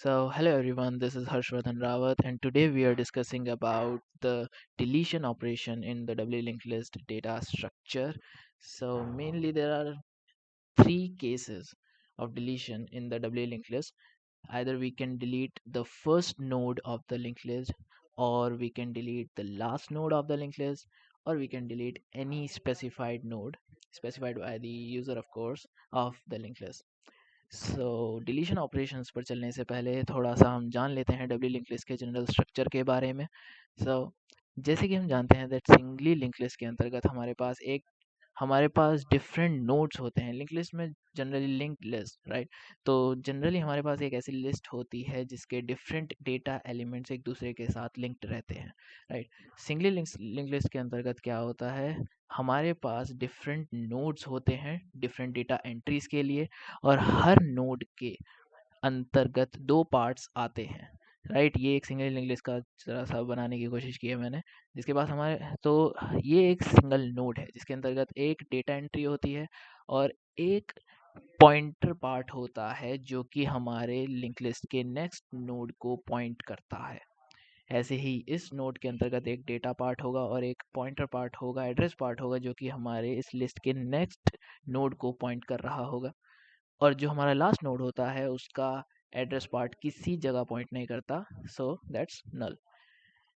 Hello everyone, this is Harshvardhan Rawat, and today we are discussing about the deletion operation in the W linked list data structure. Mainly there are three cases of deletion in the W linked list. Either we can delete the first node of the linked list, or we can delete the last node of the linked list, or we can delete any specified node, specified by the user, of course, of the linked list. Deletion operations पर चलने से पहले थोड़ा सा हम जान लेते हैं डब्ल्यू लिंक लिस्ट के जनरल स्ट्रक्चर के बारे में। सो जैसे कि हम जानते हैं दैट सिंगली लिंक लिस्ट के अंतर्गत हमारे पास डिफरेंट नोड्स होते हैं लिंक लिस्ट में। जनरली लिंक लिस्ट राइट, तो जनरली हमारे पास एक ऐसी लिस्ट होती है जिसके डिफरेंट डेटा एलिमेंट्स एक दूसरे के साथ लिंक्ड रहते हैं, राइट। सिंगली लिंक लिस्ट के अंतर्गत क्या होता है, हमारे पास डिफरेंट नोड्स होते हैं डिफरेंट डेटा एंट्रीज के लिए, और हर नोड के अंतर्गत दो पार्ट्स आते हैं, राइट। ये एक सिंगल लिंक लिस्ट का जरा सा बनाने की कोशिश की है मैंने, जिसके पास हमारे तो ये एक सिंगल नोड है जिसके अंतर्गत एक डेटा एंट्री होती है और एक पॉइंटर पार्ट होता है जो कि हमारे लिंक लिस्ट के नेक्स्ट नोड को पॉइंट करता है। ऐसे ही इस नोड के अंतर्गत एक डेटा पार्ट होगा और एक पॉइंटर पार्ट होगा, एड्रेस पार्ट होगा, जो कि हमारे इस लिस्ट के नेक्स्ट नोड को पॉइंट कर रहा होगा। और जो हमारा लास्ट नोड होता है उसका एड्रेस पार्ट किसी जगह पॉइंट नहीं करता, सो दैट्स नल।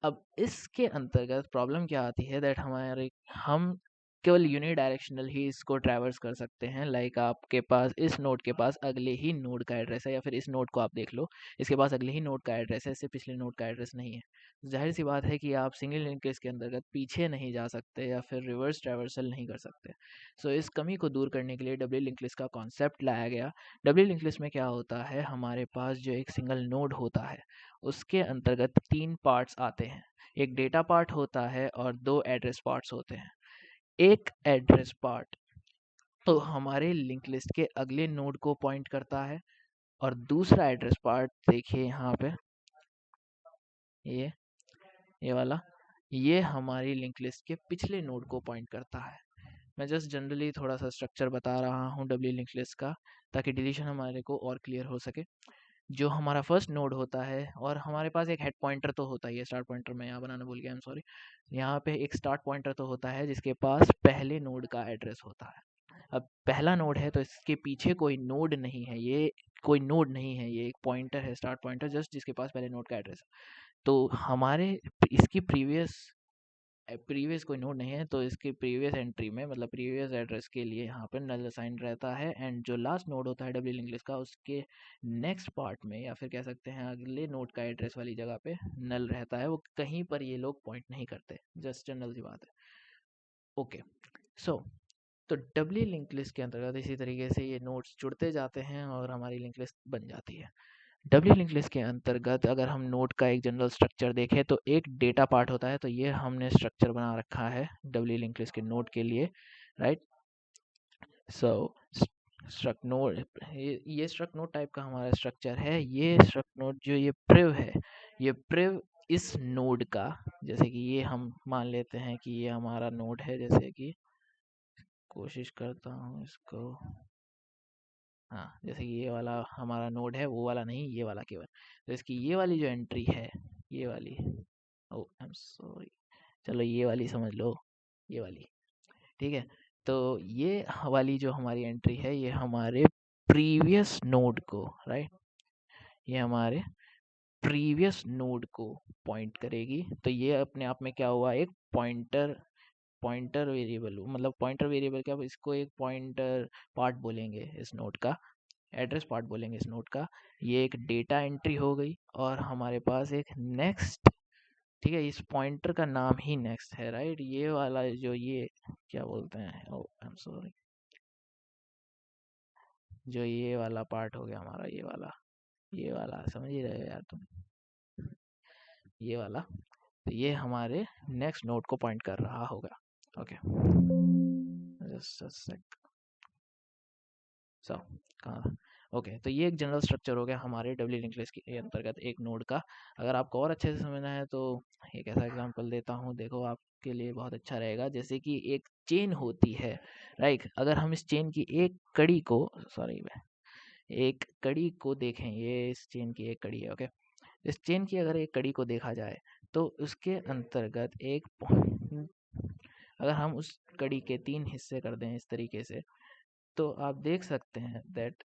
अब इसके अंतर्गत प्रॉब्लम क्या आती है दैट हम केवल यूनिडायरेक्शनल ही इसको ट्रैवर्स कर सकते हैं। लाइक आपके पास इस नोड के पास अगले ही नोड का एड्रेस है, या फिर इस नोड को आप देख लो, इसके पास अगले ही नोड का एड्रेस है, इससे पिछले नोड का एड्रेस नहीं है। जाहिर सी बात है कि आप सिंगल लिंक के इसके अंतर्गत पीछे नहीं जा सकते या फिर रिवर्स ट्रैवर्सल नहीं कर सकते। इस कमी को दूर करने के लिए डब्ल्यू लिंक लिस्ट का कॉन्सेप्ट लाया गया। डब्ल्यू लिंक लिस्ट में क्या होता है, हमारे पास जो एक सिंगल नोड होता है उसके अंतर्गत तीन पार्ट्स आते हैं। एक डेटा पार्ट होता है और दो एड्रेस पार्ट्स होते हैं। एक एड्रेस पार्ट तो हमारे लिंक लिस्ट के अगले नोड को पॉइंट करता है, और दूसरा एड्रेस पार्ट देखिए यहाँ पे, ये ये वाला, ये हमारी लिंक लिस्ट के पिछले नोड को पॉइंट करता है। मैं जस्ट जनरली थोड़ा सा स्ट्रक्चर बता रहा हूँ डब्ल्यू लिंक लिस्ट का, ताकि डिलीशन हमारे को और क्लियर हो सके। जो हमारा फर्स्ट नोड होता है, और हमारे पास एक हेड पॉइंटर तो होता ही है, स्टार्ट पॉइंटर मैं यहाँ बनाना भूल गया, आई एम सॉरी। यहाँ पे एक स्टार्ट पॉइंटर तो होता है जिसके पास पहले नोड का एड्रेस होता है। अब पहला नोड है तो इसके पीछे कोई नोड नहीं है, ये कोई नोड नहीं है, ये एक पॉइंटर है, स्टार्ट पॉइंटर, जस्ट जिसके पास पहले नोड का एड्रेस है। तो हमारे इसकी प्रीवियस कोई नोड नहीं है, तो इसकी प्रीवियस एंट्री में मतलब प्रीवियस एड्रेस के लिए यहाँ पर नल असाइन रहता है। एंड जो लास्ट नोड होता है डब्ल्यू लिंक लिस्ट का, उसके नेक्स्ट पार्ट में, या फिर कह सकते हैं अगले नोड का एड्रेस वाली जगह पे नल रहता है। वो कहीं पर ये लोग पॉइंट नहीं करते, जस्ट जनरल सी बात है। ओके, सो तो डब्ल्यू लिंक लिस्ट के अंतर्गत इसी तरीके से ये नोड्स जुड़ते जाते हैं और हमारी लिंक लिस्ट बन जाती है। डब्ल्यू लिंक लिस्ट के अंतर्गत अगर हम नोड का एक जनरल स्ट्रक्चर देखें तो एक डेटा पार्ट होता है, तो ये हमने स्ट्रक्चर बना रखा है डब्ल्यू लिंक लिस्ट के नोड के लिए, राइट। सो स्ट्रक्ट नोड, ये स्ट्रक्ट नोड टाइप का हमारा स्ट्रक्चर है। ये स्ट्रक्ट नोड जो ये प्रिव है, ये प्रिव इस नोड का, जैसे कि ये हम मान लेते हैं कि ये हमारा नोड है, जैसे कि कोशिश करता हूँ इसको, हाँ, जैसे कि ये वाला हमारा नोड है, वो वाला नहीं, ये वाला केवल। तो इसकी ये वाली जो एंट्री है, ये वाली, ओ आई एम सॉरी, चलो ये वाली समझ लो, ये वाली, ठीक है। तो ये वाली जो हमारी एंट्री है, ये हमारे प्रीवियस नोड को, राइट, ये हमारे प्रीवियस नोड को पॉइंट करेगी। तो ये अपने आप में क्या हुआ, एक पॉइंटर पॉइंटर वेरिएबल, मतलब पॉइंटर वेरिएबल क्या, इसको एक पॉइंटर पार्ट बोलेंगे इस नोड का, एड्रेस पार्ट बोलेंगे इस नोड का। ये एक डेटा एंट्री हो गई, और हमारे पास एक नेक्स्ट, ठीक है, इस पॉइंटर का नाम ही नेक्स्ट है, राइट। ये वाला जो ये क्या बोलते हैं, ओ आई एम सॉरी, जो ये वाला पार्ट हो गया हमारा, ये वाला समझ ही रहे हो यार तुम, ये वाला, तो ये हमारे नेक्स्ट नोड को पॉइंट कर रहा होगा। ओके, जस्ट अ सेक, सो कहाँ, ओके, तो ये एक जनरल स्ट्रक्चर हो गया हमारे डब्ल्यू लिंक लिस्ट के अंतर्गत एक नोड का। अगर आपको और अच्छे से समझना है तो एक ऐसा एग्जांपल देता हूँ, देखो आपके लिए बहुत अच्छा रहेगा। जैसे कि एक चेन होती है, राइट। अगर हम इस चेन की एक कड़ी को, सॉरी, एक कड़ी को देखें, ये इस चेन की एक कड़ी है, ओके। इस चेन की अगर एक कड़ी को देखा जाए तो उसके अंतर्गत एक अगर हम उस कड़ी के 3 हिस्से कर दें इस तरीके से, तो आप देख सकते हैं दैट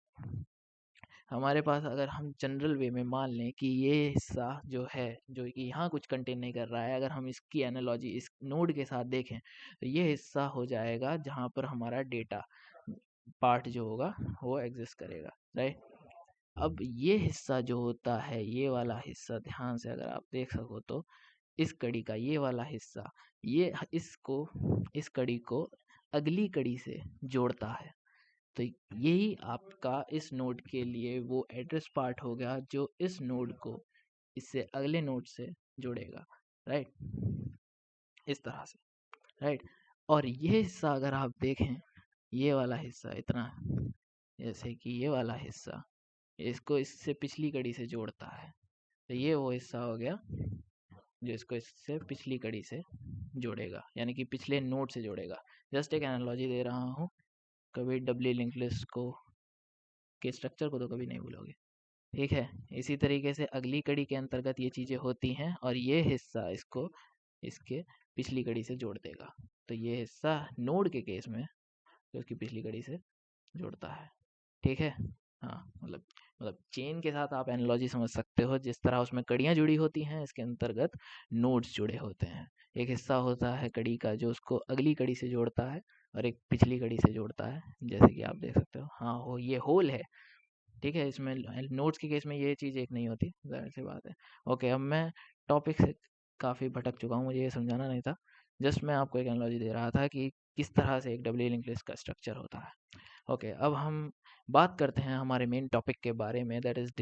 हमारे पास, अगर हम जनरल वे में मान लें कि ये हिस्सा जो है, जो कि यहाँ कुछ कंटेन नहीं कर रहा है, अगर हम इसकी एनालॉजी इस नोड के साथ देखें तो ये हिस्सा हो जाएगा जहाँ पर हमारा डेटा पार्ट जो होगा वो एग्जिस्ट करेगा, राइट। अब ये हिस्सा जो होता है, ये वाला हिस्सा ध्यान से अगर आप देख सको तो इस कड़ी का ये वाला हिस्सा, ये इस कड़ी को अगली कड़ी से जोड़ता है। तो यही आपका इस नोड के लिए वो एड्रेस पार्ट हो गया जो इस नोड को इससे अगले नोड से जोड़ेगा, राइट, इस तरह से, राइट। और ये हिस्सा अगर आप देखें, ये वाला हिस्सा इतना, जैसे कि ये वाला हिस्सा इसको इससे पिछली कड़ी से जोड़ता है, तो ये वो हिस्सा हो गया जो इसको इससे पिछली कड़ी से जोड़ेगा, यानी कि पिछले नोड से जोड़ेगा। जस्ट एक एनालॉजी दे रहा हूँ, कभी डब्ल्यू लिंक लिस्ट को के स्ट्रक्चर को तो कभी नहीं भूलोगे, ठीक है। इसी तरीके से अगली कड़ी के अंतर्गत ये चीज़ें होती हैं और ये हिस्सा इसको इसके पिछली कड़ी से जोड़ देगा। तो ये हिस्सा नोड के केस में तो उसकी पिछली कड़ी से जोड़ता है, ठीक है। हाँ, मतलब चेन के साथ आप एनालॉजी समझ सकते हो, जिस तरह उसमें कड़ियाँ जुड़ी होती हैं, इसके अंतर्गत नोड्स जुड़े होते हैं। एक हिस्सा होता है कड़ी का जो उसको अगली कड़ी से जोड़ता है और एक पिछली कड़ी से जोड़ता है, जैसे कि आप देख सकते हो। हाँ, वो ये होल है, ठीक है। इसमें नोट्स के केस में ये चीज़ एक नहीं होती, ज़ाहिर सी बात है। ओके, अब मैं टॉपिक से काफ़ी भटक चुका हूँ, मुझे ये समझाना नहीं था। जस्ट मैं आपको एक एनालॉजी दे रहा था कि किस तरह से एक डब्ल्यू लिंक लिस्ट का स्ट्रक्चर होता है। ओके, अब हम बात करते हैं हमारे मेन टॉपिक के बारे में, that is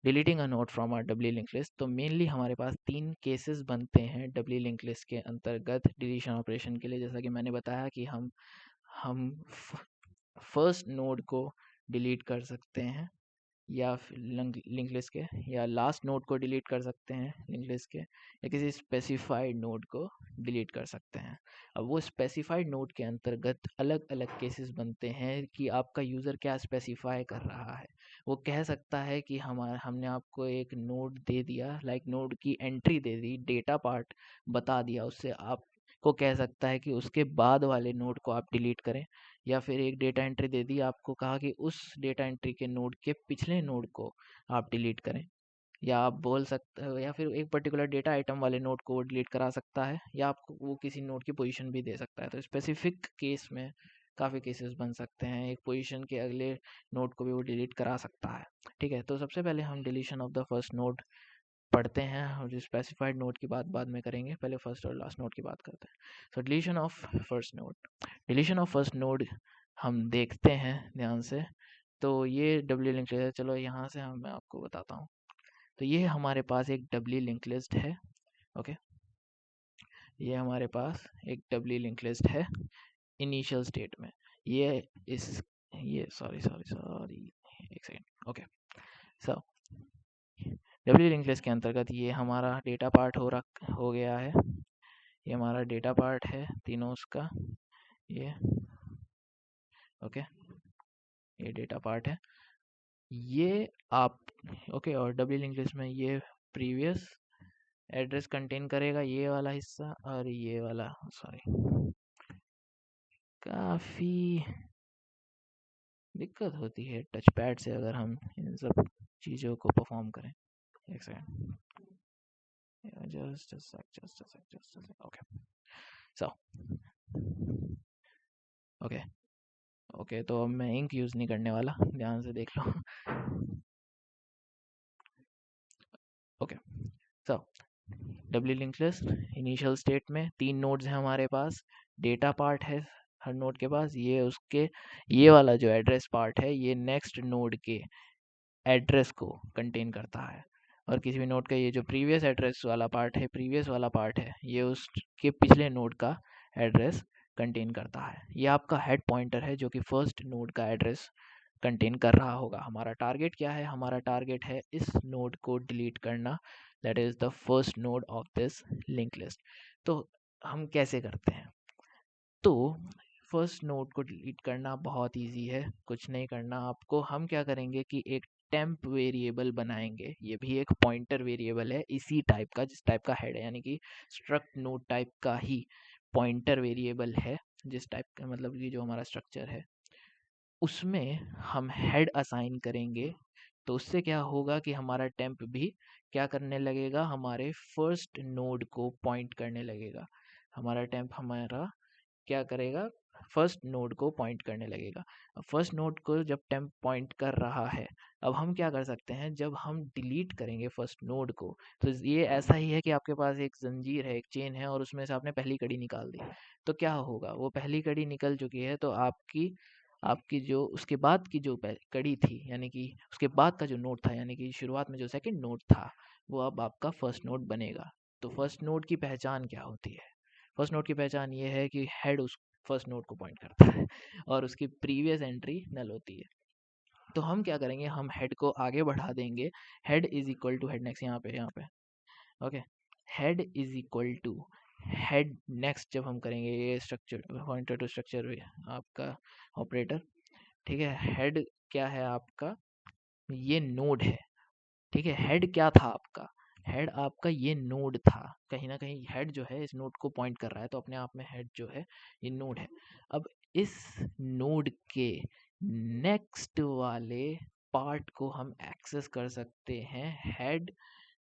deleting a node from R W link list. तो मेनली हमारे पास 3 केसेस बनते हैं डब्ल्यू लिंक लिस्ट के अंतर्गत डिलीशन ऑपरेशन के लिए। जैसा कि मैंने बताया कि हम फर्स्ट नोड को डिलीट कर सकते हैं या फिर लिंक लिस्ट के, या लास्ट नोड को डिलीट कर सकते हैं लिंक लिस्ट के, या किसी स्पेसिफाइड नोड को डिलीट कर सकते हैं। अब वो स्पेसिफाइड नोड के अंतर्गत अलग अलग केसेस बनते हैं कि आपका यूज़र क्या स्पेसिफाई कर रहा है। वो कह सकता है कि हमने आपको एक नोड दे दिया, लाइक नोड की एंट्री दे दी, डेटा पार्ट बता दिया, उससे आपको कह सकता है कि उसके बाद वाले नोड को आप डिलीट करें, या फिर एक डेटा एंट्री दे दी, आपको कहा कि उस डेटा एंट्री के नोड के पिछले नोड को आप डिलीट करें, या आप बोल सकते हो, या फिर एक पर्टिकुलर डेटा आइटम वाले नोड को वो डिलीट करा सकता है, या आपको वो किसी नोड की पोजीशन भी दे सकता है। तो स्पेसिफिक केस में काफ़ी केसेस बन सकते हैं, एक पोजीशन के अगले नोड को भी वो डिलीट करा सकता है, ठीक है। तो सबसे पहले हम deletion of the first node पढ़ते हैं, और जो स्पेसिफाइड नोड की बात बाद में करेंगे, पहले फर्स्ट और लास्ट नोड की बात करते हैं। तो डिलीशन ऑफ फर्स्ट नोड हम देखते हैं ध्यान से। तो ये डब्ल्यू लिंक लिस्ट है, चलो यहाँ से मैं आपको बताता हूँ। तो ये हमारे पास एक डब्ल्यू लिंक लिस्ट है, ओके। ये हमारे पास एक डब्ल्यू लिंक लिस्ट है इनिशियल स्टेट में। ये इस ये सॉरी सॉरी सॉरी एक second, okay. So doubly link list के अंतर्गत ये हमारा डेटा पार्ट हो गया है, ये हमारा डेटा पार्ट है तीनों उसका, ये ओके, ये डेटा पार्ट है, ये आप ओके। और डब्ल्यू लिंक लिस्ट में ये प्रीवियस एड्रेस कंटेन करेगा, ये वाला हिस्सा और ये वाला, सॉरी, काफ़ी दिक्कत होती है टच पैड से अगर हम इन सब चीज़ों को परफॉर्म करें। एक second, just okay. So okay okay, तो अब मैं इंक यूज़ नहीं करने वाला, ध्यान से देख लो। Okay, so doubly link list initial state में 3 नोड्स हैं हमारे पास, डेटा पार्ट है हर नोड के पास, ये वाला जो एड्रेस पार्ट है ये नेक्स्ट नोड के एड्रेस को कंटेन करता है, और किसी भी नोड का ये जो प्रीवियस एड्रेस वाला पार्ट है, प्रीवियस वाला पार्ट है, ये उसके पिछले नोड का एड्रेस कंटेन करता है। ये आपका हेड पॉइंटर है जो कि फर्स्ट नोड का एड्रेस कंटेन कर रहा होगा। हमारा टारगेट क्या है? हमारा टारगेट है इस नोड को डिलीट करना, that is the first node of this link list. तो हम कैसे करते हैं? तो फर्स्ट नोड को डिलीट करना बहुत इजी है, कुछ नहीं करना आपको। हम क्या करेंगे कि एक टेम्प वेरिएबल बनाएंगे, ये भी एक पॉइंटर वेरिएबल है इसी टाइप का जिस टाइप का हेड है, यानी कि स्ट्रक्ट नोड टाइप का ही पॉइंटर वेरिएबल है जिस टाइप का, मतलब कि जो हमारा स्ट्रक्चर है उसमें हम हेड असाइन करेंगे। तो उससे क्या होगा कि हमारा टेम्प भी क्या करने लगेगा, हमारे फर्स्ट नोड को पॉइंट करने लगेगा। हमारा टेम्प हमारा क्या करेगा, फर्स्ट नोड को पॉइंट करने लगेगा। अब फर्स्ट नोड को जब टेम्प पॉइंट कर रहा है, अब हम क्या कर सकते हैं, जब हम डिलीट करेंगे फर्स्ट नोड को, तो ये ऐसा ही है कि आपके पास एक जंजीर है, एक चेन है, और उसमें से आपने पहली कड़ी निकाल दी। तो क्या होगा, वो पहली कड़ी निकल चुकी है, तो आपकी आपकी जो उसके बाद की जो कड़ी थी, यानी कि उसके बाद का जो नोड था, यानी कि शुरुआत में जो सेकंड नोड था, वो अब आपका फर्स्ट नोड बनेगा। तो फर्स्ट नोड की पहचान क्या होती है, फर्स्ट नोड की पहचान ये है कि हेड उस फर्स्ट नोड को पॉइंट करता है और उसकी प्रीवियस एंट्री नल होती है। तो हम क्या करेंगे, हम हेड को आगे बढ़ा देंगे। Head is equal to head next, यहाँ पे okay, head is equal to head next. जब हम करेंगे ये स्ट्रक्चर पॉइंटर टू स्ट्रक्चर आपका ऑपरेटर, ठीक है। हेड क्या है आपका, ये नोड है, ठीक है। हेड क्या था आपका, हेड आपका ये नोड था, कहीं ना कहीं हेड जो है इस नोड को पॉइंट कर रहा है, तो अपने आप में हेड जो है ये नोड है। अब इस नोड के नेक्स्ट वाले पार्ट को हम एक्सेस कर सकते हैं head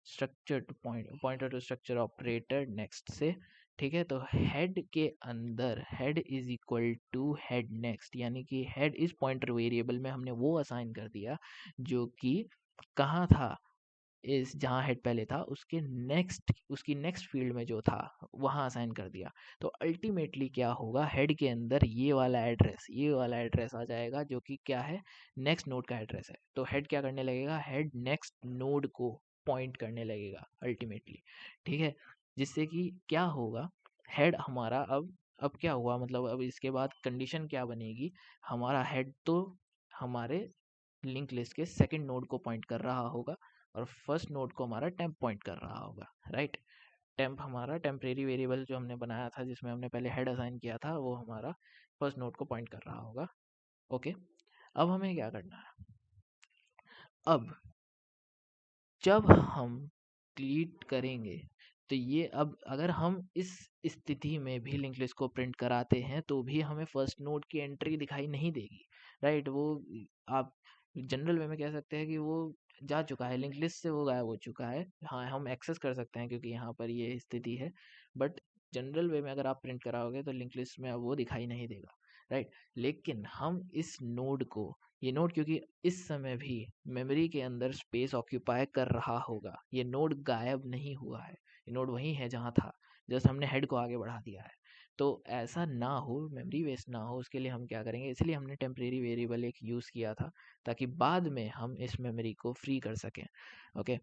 structure to pointer to structure operator next से, ठीक है। तो हेड के अंदर head is equal to head next, यानी कि हेड इस पॉइंटर वेरिएबल में हमने वो असाइन कर दिया जो कि कहाँ था, इस जहाँ हेड पहले था उसके नेक्स्ट, उसकी नेक्स्ट फील्ड में जो था वहाँ असाइन कर दिया। तो अल्टीमेटली क्या होगा, हेड के अंदर ये वाला एड्रेस आ जाएगा जो कि क्या है, नेक्स्ट नोड का एड्रेस है। तो हेड क्या करने लगेगा, हेड नेक्स्ट नोड को पॉइंट करने लगेगा अल्टीमेटली, ठीक है। जिससे कि क्या होगा, हेड हमारा अब क्या हुआ, मतलब अब इसके बाद कंडीशन क्या बनेगी, हमारा हेड तो हमारे लिंक लिस्ट के सेकंड नोड को पॉइंट कर रहा होगा और फर्स्ट नोड को हमारा टेम्प पॉइंट कर रहा होगा, राइट। टेम्प हमारा टेम्परेरी वेरिएबल जो हमने बनाया था, जिसमें हमने पहले हेड असाइन किया था, वो हमारा फर्स्ट नोड को पॉइंट कर रहा होगा। ओके, अब हमें क्या करना है, अब जब हम डिलीट करेंगे तो ये, अब अगर हम इस स्थिति में भी लिंक लिस्ट को प्रिंट कराते हैं तो भी हमें फर्स्ट नोड की एंट्री दिखाई नहीं देगी, राइट। वो आप जनरल वे में कह सकते हैं कि वो जा चुका है, लिंक लिस्ट से वो गायब हो चुका है। हाँ, हम एक्सेस कर सकते हैं क्योंकि यहाँ पर ये स्थिति है, बट जनरल वे में अगर आप प्रिंट कराओगे तो लिंक लिस्ट में अब वो दिखाई नहीं देगा, राइट। लेकिन हम इस नोड को, ये नोड क्योंकि इस समय भी मेमोरी के अंदर स्पेस ऑक्यूपाई कर रहा होगा, ये नोड गायब नहीं हुआ है, ये नोड वही है जहाँ था, जस्ट हमने हेड को आगे बढ़ा दिया है। तो ऐसा ना हो, मेमोरी वेस्ट ना हो, उसके लिए हम क्या करेंगे, इसलिए हमने टेम्परेरी वेरिएबल एक यूज़ किया था ताकि बाद में हम इस मेमोरी को फ्री कर सकें। ओके,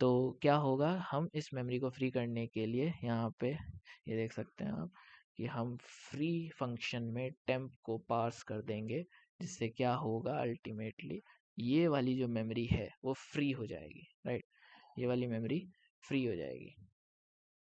तो क्या होगा, हम इस मेमोरी को फ्री करने के लिए यहाँ पे ये देख सकते हैं आप कि हम फ्री फंक्शन में टेम्प को पास कर देंगे, जिससे क्या होगा, अल्टीमेटली ये वाली जो मेमोरी है वो फ्री हो जाएगी, राइट। ये वाली मेमोरी फ्री हो जाएगी,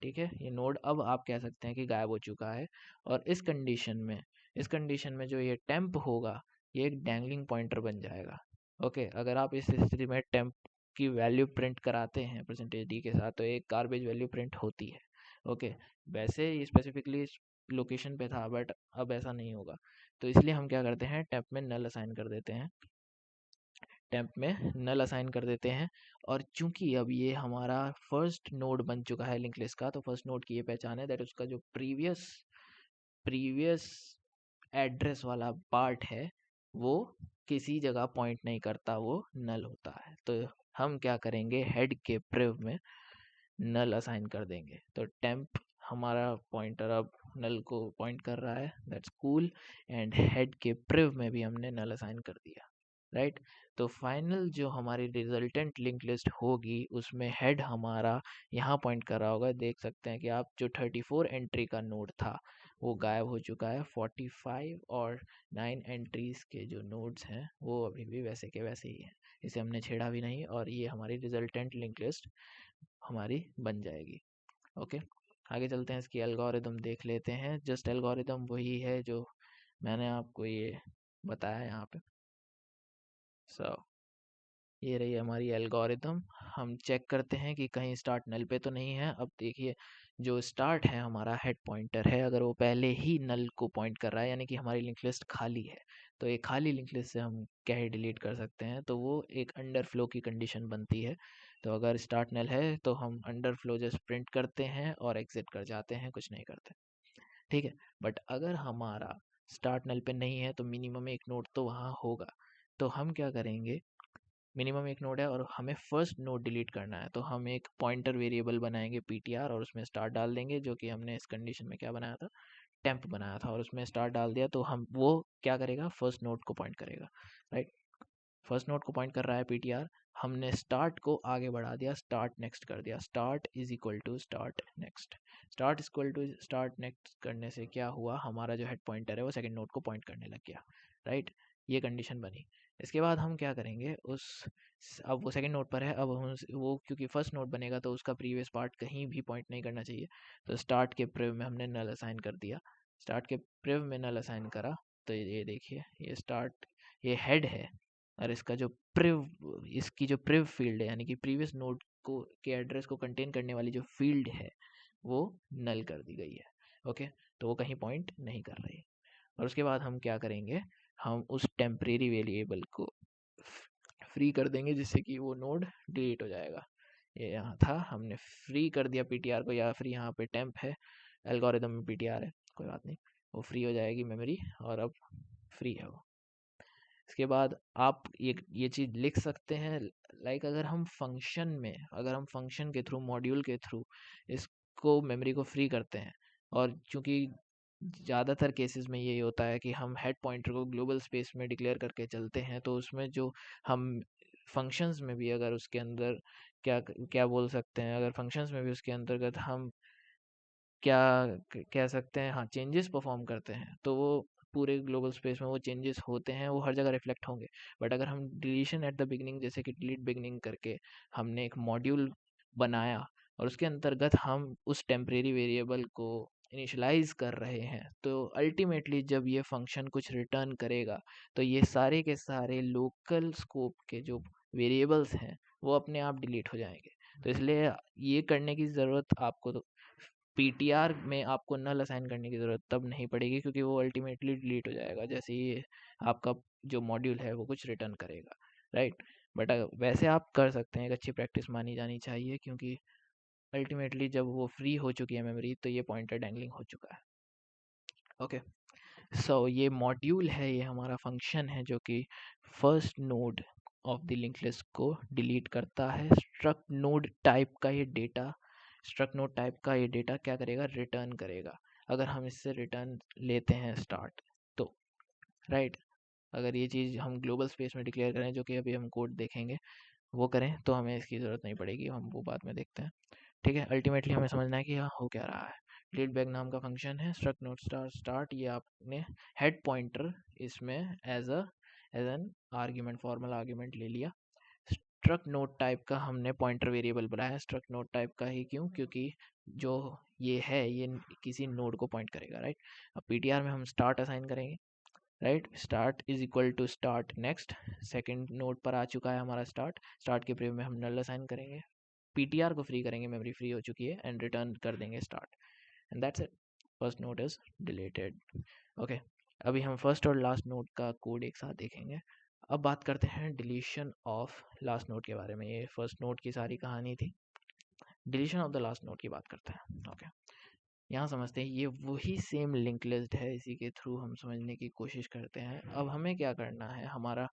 ठीक है। ये नोड अब आप कह सकते हैं कि गायब हो चुका है। और इस कंडीशन में जो ये टेम्प होगा, ये एक डैंगलिंग पॉइंटर बन जाएगा। ओके, अगर आप इस स्थिति में टेम्प की वैल्यू प्रिंट कराते हैं परसेंटेज डी के साथ, तो एक गार्बेज वैल्यू प्रिंट होती है। ओके, वैसे ये स्पेसिफिकली इस लोकेशन पे था, बट अब ऐसा नहीं होगा। तो इसलिए हम क्या करते हैं, टेम्प में नल असाइन कर देते हैं, टेम्प में नल असाइन कर देते हैं। और चूंकि अब ये हमारा फर्स्ट नोड बन चुका है लिंक लिस्ट का, तो फर्स्ट नोड की ये पहचान है दैट उसका जो प्रीवियस प्रीवियस एड्रेस वाला पार्ट है वो किसी जगह पॉइंट नहीं करता, वो नल होता है। तो हम क्या करेंगे, हेड के प्रिव में नल असाइन कर देंगे। तो टेम्प हमारा पॉइंटर अब नल को पॉइंट कर रहा है, दैट्स कूल। एंड हेड के प्रिव में भी हमने नल असाइन कर दिया, राइट। तो फाइनल जो हमारी रिजल्टेंट लिंक लिस्ट होगी उसमें हेड हमारा यहाँ पॉइंट कर रहा होगा। देख सकते हैं कि आप जो 34 एंट्री का नोड था वो गायब हो चुका है, 45 और 9 एंट्रीज के जो नोड्स हैं वो अभी भी वैसे के वैसे ही हैं, इसे हमने छेड़ा भी नहीं, और ये हमारी रिजल्टेंट लिंक लिस्ट हमारी बन जाएगी। ओके, आगे चलते हैं, इसकी एल्गोरिदम देख लेते हैं। जस्ट एल्गोरिदम वही है जो मैंने आपको ये बताया यहाँ पे। सो ये रही हमारी एल्गोरिथम। हम चेक करते हैं कि कहीं स्टार्ट नल पे तो नहीं है। अब देखिए, जो स्टार्ट है हमारा हेड पॉइंटर है, अगर वो पहले ही नल को पॉइंट कर रहा है यानी कि हमारी लिंक लिस्ट खाली है, तो एक खाली लिंक लिस्ट से हम क्या ही डिलीट कर सकते हैं, तो वो एक अंडरफ्लो की कंडीशन बनती है। तो अगर स्टार्ट नल है तो हम अंडरफ्लो जस्ट प्रिंट करते हैं और एग्जिट कर जाते हैं, कुछ नहीं करते, ठीक है। बट अगर हमारा स्टार्ट नल पे नहीं है तो मिनिमम एक नोड तो वहाँ होगा। तो हम क्या करेंगे, मिनिमम एक नोड है और हमें फर्स्ट नोड डिलीट करना है, तो हम एक पॉइंटर वेरिएबल बनाएंगे ptr और उसमें स्टार्ट डाल देंगे, जो कि हमने इस कंडीशन में क्या बनाया था, टेम्प बनाया था, और उसमें स्टार्ट डाल दिया तो हम वो क्या करेगा, फर्स्ट नोड को पॉइंट करेगा, राइट। फर्स्ट नोड को पॉइंट कर रहा है ptr, हमने स्टार्ट को आगे बढ़ा दिया, स्टार्ट नेक्स्ट कर दिया, start is equal to start next. Start is equal to start next करने से क्या हुआ, हमारा जो हेड पॉइंटर है वो सेकंड नोड को पॉइंट करने लग गया, राइट। ये कंडीशन बनी। इसके बाद हम क्या करेंगे, अब वो सेकंड नोड पर है, अब हम वो क्योंकि फर्स्ट नोड बनेगा तो उसका प्रीवियस पार्ट कहीं भी पॉइंट नहीं करना चाहिए, तो स्टार्ट के प्रिव में हमने नल असाइन कर दिया। स्टार्ट के प्रिव में नल असाइन करा, तो ये देखिए, ये स्टार्ट, ये हेड है, और इसका जो इसकी जो प्रिव फील्ड है यानी कि प्रीवियस नोड को के एड्रेस को कंटेन करने वाली जो फील्ड है वो नल कर दी गई है, ओके। तो वो कहीं पॉइंट नहीं कर रही। और उसके बाद हम क्या करेंगे, हम उस टेम्परेरी वेरिएबल को फ्री कर देंगे जिससे कि वो नोड डिलीट हो जाएगा। ये यहाँ था, हमने फ्री कर दिया पीटीआर को, या फिर यहाँ पे टेम्प है, एल्गोरिदम में पीटीआर है, कोई बात नहीं, वो फ्री हो जाएगी मेमोरी, और अब फ्री है वो। इसके बाद आप ये चीज़ लिख सकते हैं, लाइक अगर हम फंक्शन में, अगर हम फंक्शन के थ्रू, मॉड्यूल के थ्रू इसको मेमोरी को फ्री करते हैं, और चूंकि ज़्यादातर केसेस में यही होता है कि हम हेड पॉइंटर को ग्लोबल स्पेस में डिक्लेयर करके चलते हैं, तो उसमें जो हम फंक्शंस में भी अगर उसके अंदर क्या क्या बोल सकते हैं, अगर फंक्शंस में भी उसके अंतर्गत हम क्या कह सकते हैं, हाँ, चेंजेस परफॉर्म करते हैं, तो वो पूरे ग्लोबल स्पेस में वो चेंजेस होते हैं, वो हर जगह रिफ्लेक्ट होंगे। बट अगर हम डिलीशन एट द बिगनिंग, जैसे कि डिलीट बिगनिंग करके हमने एक मॉड्यूल बनाया और उसके अंतर्गत हम उस टेम्परेरी वेरिएबल को इनिशियलाइज कर रहे हैं, तो अल्टीमेटली जब ये फंक्शन कुछ रिटर्न करेगा तो ये सारे के सारे लोकल स्कोप के जो वेरिएबल्स हैं वो अपने आप डिलीट हो जाएंगे। तो इसलिए ये करने की ज़रूरत आपको, तो पीटीआर में आपको नल असाइन करने की ज़रूरत तब नहीं पड़ेगी क्योंकि वो अल्टीमेटली डिलीट हो जाएगा जैसे ही आपका जो मॉड्यूल है वो कुछ रिटर्न करेगा, राइट। बट वैसे आप कर सकते हैं, एक अच्छी प्रैक्टिस मानी जानी चाहिए, क्योंकि अल्टीमेटली जब वो फ्री हो चुकी है मेमोरी तो ये पॉइंटर डैंगलिंग हो चुका है, ओके। सो ये मॉड्यूल है, ये हमारा फंक्शन है जो कि first node of the link list को डिलीट करता है। स्ट्रक्ट नोड टाइप का ये डेटा, स्ट्रक्ट नोड टाइप का ये डेटा क्या करेगा, रिटर्न करेगा। अगर हम इससे रिटर्न लेते हैं स्टार्ट, तो राइट, अगर ये चीज़ हम ग्लोबल स्पेस में डिक्लेयर करें, जो कि अभी हम कोड देखेंगे, वो करें तो हमें इसकी ज़रूरत नहीं पड़ेगी, हम वो बाद में देखते हैं, ठीक है। अल्टीमेटली हमें समझना है कि यहाँ हो क्या रहा है। डिलीट बैग नाम का फंक्शन है, स्ट्रक्ट नोट स्टार स्टार्ट, ये आपने हेड पॉइंटर इसमें as an argument, formal argument ले लिया। स्ट्रक्ट नोट टाइप का हमने पॉइंटर वेरिएबल बनाया, स्ट्रक्ट नोट टाइप का ही क्यों, क्योंकि जो ये है ये किसी नोड को पॉइंट करेगा, राइट। अब पीटीआर में हम स्टार्ट असाइन करेंगे, right, start is equal to start next, second node पर आ चुका है हमारा स्टार्ट, स्टार्ट के प्रीव्यू में हम नल असाइन करेंगे, पीटीआर को फ्री करेंगे, मेमोरी फ्री हो चुकी है, एंड रिटर्न कर देंगे start, and that's it, first node is deleted, okay. अभी हम फर्स्ट और लास्ट नोड का कोड एक साथ देखेंगे। अब बात करते हैं डिलीशन ऑफ लास्ट नोड के बारे में, ये फर्स्ट नोड की सारी कहानी थी, deletion of the last node की बात करते हैं, ओके। यहाँ समझते हैं, ये वही सेम लिंक लिस्ट है, इसी के थ्रू हम समझने की कोशिश करते हैं। अब हमें क्या करना है, हमारा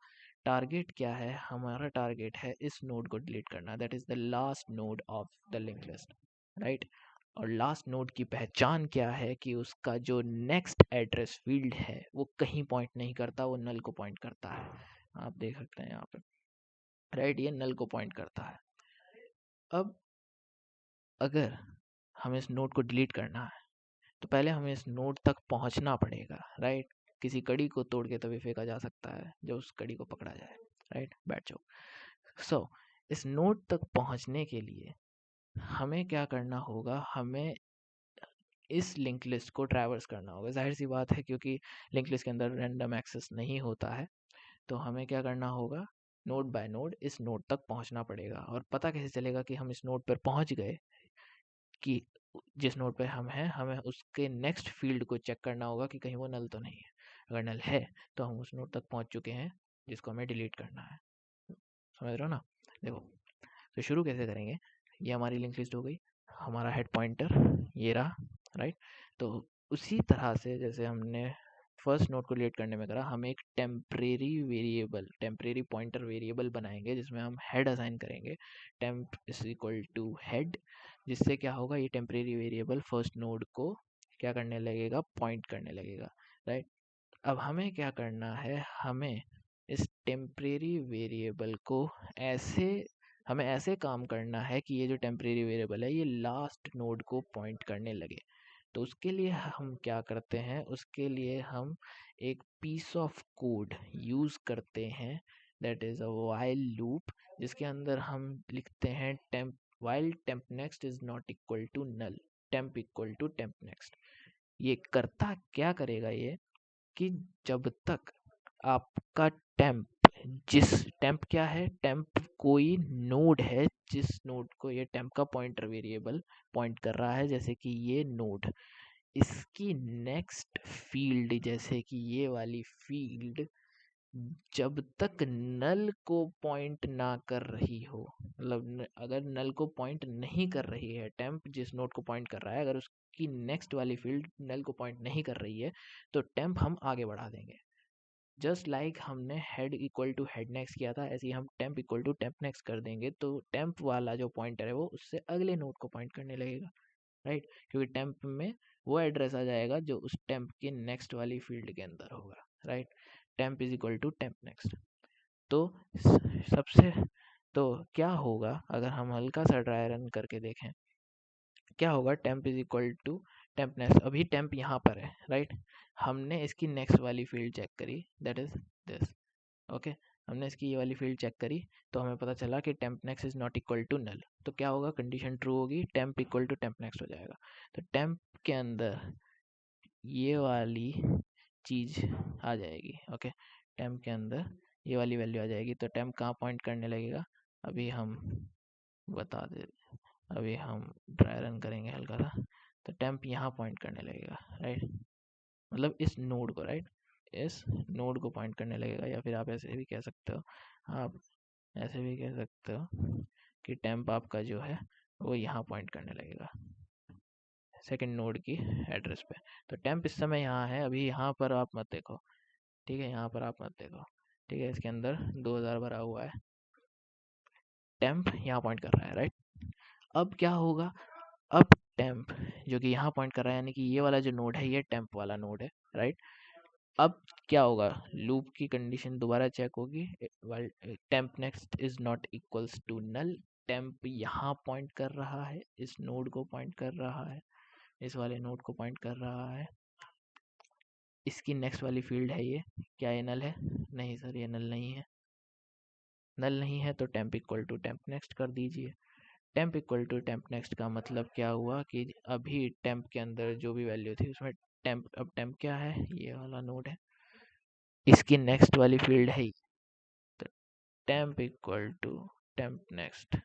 टारगेट क्या है, हमारा टारगेट है इस नोड को डिलीट करना, that is the last node of the link list, right. और लास्ट नोड की पहचान क्या है कि उसका जो नेक्स्ट एड्रेस फील्ड है वो कहीं पॉइंट नहीं करता, वो नल को पॉइंट करता है, आप देख सकते हैं यहाँ पे, राइट, ये नल को पॉइंट करता है। अब अगर हमें इस नोड को डिलीट करना है तो पहले हमें इस नोड तक पहुंचना पड़ेगा, राइट। किसी कड़ी को तोड़ के तभी फेंका जा सकता है जब उस कड़ी को पकड़ा जाए, राइट, बैठ जाओ। सो इस नोड तक पहुंचने के लिए हमें क्या करना होगा, हमें इस लिंक लिस्ट को ट्रैवर्स करना होगा। जाहिर सी बात है, क्योंकि लिंक लिस्ट के अंदर रैंडम एक्सेस नहीं होता है, तो हमें क्या करना होगा, नोड बाय नोड इस नोड तक पहुंचना पड़ेगा। और पता कैसे चलेगा कि हम इस नोड पर पहुंच गए, कि जिस नोड पे हम हैं, हमें उसके नेक्स्ट फील्ड को चेक करना होगा कि कहीं वो नल तो नहीं है। अगर नल है तो हम उस नोड तक पहुंच चुके हैं जिसको हमें डिलीट करना है। समझ रहे हो ना? देखो, तो शुरू कैसे करेंगे, ये हमारी लिंक लिस्ट हो गई, हमारा हेड पॉइंटर ये रहा, राइट। तो उसी तरह से जैसे हमने फर्स्ट नोड को डिलीट करने में करा, हम एक टेम्परेरी पॉइंटर वेरिएबल बनाएंगे जिसमें हम हेड असाइन करेंगे, temp is equal to head, जिससे क्या होगा, ये टेम्परेरी वेरिएबल फर्स्ट नोड को क्या करने लगेगा, पॉइंट करने लगेगा, राइट। अब हमें क्या करना है, हमें इस टेम्परेरी वेरिएबल को ऐसे हमें ऐसे काम करना है कि ये जो टेम्परेरी वेरिएबल है ये लास्ट नोड को पॉइंट करने लगे। तो उसके लिए हम क्या करते हैं, उसके लिए हम एक पीस ऑफ कोड यूज़ करते हैं, that is a while loop, जिसके अंदर हम लिखते हैं temp while temp next is not equal to null, temp equal to temp next. ये करता क्या करेगा, ये कि जब तक आपका टेम्प, जिस टेम्प क्या है, टेम्प कोई नोड है जिस नोड को ये टेम्प का पॉइंटर वेरिएबल पॉइंट कर रहा है, जैसे कि ये नोड, इसकी नेक्स्ट फील्ड जैसे कि ये वाली फील्ड जब तक नल को पॉइंट ना कर रही हो, मतलब अगर नल को पॉइंट नहीं कर रही है, टेम्प जिस नोड को पॉइंट कर रहा है, अगर उसकी नेक्स्ट वाली फील्ड नल को पॉइंट नहीं कर रही है, तो टेम्प हम आगे बढ़ा देंगे। जस्ट लाइक हमने head equal to head next किया था, ऐसे ही हम temp equal to temp next कर देंगे, तो टेम्प वाला जो पॉइंटर है वो उससे अगले नोड को पॉइंट करने लगेगा, राइट। क्योंकि टेम्प में वो एड्रेस आ जाएगा जो उस टेम्प के नेक्स्ट वाली फील्ड के अंदर होगा, right. Temp is equal to temp next. तो सबसे तो क्या होगा, अगर हम हल्का सा ड्राई रन करके देखें, क्या होगा, temp is equal to temp next. अभी टेम्प यहाँ पर है, राइट। हमने इसकी नेक्स्ट वाली फील्ड चेक करी, दैट इज दिस, ओके। हमने इसकी ये वाली फील्ड चेक करी, तो हमें पता चला कि temp next is not equal to null. तो क्या होगा, कंडीशन ट्रू होगी, temp equal to temp next हो जाएगा। तो टेम्प के अंदर ये वाली चीज आ जाएगी, ओके। टेम्प के अंदर ये वाली वैल्यू आ जाएगी, तो टेम्प कहाँ पॉइंट करने लगेगा, अभी हम बता दे, अभी हम ड्राई रन करेंगे हल्का सा, तो टेम्प यहाँ पॉइंट करने लगेगा, राइट। मतलब इस नोड को, राइट, इस नोड को पॉइंट करने लगेगा। या फिर आप ऐसे भी कह सकते हो, आप ऐसे भी कह सकते हो कि टेम्प आपका जो है वो यहाँ पॉइंट करने लगेगा, सेकंड नोड की एड्रेस पे। तो टेम्प इस समय यहाँ है, अभी यहाँ पर आप मत देखो, ठीक है, यहाँ पर आप मत देखो, ठीक है। इसके अंदर 2000 भरा हुआ है, टेम्प यहाँ पॉइंट कर रहा है, राइट। अब क्या होगा, अब टेम्प जो कि यहाँ पॉइंट कर रहा है, यानी कि ये वाला जो नोड है ये टेम्प वाला नोड है, राइट। अब क्या होगा, लूप की कंडीशन दोबारा चेक होगी, temp next is not equals to null, temp यहाँ पॉइंट कर रहा है, इस नोड को पॉइंट कर रहा है, इस वाले नोड को पॉइंट कर रहा है, इसकी नेक्स्ट वाली फील्ड है ये, क्या ये नल है, नहीं सर ये नल नहीं है, नल नहीं है तो temp equal to temp next कर दीजिए। Temp equal to temp next का मतलब क्या हुआ कि अभी टेम्प के अंदर जो भी वैल्यू थी उसमें टेम्प, अब टेम्प क्या है, ये वाला नोड है, इसकी नेक्स्ट वाली फील्ड है, तो temp equal to temp next,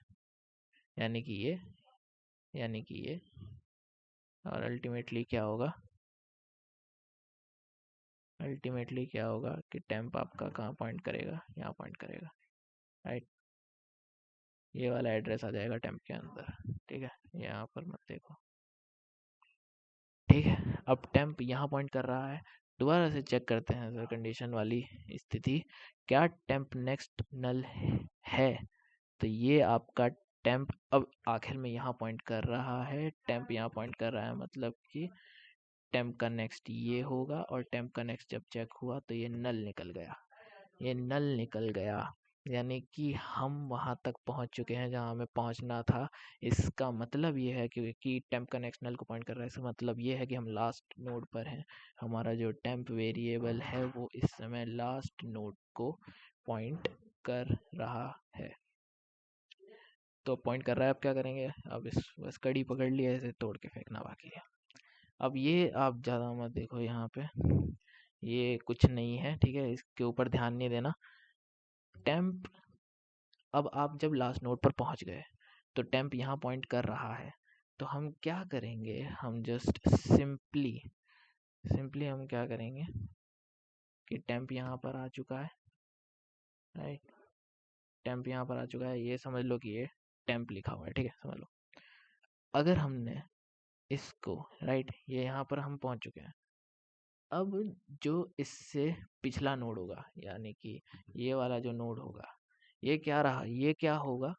यानी कि ये, यानी कि ये, और अल्टीमेटली क्या होगा, अल्टीमेटली क्या होगा कि टेम्प आपका कहाँ पॉइंट करेगा, यहाँ पॉइंट करेगा, राइट। ये वाला एड्रेस आ जाएगा टेम्प के अंदर, ठीक है, यहाँ पर मत देखो, ठीक है। अब टेम्प यहाँ पॉइंट कर रहा है, दोबारा से चेक करते हैं सर कंडीशन वाली स्थिति, क्या टेम्प नेक्स्ट नल है, तो ये आपका टेम्प अब आखिर में यहाँ पॉइंट कर रहा है, टेम्प यहाँ पॉइंट कर रहा है, मतलब कि टेम्प का नेक्स्ट ये होगा, और टेम्प का नेक्स्ट जब चेक हुआ तो ये नल निकल गया, ये नल निकल गया, यानी कि हम वहां तक पहुंच चुके हैं जहां हमें पहुंचना था। इसका मतलब ये है कि टेम्प का नेक्स्ट नल को पॉइंट कर रहा है, इसका मतलब ये है कि हम लास्ट नोड पर हैं, हमारा जो टेम्प वेरिएबल है वो इस समय लास्ट नोड को पॉइंट कर रहा है। तो पॉइंट कर रहा है, अब क्या करेंगे, अब इस बस कड़ी पकड़ लिया, इसे तोड़ के फेंकना बाकी है। अब ये आप ज़्यादा मत देखो यहाँ पे, ये कुछ नहीं है, ठीक है, इसके ऊपर ध्यान नहीं देना। टेम्प, अब आप जब लास्ट नोड पर पहुंच गए तो टेम्प यहाँ पॉइंट कर रहा है, तो हम क्या करेंगे, हम जस्ट सिंपली सिंपली हम क्या करेंगे कि टेम्प यहाँ पर आ चुका है, राइट, टेम्प यहाँ पर आ चुका है, ये समझ लो कि ये टेम्प लिखा हुआ है, ठीक है, समझ लो। अगर हमने इसको, राइट, ये यहाँ पर हम पहुंच चुके हैं, अब जो इससे पिछला नोड होगा, यानी कि ये वाला जो नोड होगा, ये क्या रहा, ये क्या होगा,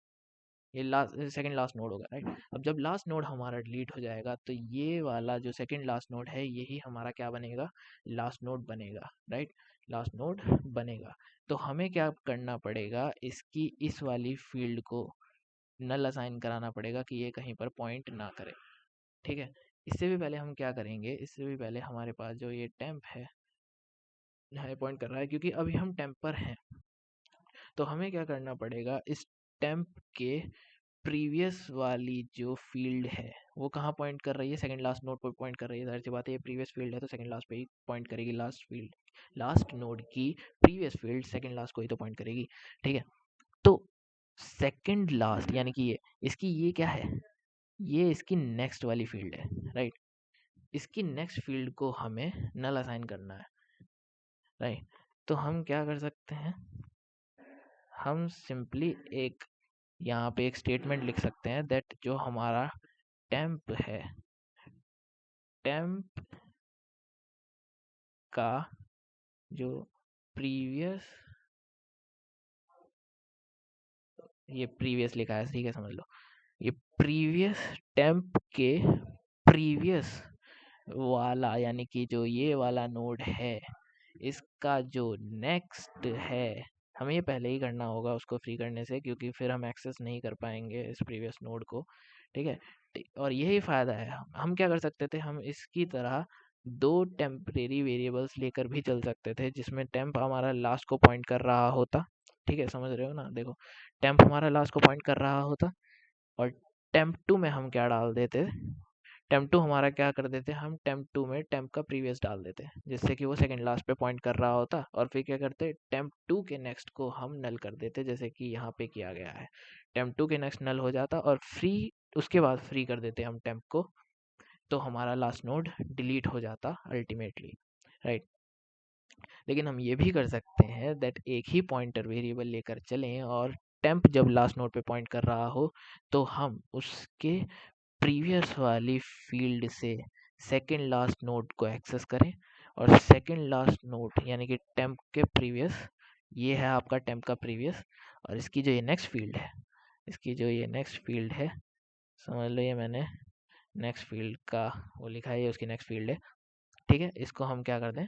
ये लास्ट सेकंड लास्ट नोड होगा, राइट। अब जब लास्ट नोड हमारा डिलीट हो जाएगा तो ये वाला जो सेकंड लास्ट नोड है यही हमारा क्या बनेगा, लास्ट नोड बनेगा, राइट, लास्ट नोड बनेगा। तो हमें क्या करना पड़ेगा, इसकी इस वाली फील्ड को नल असाइन कराना पड़ेगा कि ये कहीं पर पॉइंट ना करे, ठीक है। इससे भी पहले हम क्या करेंगे, इससे भी पहले हमारे पास जो ये टेम्प है यहाँ पॉइंट कर रहा है, क्योंकि अभी हम टेम्प पर हैं, तो हमें क्या करना पड़ेगा, इस टेम्प के प्रीवियस वाली जो फील्ड है वो कहाँ पॉइंट कर रही है, सेकंड लास्ट नोड पर पॉइंट कर रही है, जाहिर सी बात है, ये प्रीवियस फील्ड है तो सेकंड लास्ट पे ही पॉइंट करेगी, लास्ट फील्ड, लास्ट नोड की प्रीवियस फील्ड सेकंड लास्ट को ही तो पॉइंट करेगी, ठीक है। तो सेकंड लास्ट यानी कि ये इसकी, ये क्या है, ये इसकी नेक्स्ट वाली फील्ड है, राइट, इसकी नेक्स्ट फील्ड को हमें नल असाइन करना है, राइट। तो हम क्या कर सकते हैं, हम सिंपली एक यहाँ पे एक स्टेटमेंट लिख सकते हैं दैट जो हमारा टेम्प है, टेम्प का जो प्रीवियस, ये प्रीवियस लिखा है, ठीक है, समझ लो, ये प्रीवियस टेम्प के प्रीवियस वाला, यानी कि जो ये वाला नोड है इसका जो नेक्स्ट है, हमें ये पहले ही करना होगा उसको फ्री करने से, क्योंकि फिर हम एक्सेस नहीं कर पाएंगे इस प्रीवियस नोड को, ठीक है। और यही फ़ायदा है, हम क्या कर सकते थे, हम इसकी तरह दो टेम्परेरी वेरिएबल्स लेकर भी चल सकते थे, जिसमें टेम्प हमारा लास्ट को पॉइंट कर रहा होता, ठीक है, समझ रहे हो ना, देखो, टेम्प हमारा लास्ट को पॉइंट कर रहा होता, और टेम्प टू में हम क्या डाल देते, टेम्प टू हमारा क्या कर देते, हम टेम्प टू में टेम्प का प्रीवियस डाल देते, जिससे कि वो सेकंड लास्ट पे पॉइंट कर रहा होता, और फिर क्या करते, टेम्प टू के नेक्स्ट को हम नल कर देते, जैसे कि यहाँ पे किया गया है, टेम्प टू के नेक्स्ट नल हो जाता, और फ्री, उसके बाद फ्री कर देते हम टेम्प को, तो हमारा लास्ट नोड डिलीट हो जाता अल्टीमेटली, राइट। लेकिन हम ये भी कर सकते हैं दैट एक ही पॉइंटर वेरिएबल लेकर चलें, और टेम्प जब लास्ट नोड पे पॉइंट कर रहा हो तो हम उसके प्रीवियस वाली फील्ड से सेकंड लास्ट नोड को एक्सेस करें, और सेकंड लास्ट नोड यानी कि टेम्प के प्रीवियस, ये है आपका टेम्प का प्रीवियस, और इसकी जो ये नेक्स्ट फील्ड है, इसकी जो ये नेक्स्ट फील्ड है, समझ लो ये मैंने नेक्स्ट फील्ड का वो लिखा है, ये उसकी नेक्स्ट फील्ड है, ठीक है। इसको हम क्या कर दें,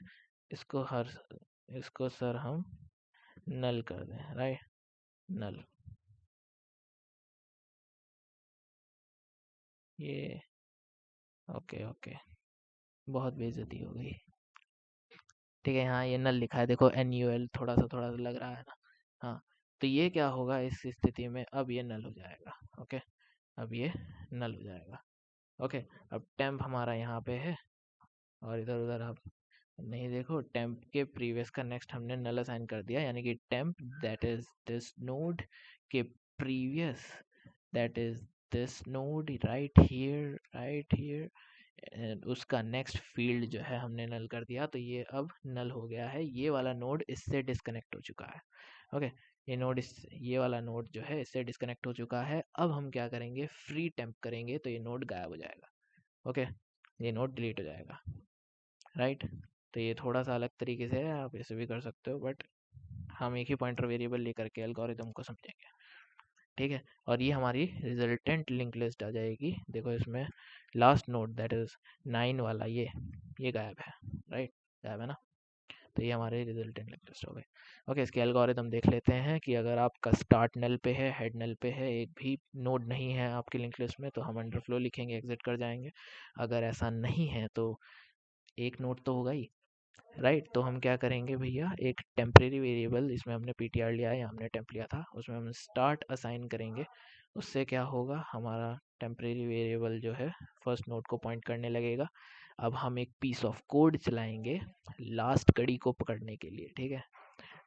इसको हर, इसको सर हम नल कर दें, राइट, नल, ये, ओके ओके, बहुत बेइज्जती हो गई, ठीक है, यहाँ ये नल लिखा है, देखो NUL थोड़ा सा लग रहा है ना, हाँ। तो ये क्या होगा इस स्थिति में, अब ये नल हो जाएगा, ओके, अब ये नल हो जाएगा, ओके। अब टेम्प हमारा यहाँ पे है, और इधर उधर आप नहीं देखो, टेम्प के प्रीवियस का नेक्स्ट हमने नल असाइन कर दिया, यानी कि temp that is this node के previous, that is this node right here, उसका नेक्स्ट फील्ड जो है हमने नल कर दिया, तो ये अब नल हो गया है, ये वाला नोड इससे डिस्कनेक्ट हो चुका है, ओके। ये नोड इस, ये वाला नोड जो है इससे डिस्कनेक्ट हो चुका है, अब हम क्या करेंगे, फ्री टेम्प करेंगे तो ये नोड गायब हो जाएगा, ओके, ये नोड डिलीट हो जाएगा, राइट। तो ये थोड़ा सा अलग तरीके से है, आप ऐसे भी कर सकते हो, बट हम एक ही पॉइंटर वेरिएबल लेकर के एल्गोरिदम को समझेंगे, ठीक है। और ये हमारी रिजल्टेंट लिंक लिस्ट आ जाएगी, देखो इसमें लास्ट नोड दैट इज 9 वाला, ये गायब है, राइट, गायब है ना, तो ये हमारे रिजल्टेंट लिंक लिस्ट हो गए, ओके। इसके एल्गोरिदम देख लेते हैं कि अगर आपका स्टार्ट नल पे है, हेड नल पे है, एक भी नोड नहीं है आपकी लिंक लिस्ट में, तो हम अंडरफ्लो लिखेंगे, एग्जिट कर जाएंगे। अगर ऐसा नहीं है तो एक नोड तो होगा ही, राइट। तो हम क्या करेंगे भैया, एक टेम्परेरी वेरिएबल, इसमें हमने पीटीआर लिया है या हमने टेम्प लिया था, उसमें हम स्टार्ट असाइन करेंगे। उससे क्या होगा, हमारा टेम्परेरी वेरिएबल जो है फर्स्ट नोड को पॉइंट करने लगेगा। अब हम एक पीस ऑफ कोड चलाएंगे लास्ट कड़ी को पकड़ने के लिए, ठीक है।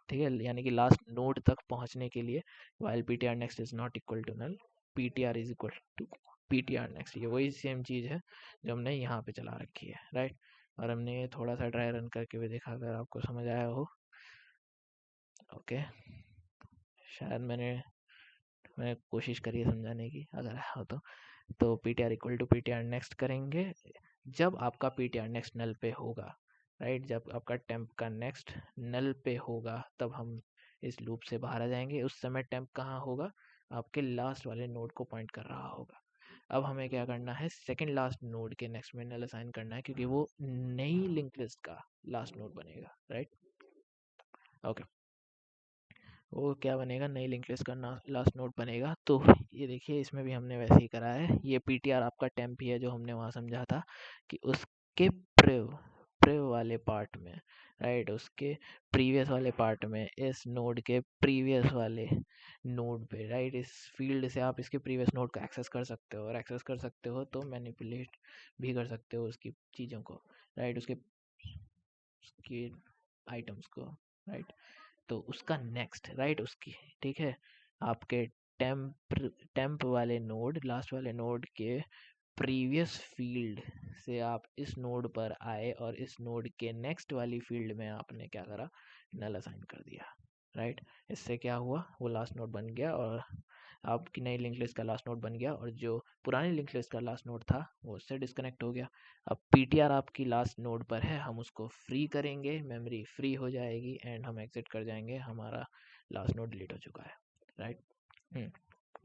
ठीक है, यानी कि लास्ट नोड तक पहुंचने के लिए, while P T R next is not equal to null, P T R is equal to P T R next. ये वही सेम चीज़ है जो हमने यहाँ पे चला रखी है, राइट। और हमने ये थोड़ा सा ड्राई रन करके भी देखा, अगर आपको समझ आया हो। ओके, शायद मैं कोशिश करी है समझाने की, अगर हो तो P T R equal to P T R next करेंगे जब आपका P T R next null पे होगा, राइट। जब आपका टेम्प का नेक्स्ट नल पे होगा तब हम इस लूप से बाहर आ जाएंगे। उस समय टेम्प कहाँ होगा, आपके लास्ट वाले नोड को पॉइंट कर रहा होगा। अब हमें क्या करना है, सेकंड लास्ट नोड के नेक्स्ट में नल असाइन करना है, क्योंकि वो नई लिंक लिस्ट का लास्ट नोड बनेगा, राइट। ओके, वो क्या बनेगा, नई लिंक लिस्ट का लास्ट नोड बनेगा। तो ये देखिए, इसमें भी हमने वैसे ही करा है। ये पीटीआर आपका टेम्प ही है जो हमने वहाँ समझा था कि उसके प्रिव प्रिव वाले पार्ट में, राइट, उसके प्रीवियस वाले पार्ट में, इस नोड के प्रीवियस वाले नोड पे, राइट, इस फील्ड से आप इसके प्रीवियस नोड को एक्सेस कर सकते हो, और एक्सेस कर सकते हो तो मैनिपुलेट भी कर सकते हो उसकी चीज़ों को, राइट, उसके आइटम्स को, राइट। तो उसका नेक्स्ट, राइट, उसकी, ठीक है, आपके टेम्प वाले नोड, लास्ट वाले नोड के प्रीवियस फील्ड से आप इस नोड पर आए, और इस नोड के नेक्स्ट वाली फील्ड में आपने क्या करा, नल असाइन कर दिया, राइट। इससे क्या हुआ, वो लास्ट नोड बन गया, और आपकी नई लिंक लिस्ट का लास्ट नोड बन गया, और जो पुरानी लिंक लिस्ट का लास्ट नोड था वो उससे डिस्कनेक्ट हो गया। अब पीटीआर आपकी लास्ट नोड पर है, हम उसको फ्री करेंगे, मेमोरी फ्री हो जाएगी, एंड हम एग्जिट कर जाएंगे, हमारा लास्ट नोड डिलीट हो चुका है, राइट।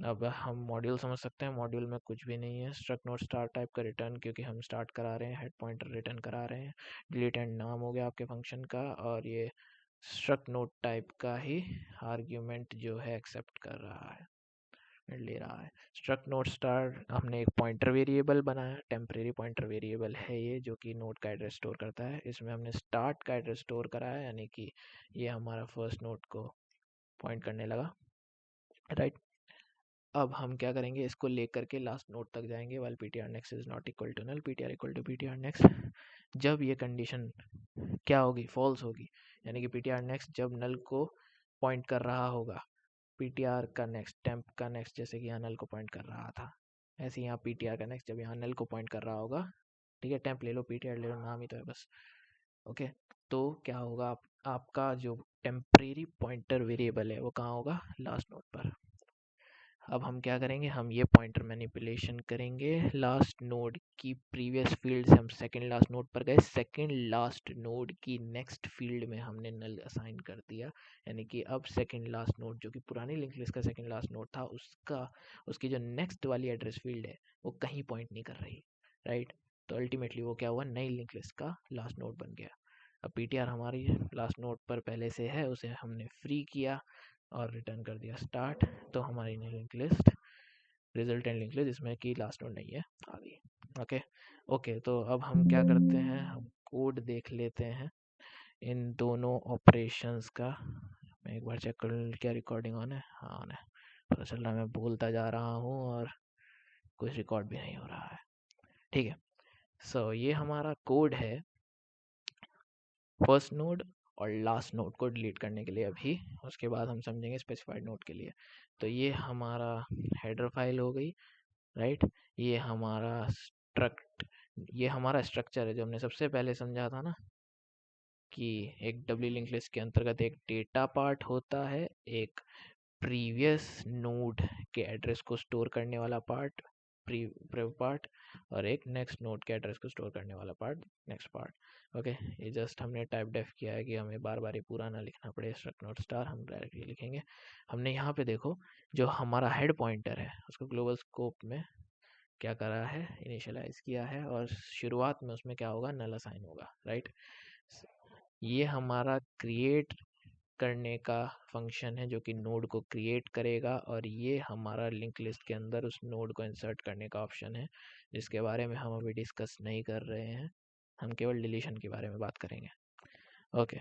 अब हम मॉड्यूल समझ सकते हैं। मॉड्यूल में कुछ भी नहीं है, स्ट्रक्ट नोट स्टार्ट टाइप का रिटर्न, क्योंकि हम स्टार्ट करा रहे हैं, हेड पॉइंटर रिटर्न करा रहे हैं, डिलीट एंड नाम हो गया आपके फंक्शन का, और ये स्ट्रक्ट नोट टाइप का ही आर्ग्यूमेंट जो है एक्सेप्ट कर रहा है, ले रहा है। स्ट्रक्ट नोट स्टार हमने एक पॉइंटर वेरिएबल बनाया, टेम्परेरी पॉइंटर वेरिएबल है ये, जो कि नोड का एड्रेस स्टोर करता है। इसमें हमने स्टार्ट का एड्रेस स्टोर करा है, यानी कि ये हमारा फर्स्ट नोड को पॉइंट करने लगा, राइट। अब हम क्या करेंगे, इसको लेकर के लास्ट नोड तक जाएंगे, while P T R next is not equal to null, P T R equal to P T R next. जब ये कंडीशन क्या होगी, फॉल्स होगी, यानी कि पी टी आर नेक्स्ट जब नल को पॉइंट कर रहा होगा, पीटीआर का नेक्स्ट, टेम्प का नेक्स्ट, जैसे कि यहाँ नल को पॉइंट कर रहा था, ऐसे यहाँ पीटीआर का नेक्स्ट जब यहाँ नल को पॉइंट कर रहा होगा, ठीक है, टेम्प ले लो, पीटीआर ले लो, नाम ही तो है बस। ओके, तो क्या होगा, आपका जो टेम्परेरी पॉइंटर वेरिएबल है वो कहाँ होगा, लास्ट नोड पर। अब हम क्या करेंगे, हम ये पॉइंटर मैनिपुलेशन करेंगे, लास्ट नोड की प्रीवियस फील्ड से हम सेकंड लास्ट नोड पर गए, सेकंड लास्ट नोड की नेक्स्ट फील्ड में हमने नल असाइन कर दिया, यानी कि अब सेकंड लास्ट नोड जो कि पुरानी लिंक लिस्ट का सेकंड लास्ट नोड था, उसकी जो नेक्स्ट वाली एड्रेस फील्ड है वो कहीं पॉइंट नहीं कर रही, राइट। तो अल्टीमेटली वो क्या हुआ, नई लिंक लिस्ट का लास्ट नोड बन गया। अब पीटीआर हमारी लास्ट नोड पर पहले से है, उसे हमने फ्री किया और रिटर्न कर दिया स्टार्ट, तो हमारी नई link list, resultant link list, जिसमें कि लास्ट नोड नहीं है, आ गई। ओके, ओके, तो अब हम क्या करते हैं, हम कोड देख लेते हैं इन दोनों ऑपरेशंस का। मैं एक बार चेक कर लूँ क्या रिकॉर्डिंग ऑन है, हाँ ऑन है। पता चल रहा है मैं बोलता जा रहा हूँ और कुछ रिकॉर्ड भी नहीं हो रहा है, ठीक है। सो ये हमारा कोड है फर्स्ट नोड और लास्ट नोड को डिलीट करने के लिए अभी, उसके बाद हम समझेंगे स्पेसिफाइड नोड के लिए। तो ये हमारा हेडर फाइल हो गई, राइट। ये हमारा स्ट्रक्चर है जो हमने सबसे पहले समझा था ना, कि एक डब्ल्यू लिंक लिस्ट के अंतर्गत एक डेटा पार्ट होता है, एक प्रीवियस नोड के एड्रेस को स्टोर करने वाला पार्ट, प्रीव पार्ट, और एक नेक्स्ट नोड के एड्रेस को स्टोर करने वाला पार्ट, नेक्स्ट पार्ट। ओके, ये जस्ट हमने टाइप डेफ किया है कि हमें बार बार ये पूरा ना लिखना पड़े, स्ट्रक्ट नोड स्टार हम डायरेक्टली लिखेंगे। हमने यहाँ पे देखो, जो हमारा हेड पॉइंटर है उसको ग्लोबल स्कोप में क्या करा है, इनिशियलाइज किया है, और शुरुआत में उसमें क्या होगा, नल असाइन होगा, राइट। ये हमारा क्रिएट करने का फंक्शन है जो कि नोड को क्रिएट करेगा, और ये हमारा लिंक लिस्ट के अंदर उस नोड को इंसर्ट करने का ऑप्शन है, जिसके बारे में हम अभी डिस्कस नहीं कर रहे हैं, हम केवल डिलीशन के बारे में बात करेंगे। ओके,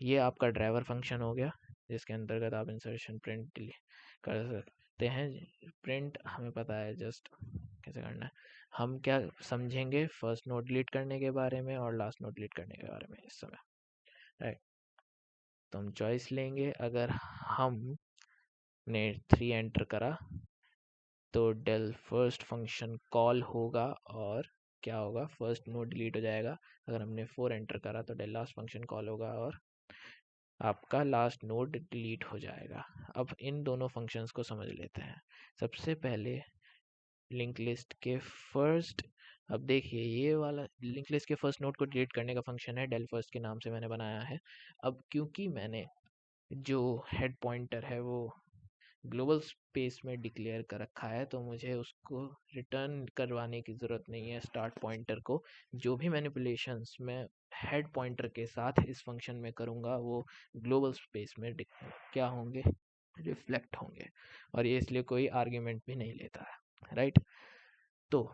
ये आपका ड्राइवर फंक्शन हो गया जिसके अंतर्गत आप इंसर्शन प्रिंट कर सकते हैं। प्रिंट हमें पता है जस्ट कैसे करना है। हम क्या समझेंगे फर्स्ट नोड डिलीट करने के बारे में और लास्ट नोड डिलीट करने के बारे में इस समय, राइट। तो हम चॉइस लेंगे, अगर हमने 3 एंटर करा तो डेल फर्स्ट फंक्शन कॉल होगा और क्या होगा, फर्स्ट नोड डिलीट हो जाएगा। अगर हमने 4 एंटर करा तो डेल लास्ट फंक्शन कॉल होगा और आपका लास्ट नोड डिलीट हो जाएगा। अब इन दोनों फंक्शंस को समझ लेते हैं। सबसे पहले लिंक लिस्ट के फर्स्ट, अब देखिए ये वाला लिंक लिस्ट के फर्स्ट नोड को डिलीट करने का फंक्शन है, डेल फर्स्ट के नाम से मैंने बनाया है। अब क्योंकि मैंने जो हेड पॉइंटर है वो ग्लोबल स्पेस में डिक्लेयर कर रखा है तो मुझे उसको रिटर्न करवाने की ज़रूरत नहीं है स्टार्ट पॉइंटर को। जो भी मैनिपुलेशंस मैं हेड पॉइंटर के साथ इस फंक्शन में करूँगा वो ग्लोबल स्पेस में क्या होंगे, रिफ्लेक्ट होंगे, और ये इसलिए कोई आर्ग्यूमेंट भी नहीं लेता है, राइट। तो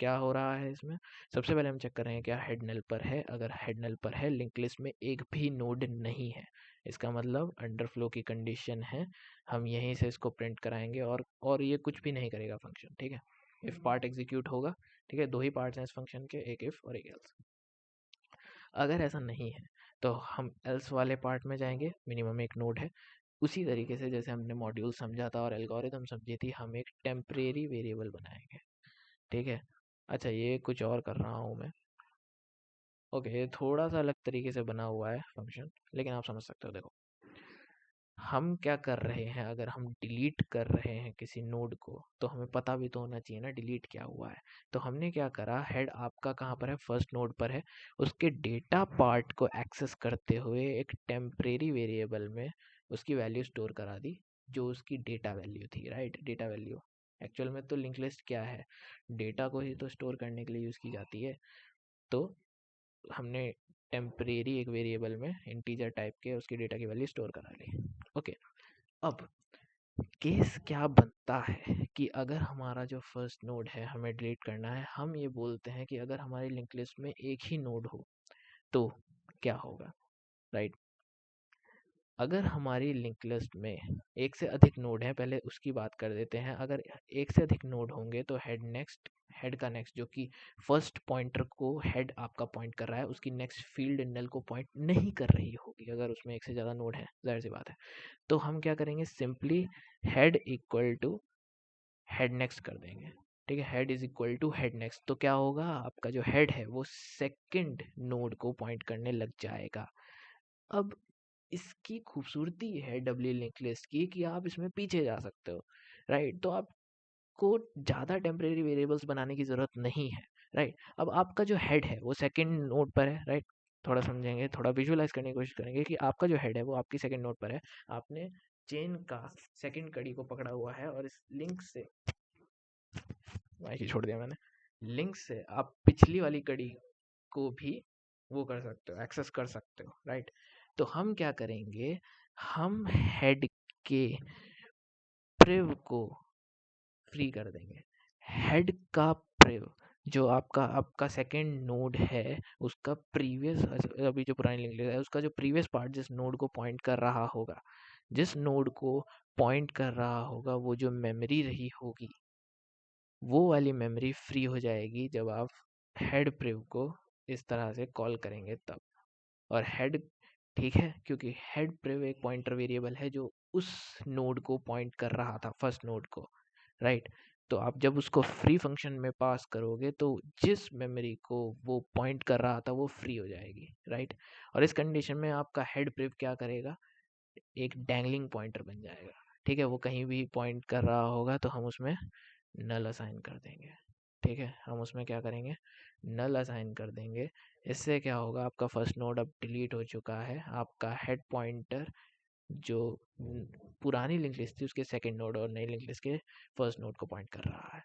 क्या हो रहा है इसमें, सबसे पहले हम चेक कर रहे हैं क्या हेड नल पर है। अगर हेड नल पर है, लिंक लिस्ट में एक भी नोड नहीं है, इसका मतलब अंडरफ्लो की कंडीशन है। हम यहीं से इसको प्रिंट कराएंगे और ये कुछ भी नहीं करेगा फंक्शन, ठीक है। इफ पार्ट एग्जीक्यूट होगा, ठीक है, 2 ही पार्ट्स हैं इस फंक्शन के, एक इफ और एक एल्स। अगर ऐसा नहीं है तो हम एल्स वाले पार्ट में जाएंगे, मिनिमम एक नोड है। उसी तरीके से जैसे हमने मॉड्यूल समझा था और एल्गोरिथम समझी थी, हम एक टेम्परेरी वेरिएबल बनाएंगे, ठीक है। अच्छा, ये कुछ और कर रहा हूँ मैं, ओके, ये थोड़ा सा अलग तरीके से बना हुआ है फंक्शन, लेकिन आप समझ सकते हो। देखो हम क्या कर रहे हैं, अगर हम डिलीट कर रहे हैं किसी नोड को तो हमें पता भी तो होना चाहिए ना डिलीट क्या हुआ है। तो हमने क्या करा, हेड आपका कहाँ पर है, फर्स्ट नोड पर है, उसके डेटा पार्ट को एक्सेस करते हुए एक टेम्परेरी वेरिएबल में उसकी वैल्यू स्टोर करा दी, जो उसकी डेटा वैल्यू थी, राइट। डेटा वैल्यू एक्चुअल में तो लिंक लिस्ट क्या है, डेटा को ही तो स्टोर करने के लिए यूज़ की जाती है। तो हमने टेम्परेरी एक वेरिएबल में इंटीजर टाइप के उसकी डेटा की वैल्यू स्टोर करा ली, ओके। अब केस क्या बनता है कि अगर हमारा जो फर्स्ट नोड है हमें डिलीट करना है, हम ये बोलते हैं कि अगर हमारी लिंक लिस्ट में एक ही नोड हो तो क्या होगा, राइट। अगर हमारी लिंक लिस्ट में एक से अधिक नोड है, पहले उसकी बात कर देते हैं। अगर एक से अधिक नोड होंगे तो हेड का नेक्स्ट जो कि फर्स्ट पॉइंटर को हेड आपका पॉइंट कर रहा है, उसकी नेक्स्ट फील्ड नल को पॉइंट नहीं कर रही होगी अगर उसमें एक से ज़्यादा नोड है, जाहिर सी बात है। तो हम क्या करेंगे, simply head equal to head next कर देंगे, ठीक है। Head is equal to head next, तो क्या होगा, आपका जो हेड है वो सेकंड नोड को पॉइंट करने लग जाएगा। अब इसकी खूबसूरती है डब्ल्यू लिंक लिस्ट की कि आप इसमें पीछे जा सकते हो, राइट। तो आपको ज़्यादा टेम्परेरी वेरिएबल्स बनाने की ज़रूरत नहीं है, राइट। अब आपका जो हेड है वो सेकंड नोड पर है, राइट। थोड़ा समझेंगे, थोड़ा विजुअलाइज करने की कोशिश करेंगे कि आपका जो हेड है वो आपकी सेकंड नोड पर है। आपने चेन का सेकंड कड़ी को पकड़ा हुआ है और इस लिंक से, माइक ही छोड़ दिया मैंने, लिंक से आप पिछली वाली कड़ी को भी वो कर सकते हो, एक्सेस कर सकते हो, राइट। तो हम क्या करेंगे, हम हेड के प्रिव को फ्री कर देंगे। हेड का प्रिव जो आपका आपका सेकेंड नोड है उसका प्रीवियस, अभी जो पुरानी लिंक है उसका जो प्रीवियस पार्ट जिस नोड को पॉइंट कर रहा होगा, जिस नोड को पॉइंट कर रहा होगा वो जो मेमोरी रही होगी वो वाली मेमोरी फ्री हो जाएगी जब आप हेड प्रिव को इस तरह से कॉल करेंगे तब। और हेड, ठीक है, क्योंकि हेड प्रिव एक पॉइंटर वेरिएबल है जो उस नोड को पॉइंट कर रहा था, फर्स्ट नोड को, राइट। तो आप जब उसको फ्री फंक्शन में पास करोगे तो जिस मेमोरी को वो पॉइंट कर रहा था वो फ्री हो जाएगी, राइट। और इस कंडीशन में आपका हेड प्रिव क्या करेगा, एक डैंगलिंग पॉइंटर बन जाएगा, ठीक है। वो कहीं भी पॉइंट कर रहा होगा तो हम उसमें नल असाइन कर देंगे, ठीक है। हम उसमें क्या करेंगे, नल असाइन कर देंगे। इससे क्या होगा, आपका फर्स्ट नोड अब डिलीट हो चुका है, आपका हेड पॉइंटर जो पुरानी लिंक लिस्ट थी उसके सेकंड नोड और नई लिंक लिस्ट के फर्स्ट नोड को पॉइंट कर रहा है,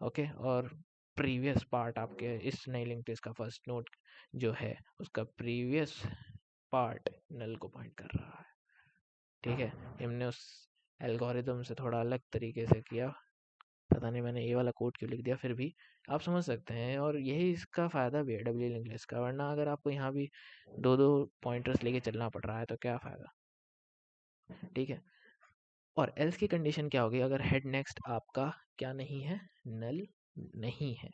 ओके। और प्रीवियस पार्ट आपके इस नई लिंक लिस्ट का फर्स्ट नोड जो है उसका प्रीवियस पार्ट नल को पॉइंट कर रहा है, ठीक है। हमने उस एल्गोरिदम से थोड़ा अलग तरीके से किया, पता नहीं मैंने ये वाला कोड क्यों लिख दिया, फिर भी आप समझ सकते हैं। और यही इसका फ़ायदा भी है डब्ल्यू लिंक लिस्ट का, वरना अगर आपको यहाँ भी दो दो पॉइंटर्स लेके चलना पड़ रहा है तो क्या फ़ायदा। ठीक है, और एल्स की कंडीशन क्या होगी, अगर हेड नेक्स्ट आपका क्या नहीं है, नल नहीं है,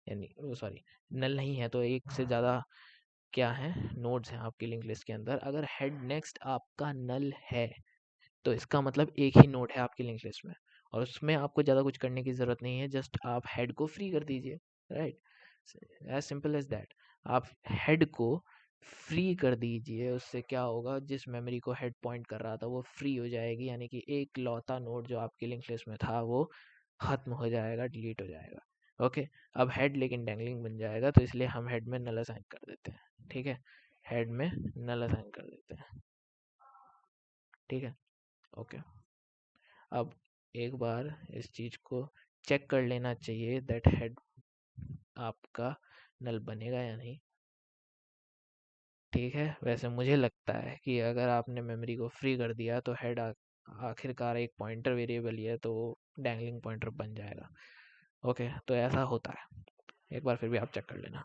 यानी वो सॉरी नल नहीं है, तो एक से ज़्यादा क्या है, नोड्स हैं आपकी लिंक लिस्ट के अंदर। अगर हेड नेक्स्ट आपका नल है तो इसका मतलब एक ही नोड है आपकी लिंक लिस्ट में, और उसमें आपको ज़्यादा कुछ करने की ज़रूरत नहीं है, जस्ट आप हेड को फ्री कर दीजिए, right, as simple as that. आप हेड को फ्री कर दीजिए, उससे क्या होगा, जिस मेमोरी को हेड पॉइंट कर रहा था वो फ्री हो जाएगी, यानी कि एक लौता नोड जो आपकी लिंक लिस्ट में था वो खत्म हो जाएगा, डिलीट हो जाएगा। ओके, अब हेड लेकिन डैंगलिंग बन जाएगा, तो इसलिए हम हेड में नल असाइन कर देते हैं। ठीक है, हेड में नल असाइन कर देते हैं। ठीक है, ओके। अब एक बार इस चीज़ को चेक कर लेना चाहिए दैट हेड आपका नल बनेगा या नहीं। ठीक है, वैसे मुझे लगता है कि अगर आपने मेमोरी को फ्री कर दिया तो हेड आखिरकार एक पॉइंटर वेरिएबल ही है, तो वो डैंगलिंग पॉइंटर बन जाएगा। ओके, तो ऐसा होता है, एक बार फिर भी आप चेक कर लेना,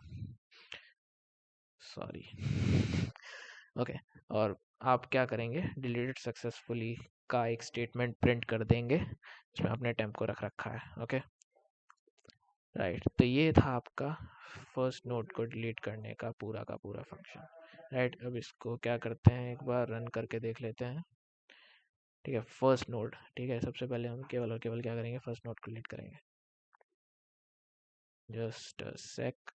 सॉरी। ओके, और आप क्या करेंगे, डिलीटेड सक्सेसफुली का एक स्टेटमेंट प्रिंट कर देंगे जिसमें आपने टेम्प को रख रखा है। ओके, राइट, तो ये था आपका फर्स्ट नोड को डिलीट करने का पूरा फंक्शन। राइट, अब इसको क्या करते हैं, एक बार रन करके देख लेते हैं। ठीक है, फर्स्ट नोड, ठीक है, सबसे पहले हम केवल और केवल क्या करेंगे, फर्स्ट नोड को डिलीट करेंगे। Just a sec.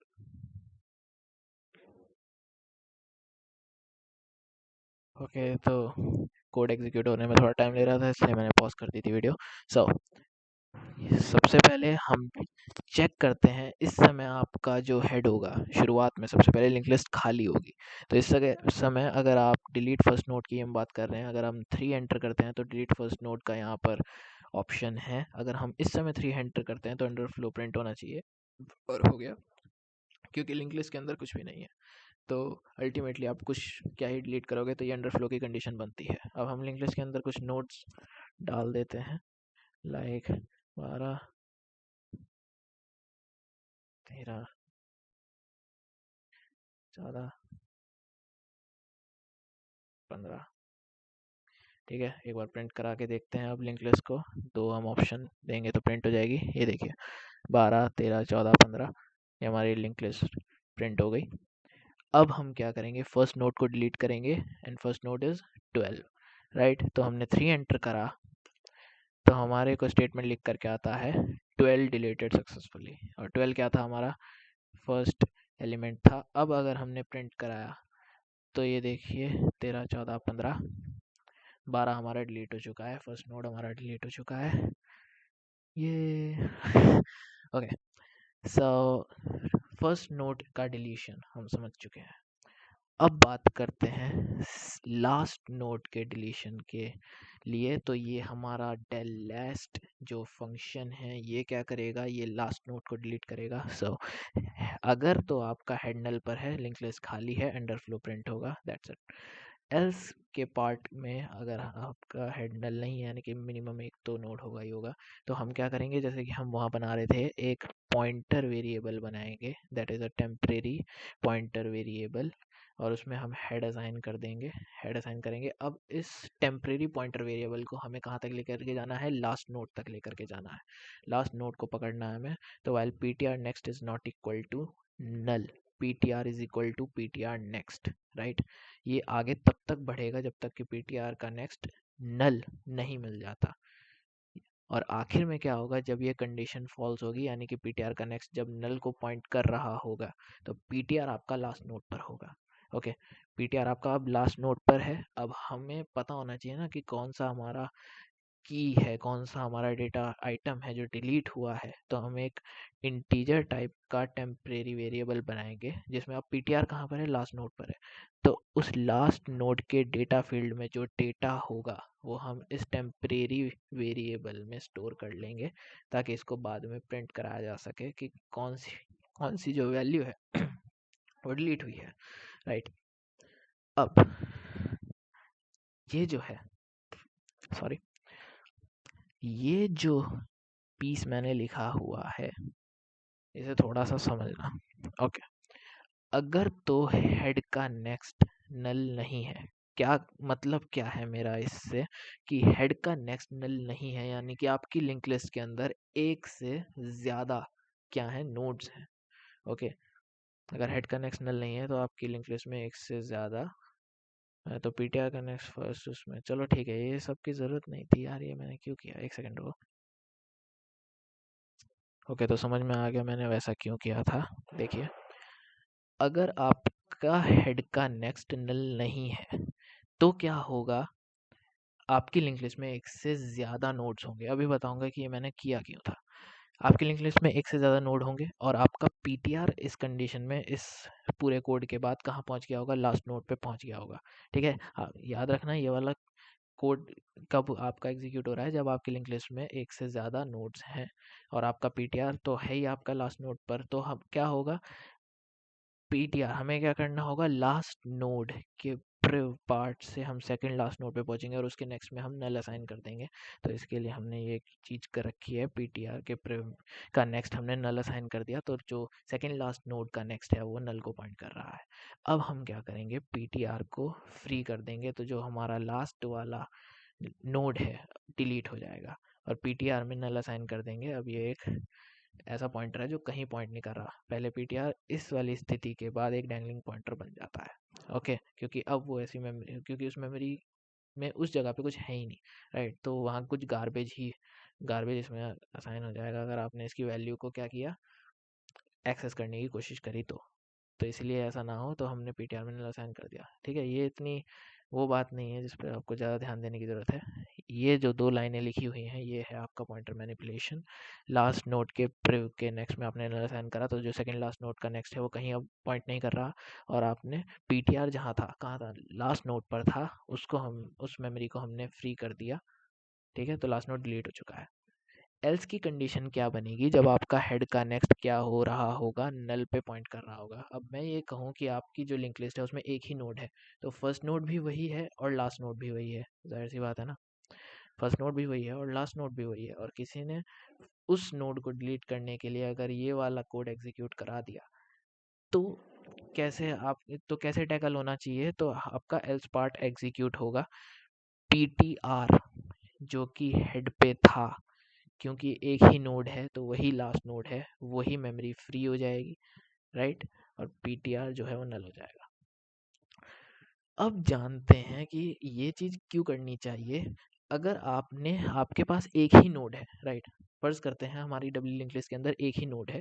ओके, तो कोड एग्जीक्यूट होने में थोड़ा टाइम ले रहा था, इसलिए मैंने पॉज कर दी थी वीडियो। सो सबसे पहले हम चेक करते हैं, इस समय आपका जो हेड होगा, शुरुआत में सबसे पहले लिंक लिस्ट खाली होगी, तो इस समय अगर आप डिलीट फर्स्ट नोड की हम बात कर रहे हैं, अगर हम 3 एंटर करते हैं तो डिलीट फर्स्ट नोड का यहाँ पर ऑप्शन है। अगर हम इस समय 3 एंटर करते हैं तो अंडर फ्लो प्रिंट होना चाहिए, और हो गया, क्योंकि लिंक लिस्ट के अंदर कुछ भी नहीं है। तो अल्टीमेटली आप कुछ क्या ही डिलीट करोगे, तो ये अंडर फ्लो की कंडीशन बनती है। अब हम लिंक लिस्ट के अंदर कुछ नोड्स डाल देते हैं, लाइक 12, 13, 14, 15। ठीक है, एक बार प्रिंट करा के देखते हैं अब लिंक लिस्ट को, दो हम ऑप्शन देंगे तो प्रिंट हो जाएगी। ये देखिए 12, 13, 14, 15, ये हमारी लिंक लिस्ट प्रिंट हो गई। अब हम क्या करेंगे, फर्स्ट नोड को डिलीट करेंगे, and first node is 12। Right, तो हमने 3 एंटर करा, तो हमारे को स्टेटमेंट लिख करके आता है 12 डिलीटेड सक्सेसफुली, और 12 क्या था, हमारा फर्स्ट एलिमेंट था। अब अगर हमने प्रिंट कराया तो ये देखिए 13, 14, 15, 12 हमारा डिलीट हो चुका है, फर्स्ट नोड हमारा डिलीट हो चुका है। ये ओके, सो फर्स्ट नोड का डिलीशन हम समझ चुके हैं। अब बात करते हैं लास्ट नोड के डिलीशन के लिए, तो ये हमारा del last जो फंक्शन है ये क्या करेगा, ये लास्ट नोड को डिलीट करेगा। सो अगर तो आपका हेड नल पर है, लिंक लिस्ट खाली है, अंडर फ्लो प्रिंट होगा, दैट्स इट। एल्स के पार्ट में अगर आपका हेड नल नहीं है, यानी कि मिनिमम एक तो नोड होगा ही होगा, तो हम क्या करेंगे, जैसे कि हम वहाँ बना रहे थे, एक पॉइंटर वेरिएबल बनाएंगे, that is a temporary pointer variable, और उसमें हम हेड असाइन कर देंगे, हेड असाइन करेंगे। अब इस टेम्परेरी पॉइंटर वेरिएबल को हमें कहाँ तक लेकर के जाना है, लास्ट नोड तक लेकर के जाना है, लास्ट नोड को पकड़ना है हमें। तो while P T R next is not equal to null, P T R is equal to P T R next, right. ये आगे तब तक बढ़ेगा जब तक कि पी टी आर का नेक्स्ट नल नहीं मिल जाता, और आखिर में क्या होगा, जब ये कंडीशन फॉल्स होगी, यानी कि पी टी आर का नेक्स्ट जब नल को पॉइंट कर रहा होगा, तो पी टी आर आपका लास्ट नोड पर होगा। ओके, पी टी आर आपका अब लास्ट नोड पर है। अब हमें पता होना चाहिए ना कि कौन सा हमारा की है, कौन सा हमारा डेटा आइटम है जो डिलीट हुआ है, तो हम एक इंटीजर टाइप का टेम्परेरी वेरिएबल बनाएंगे, जिसमें अब पीटीआर कहाँ पर है, लास्ट नोड पर है। तो उस लास्ट नोड के डेटा फील्ड में जो डेटा होगा वो हम इस टेम्परेरी वेरिएबल में स्टोर कर लेंगे, ताकि इसको बाद में प्रिंट कराया जा सके कि कौन सी जो वैल्यू है वो डिलीट हुई है, राइट। अब ये जो है, सॉरी, ये जो पीस मैंने लिखा हुआ है, इसे थोड़ा सा समझना। ओके, अगर तो हेड का नेक्स्ट नल नहीं है, क्या मतलब क्या है मेरा इससे, कि हेड का नेक्स्ट नल नहीं है यानी कि आपकी लिंक लिस्ट के अंदर एक से ज़्यादा क्या है, नोड्स हैं। ओके, अगर हेड का नेक्स्ट नल नहीं है तो आपकी लिंक लिस्ट में एक से ज़्यादा है, तो पीटीआर का नेक्स्ट फर्स्ट उसमें, चलो ठीक है, ये सब की ज़रूरत नहीं थी यार, ये मैंने क्यों किया, एक सेकंड को। ओके, तो समझ में आ गया मैंने वैसा क्यों किया था। देखिए, अगर आपका हेड का नेक्स्ट नल नहीं है तो क्या होगा, आपकी लिंक लिस्ट में एक से ज़्यादा नोड्स होंगे। अभी बताऊंगा कि ये मैंने किया क्यों था। आपकी लिंक लिस्ट में एक से ज़्यादा नोड होंगे और आपका पीटीआर इस कंडीशन में, इस पूरे कोड के बाद कहाँ पहुँच गया होगा, लास्ट नोड पे पहुँच गया होगा। ठीक है, याद रखना ये वाला कोड कब आपका एग्जीक्यूट हो रहा है, जब आपकी लिंक लिस्ट में एक से ज़्यादा नोड्स हैं और आपका पीटीआर तो है ही आपका लास्ट नोड पर। तो हम क्या होगा, पीटीआर हमें क्या करना होगा, लास्ट नोड के प्रिव पार्ट से हम सेकंड लास्ट नोड पे पहुंचेंगे और उसके नेक्स्ट में हम नल असाइन कर देंगे। तो इसके लिए हमने ये चीज़ कर रखी है, पीटीआर के प्रिव का नेक्स्ट हमने नल असाइन कर दिया, तो जो सेकंड लास्ट नोड का नेक्स्ट है वो नल को पॉइंट कर रहा है। अब हम क्या करेंगे, पीटीआर को फ्री कर देंगे, तो जो हमारा लास्ट वाला नोड है डिलीट हो जाएगा और पीटीआर में नल असाइन कर देंगे। अब ये एक ऐसा पॉइंटर है जो कहीं पॉइंट नहीं कर रहा। पहले पीटीआर इस वाली स्थिति के बाद एक डैंगलिंग पॉइंटर बन जाता है। ओके, क्योंकि अब वो ऐसी मेमोरी, क्योंकि उस मेमोरी में उस जगह पे कुछ है ही नहीं, राइट, तो वहाँ कुछ गार्बेज इसमें असाइन हो जाएगा अगर आपने इसकी वैल्यू को क्या किया, एक्सेस करने की कोशिश करी तो इसलिए ऐसा ना हो, तो हमने पीटीआर में नल असाइन कर दिया। ठीक है, ये इतनी वो बात नहीं है जिस पर आपको ज़्यादा ध्यान देने की ज़रूरत है। ये जो दो लाइनें लिखी हुई हैं ये है आपका पॉइंटर मैनिपुलेशन। लास्ट नोड के प्रिव के नेक्स्ट में आपने नल असाइन करा, तो जो सेकंड लास्ट नोड का नेक्स्ट है वो कहीं अब पॉइंट नहीं कर रहा और आपने पीटीआर जहाँ था, कहाँ था, लास्ट नोड पर था, उसको हम उस मेमोरी को हमने फ्री कर दिया। ठीक है, तो लास्ट नोड डिलीट हो चुका है। एल्स की कंडीशन क्या बनेगी, जब आपका हेड का नेक्स्ट क्या हो रहा होगा, नल पे पॉइंट कर रहा होगा। अब मैं ये कहूँ कि आपकी जो लिंक लिस्ट है उसमें एक ही नोड है, तो फर्स्ट नोड भी वही है और लास्ट नोड भी वही है, जाहिर सी बात है ना, फर्स्ट नोड भी वही है और लास्ट नोड भी वही है, और किसी ने उस नोड को डिलीट करने के लिए अगर ये वाला कोड एग्जीक्यूट करा दिया तो कैसे टैकल होना चाहिए, तो आपका एल्स पार्ट एग्जीक्यूट होगा, पीटीआर जो कि हेड पे था, क्योंकि एक ही नोड है तो वही लास्ट नोड है, वही मेमोरी फ्री हो जाएगी, राइट, और पीटीआर जो है वो नल हो जाएगा। अब जानते हैं कि ये चीज़ क्यों करनी चाहिए। अगर आपके पास एक ही नोड है, राइट, फर्ज करते हैं हमारी डब्ल्यू लिंक लिस्ट के अंदर एक ही नोड है,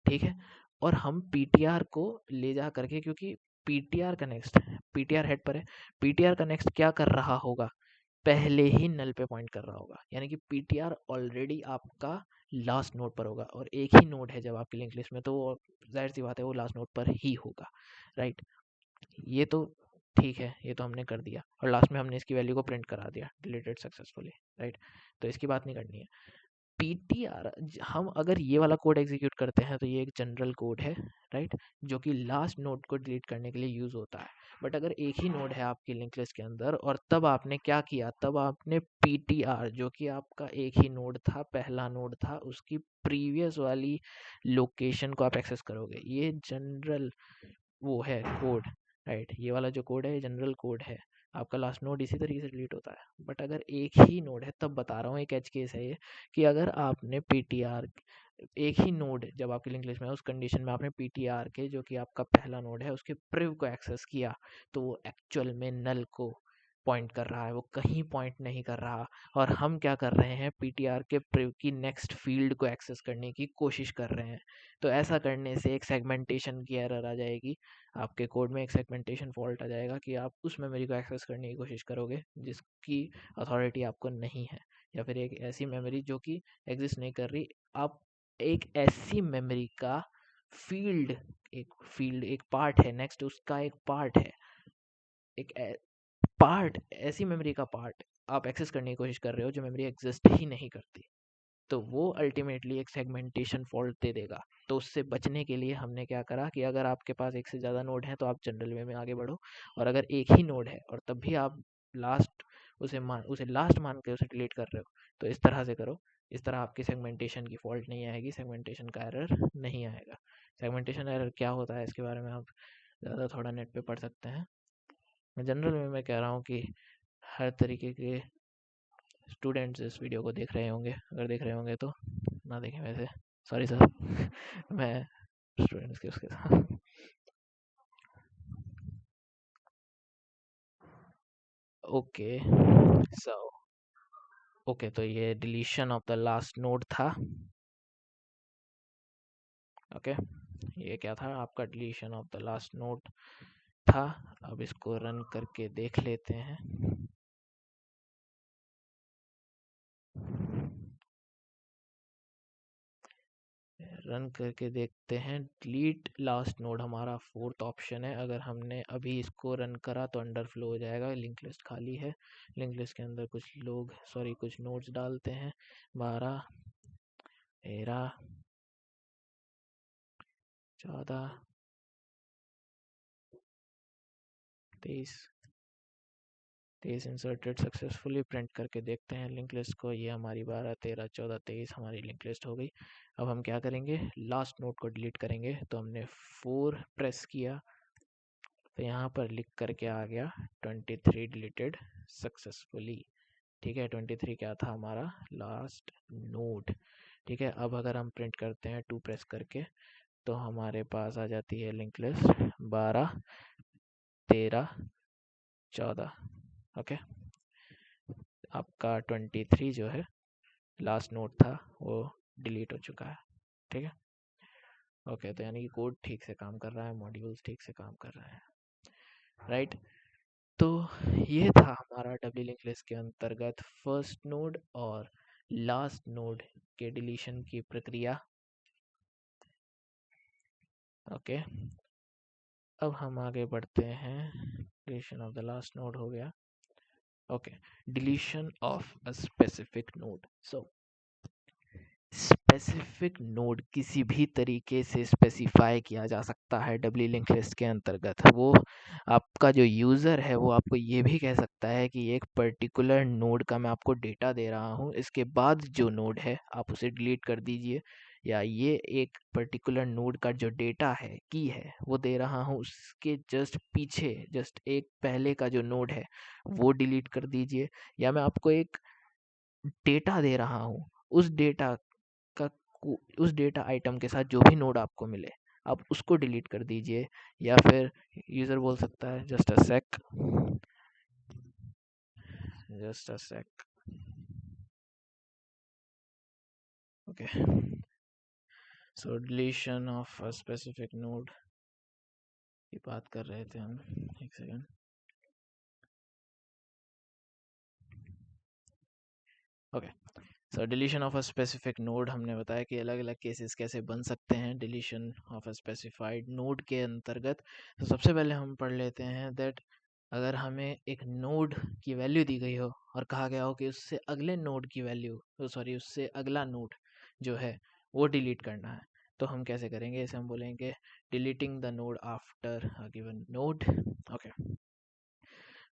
ठीक है, और हम पीटीआर को ले जा करके, क्योंकि पीटीआर हेड पर है, पीटीआर का नेक्स्ट क्या कर रहा होगा, पहले ही नल पे पॉइंट कर रहा होगा, यानी कि पीटीआर ऑलरेडी आपका लास्ट नोड पर होगा, और एक ही नोड है जब आपकी लिंक लिस्ट में, तो वो जाहिर सी बात है वो लास्ट नोड पर ही होगा, राइट। ये तो ठीक है, ये तो हमने कर दिया और लास्ट में हमने इसकी वैल्यू को प्रिंट करा दिया, डिलीटेड सक्सेसफुली, राइट, तो इसकी बात नहीं करनी है। पीटीआर हम अगर ये वाला कोड एग्जीक्यूट करते हैं तो ये एक जनरल कोड है, राइट, जो कि लास्ट नोड को डिलीट करने के लिए यूज होता है। बट अगर एक ही नोड है आपकी लिंक लिस्ट के अंदर और तब आपने क्या किया, तब आपने पीटीआर जो कि आपका एक ही नोड था, पहला नोड था, उसकी प्रीवियस वाली लोकेशन को आप एक्सेस करोगे। ये जनरल वो है कोड, राइट, ये वाला जो कोड है ये जनरल कोड है, आपका लास्ट नोड इसी तरीके से डिलीट होता है। बट अगर एक ही नोड है, तब बता रहा हूँ, एक एज केस है ये, कि अगर आपने पीटीआर एक ही नोड जब आपकी लिंक लिस्ट में है, उस कंडीशन में आपने पीटीआर के जो कि आपका पहला नोड है उसके प्रिव को एक्सेस किया, तो वो एक्चुअल में नल को पॉइंट कर रहा है, वो कहीं पॉइंट नहीं कर रहा। और हम क्या कर रहे हैं, पीटीआर के प्रिव की नेक्स्ट फील्ड को एक्सेस करने की कोशिश कर रहे हैं। तो ऐसा करने से एक सेगमेंटेशन की एरर आ जाएगी, आपके कोड में एक सेगमेंटेशन फॉल्ट आ जाएगा कि आप उस मेमोरी को एक्सेस करने की कोशिश करोगे जिसकी अथॉरिटी आपको नहीं है, या फिर एक ऐसी मेमोरी जो कि एग्जिस्ट नहीं कर रही। आप एक ऐसी मेमोरी का फील्ड एक पार्ट है, नेक्स्ट उसका एक पार्ट है, एक पार्ट, ऐसी मेमोरी का पार्ट आप एक्सेस करने की कोशिश कर रहे हो जो मेमोरी एग्जिस्ट ही नहीं करती, तो वो अल्टीमेटली एक सेगमेंटेशन फॉल्ट दे देगा। तो उससे बचने के लिए हमने क्या करा कि अगर आपके पास एक से ज़्यादा नोड है तो आप जनरल वे में आगे बढ़ो, और अगर एक ही नोड है और तब भी आप लास्ट उसे लास्ट मान के उसे डिलीट कर रहे हो तो इस तरह से करो इस तरह आपकी सेगमेंटेशन की फॉल्ट नहीं आएगी, सेगमेंटेशन का एरर नहीं आएगा। सेगमेंटेशन एरर क्या होता है इसके बारे में आप ज़्यादा थोड़ा नेट पे पढ़ सकते हैं। मैं जनरल में मैं कह रहा हूँ कि हर तरीके के स्टूडेंट्स इस वीडियो को देख रहे होंगे, अगर देख रहे होंगे तो ना देखें वैसे, सॉरी सर मैं स्टूडेंट्स के उसके साथ ओके सो ओके, तो ये deletion of the last node था। ओके ये क्या था आपका, deletion of the last node था। अब इसको रन करके देख लेते हैं। रन करके देखते हैं। डिलीट लास्ट नोड हमारा फोर्थ ऑप्शन है। अगर हमने अभी इसको रन करा तो अंडरफ्लो हो जाएगा, लिंक लिस्ट खाली है। लिंक लिस्ट के अंदर कुछ लोग कुछ नोड्स डालते हैं, 12 13 14 23 इंसर्टेड सक्सेसफुली। प्रिंट करके देखते हैं लिंक लिस्ट को। ये हमारी 12 13 14 23 हमारी लिंक लिस्ट हो गई। अब हम क्या करेंगे, लास्ट नोड को डिलीट करेंगे। तो हमने 4 प्रेस किया तो यहाँ पर लिख करके आ गया 23 डिलीटेड सक्सेसफुली। ठीक है, 23 क्या था हमारा, लास्ट नोड। ठीक है, अब अगर हम प्रिंट करते हैं 2 प्रेस करके तो हमारे पास आ जाती है लिंक लिस्ट 12 13 14। ओके, आपका 23 जो है लास्ट नोड था वो डिलीट हो चुका है। ठीक है, ओके, तो यानी कि कोड ठीक से काम कर रहा है, मॉड्यूल्स ठीक से काम कर रहे हैं, राइट। तो ये था हमारा डब्ल्यू लिंक लिस्ट के अंतर्गत फर्स्ट नोड और लास्ट नोड के डिलीशन की प्रक्रिया। ओके, अब हम आगे बढ़ते हैं। Deletion of the last node हो गया। Okay, deletion of a specific node. So specific node किसी भी तरीके से स्पेसिफाई किया जा सकता है डब्ल्यू लिंक लिस्ट के अंतर्गत। वो आपका जो यूज़र है वो आपको ये भी कह सकता है कि एक पर्टिकुलर नोड का मैं आपको डेटा दे रहा हूँ, इसके बाद जो नोड है आप उसे डिलीट कर दीजिए, या ये एक पर्टिकुलर नोड का जो डेटा है की है वो दे रहा हूँ, उसके जस्ट पीछे जस्ट एक पहले का जो नोड है वो डिलीट कर दीजिए, या मैं आपको एक डेटा दे रहा हूँ, उस डेटा का उस डेटा आइटम के साथ जो भी नोड आपको मिले आप उसको डिलीट कर दीजिए। या फिर यूज़र बोल सकता है just a sec, just a sec. Okay, so deletion of a specific node की बात कर रहे थे हम, एक second. Okay, so deletion of a specific node हमने बताया कि अलग अलग केसेस कैसे बन सकते हैं deletion of a specified node के अंतर्गत। तो सबसे पहले हम पढ़ लेते हैं दैट अगर हमें एक नोड की वैल्यू दी गई हो और कहा गया हो कि उससे अगले नोड की वैल्यू उससे अगला नोड जो है वो डिलीट करना है, तो हम कैसे करेंगे, इसे हम बोलेंगे deleting the node after a given node. Okay,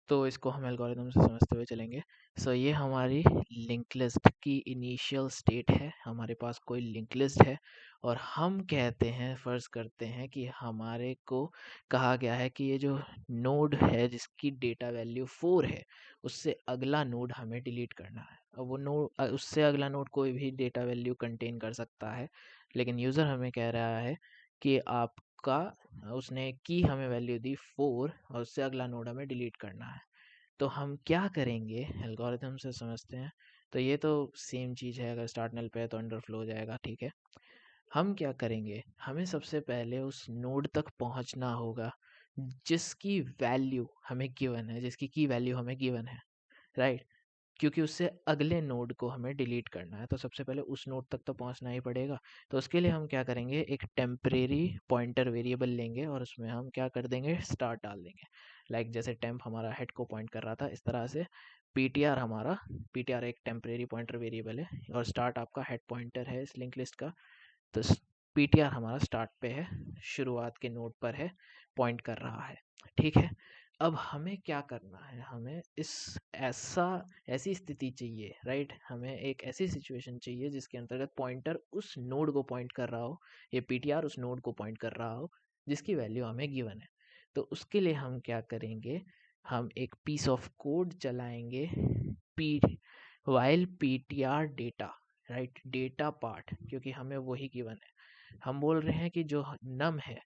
तो इसको हम एल्गोरिथम से समझते हुए चलेंगे। सो ये हमारी लिंक लिस्ट की इनिशियल स्टेट है, हमारे पास कोई लिंक लिस्ट है और हम कहते हैं, फ़र्ज़ करते हैं कि हमारे को कहा गया है कि ये जो नोड है जिसकी डेटा वैल्यू 4 है उससे अगला नोड हमें डिलीट करना है। अब वो नोड उससे अगला नोड कोई भी डेटा वैल्यू कंटेन कर सकता है, लेकिन यूज़र हमें कह रहा है कि आपका उसने की हमें वैल्यू दी 4 और उससे अगला नोड हमें डिलीट करना है। तो हम क्या करेंगे, एल्गोरिथम से समझते हैं। तो ये तो सेम चीज़ है, अगर स्टार्ट नल पे है तो अंडरफ्लो हो जाएगा, ठीक है। हम क्या करेंगे, हमें सबसे पहले उस नोड तक पहुंचना होगा जिसकी वैल्यू हमें गिवन है, जिसकी की वैल्यू हमें गिवन है, राइट। क्योंकि उससे अगले नोड को हमें डिलीट करना है तो सबसे पहले उस नोड तक तो पहुंचना ही पड़ेगा। तो उसके लिए हम क्या करेंगे, एक टेम्परेरी पॉइंटर वेरिएबल लेंगे और उसमें हम क्या कर देंगे, स्टार्ट डाल देंगे। लाइक जैसे टेम्प हमारा हेड को पॉइंट कर रहा था, इस तरह से पीटीआर एक टेम्परेरी पॉइंटर वेरिएबल है और स्टार्ट आपका हेड पॉइंटर है इस लिंक लिस्ट का। तो पीटीआर हमारा स्टार्ट पे है, शुरुआत के नोड पर है, पॉइंट कर रहा है, ठीक है। अब हमें क्या करना है, हमें ऐसी स्थिति चाहिए, राइट। हमें एक ऐसी सिचुएशन चाहिए जिसके अंतर्गत पॉइंटर उस नोड को पॉइंट कर रहा हो, ये पीटीआर उस नोड को पॉइंट कर रहा हो जिसकी वैल्यू हमें गिवन है। तो उसके लिए हम क्या करेंगे, हम एक पीस ऑफ कोड चलाएंगे, P while PTR data, right, data part, क्योंकि हमें वही गिवन है। हम बोल रहे हैं कि जो नम है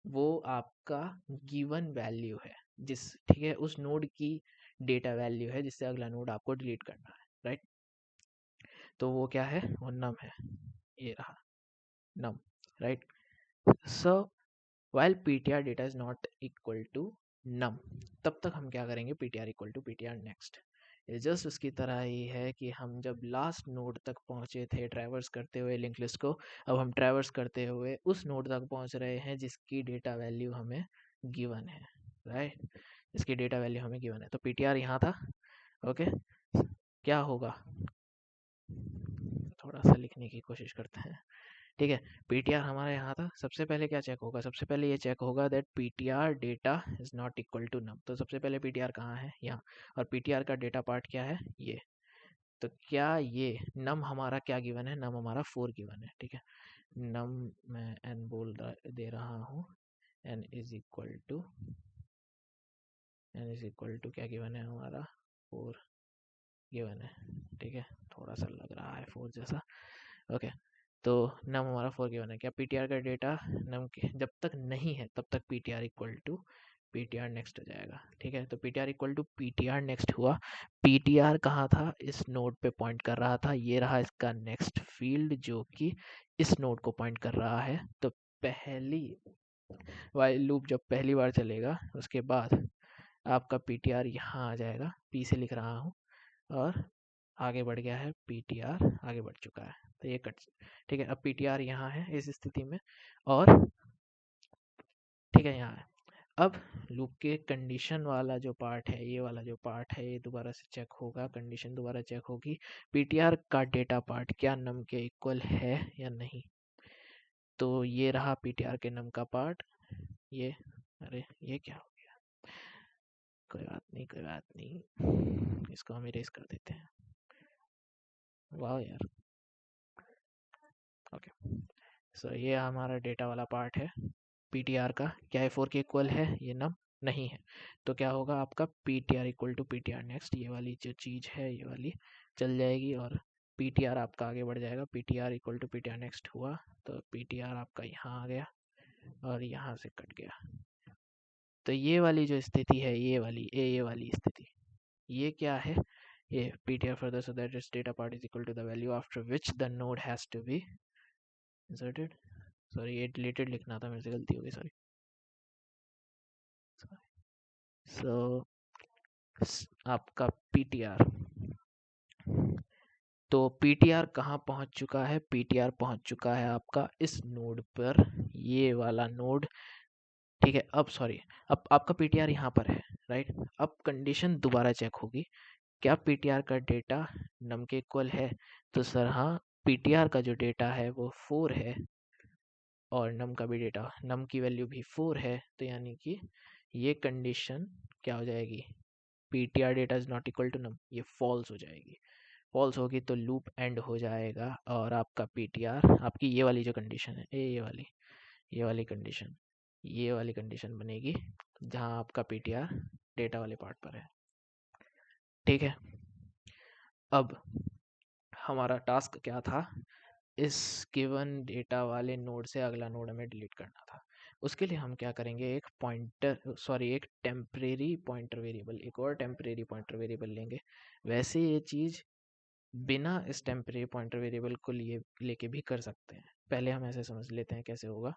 वो आपका गिवन वैल्यू है, ठीक है, उस नोड की डेटा वैल्यू है जिससे अगला नोड आपको डिलीट करना है, राइट। तो वो क्या है, वो नम है, ये रहा num, right. So while PTR data is not equal to num, तब तक हम क्या करेंगे, PTR equal to PTR next. ये जस्ट उसकी तरह ही है कि हम जब लास्ट नोड तक पहुंचे थे ट्रैवर्स करते हुए लिंक लिस्ट को, अब हम ट्रैवर्स करते हुए उस नोड तक पहुंच रहे हैं जिसकी डेटा वैल्यू हमें गिवन है, राइट। इसकी डेटा वैल्यू हमें गिवन है, तो पीटीआर यहाँ था, ओके। क्या होगा, थोड़ा सा लिखने की कोशिश करते हैं, ठीक है। पीटीआर हमारा यहाँ था, सबसे पहले क्या चेक होगा, सबसे पहले ये चेक होगा that PTR data is not equal to num. तो सबसे पहले पीटीआर कहाँ है, यहाँ, और पीटीआर का डेटा पार्ट क्या है, ये। तो क्या ये नम हमारा क्या गिवन है, नम हमारा 4 गिवन है, ठीक है। नम मैं एन दे रहा हूँ, एन इज इक्वल टू क्या गिवन है हमारा, 4 गिवन है, ठीक है। थोड़ा सा लग रहा है 4 जैसा, ओके। तो नम हमारा 4 गिवन है, क्या पीटीआर का डेटा नम के जब तक नहीं है तब तक PTR equal to PTR next हो जाएगा, ठीक है। तो PTR equal to PTR next हुआ। पीटीआर कहाँ था, इस नोड पे पॉइंट कर रहा था, ये रहा इसका नेक्स्ट फील्ड जो कि इस नोड को पॉइंट कर रहा है। तो पहली वाइल लूप जब पहली बार चलेगा उसके बाद आपका पीटीआर यहाँ आ जाएगा, पी से लिख रहा हूँ, और आगे बढ़ गया है, पीटीआर आगे बढ़ चुका है, तो ये कट, ठीक है। अब पीटीआर यहाँ है इस स्थिति में, और ठीक है यहाँ है। अब लूप के कंडीशन वाला जो पार्ट है, ये वाला जो पार्ट है, ये दोबारा से चेक होगा, कंडीशन दोबारा चेक होगी, पीटीआर का डेटा पार्ट क्या नम के इक्वल है या नहीं। तो ये रहा पीटीआर के नम का पार्ट, ये, अरे ये क्या हो गया, कोई बात नहीं कोई बात नहीं, इसको हम इरेज कर देते हैं, वाह यार, ओके। सो ये हमारा डेटा वाला पार्ट है पीटीआर का, क्या है 4 के इक्वल है, ये नम नहीं है। तो क्या होगा आपका PTR equal to PTR next, ये वाली जो चीज़ है ये वाली चल जाएगी, और पीटीआर आपका आगे बढ़ जाएगा, PTR equal to PTR next हुआ, तो पीटीआर आपका यहाँ आ गया और यहाँ से कट गया। तो ये वाली जो स्थिति है, ये वाली स्थिति, ये क्या है, ये ptr further so that its data part is equal to the value after which the node has to be inserted, sorry ये डिलीटेड लिखना था, मेरे से गलती हो गई, सॉरी। सो आपका पीटीआर, तो पीटीआर कहाँ पहुँच चुका है, पीटीआर पहुँच चुका है आपका इस नोड पर, ये वाला नोड, ठीक है। अब सॉरी, अब आपका पीटीआर यहाँ पर है, राइट। अब कंडीशन दोबारा चेक होगी, क्या पीटीआर का डेटा नम के इक्वल है, तो सर हाँ, पीटीआर का जो डेटा है वो 4 है, और नम का भी डेटा, नम की वैल्यू भी 4 है, तो यानी कि ये कंडीशन क्या हो जाएगी, PTR data is not equal to num, ये फॉल्स हो जाएगी। फॉल्स होगी तो लूप एंड हो जाएगा, और आपका पीटीआर, आपकी ये वाली जो कंडीशन है, ये वाली कंडीशन बनेगी जहाँ आपका पीटीआर डेटा वाले पार्ट पर है, ठीक है। अब हमारा टास्क क्या था, इस गिवन डेटा वाले नोड से अगला नोड हमें डिलीट करना था। उसके लिए हम क्या करेंगे, एक टेम्परेरी पॉइंटर वेरिएबल, एक और टेम्परेरी पॉइंटर वेरिएबल लेंगे। वैसे ये चीज़ बिना इस टेम्परेरी पॉइंटर वेरिएबल को लेके भी कर सकते हैं। पहले हम ऐसे समझ लेते हैं कैसे होगा।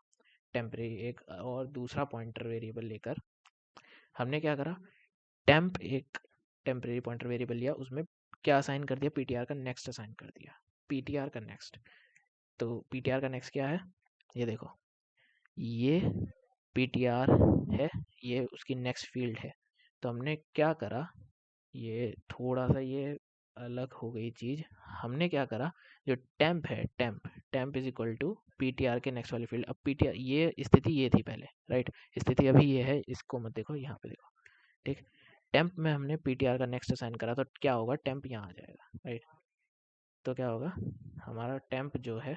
टेम्परेरी एक और दूसरा पॉइंटर वेरिएबल लेकर हमने क्या करा, एक टेम्परेरी पॉइंटर वेरिएबल लिया, उसमें क्या असाइन कर दिया, पीटीआर का नेक्स्ट असाइन कर दिया, पीटीआर का नेक्स्ट। तो पीटीआर का नेक्स्ट क्या है, ये देखो, ये पीटीआर है, ये उसकी नेक्स्ट फील्ड है। तो हमने क्या करा, ये थोड़ा सा ये अलग हो गई चीज़, हमने क्या करा, जो टेम्प है, temp is equal to PTR के नेक्स्ट वाली फील्ड। अब पीटीआर, ये स्थिति ये थी पहले, राइट, स्थिति अभी ये है, इसको मत देखो, यहाँ पे देखो, ठीक। टेम्प में हमने पीटीआर का नेक्स्ट असाइन करा तो क्या होगा, टेम्प यहाँ आ जाएगा, राइट। तो क्या होगा, हमारा टेम्प जो है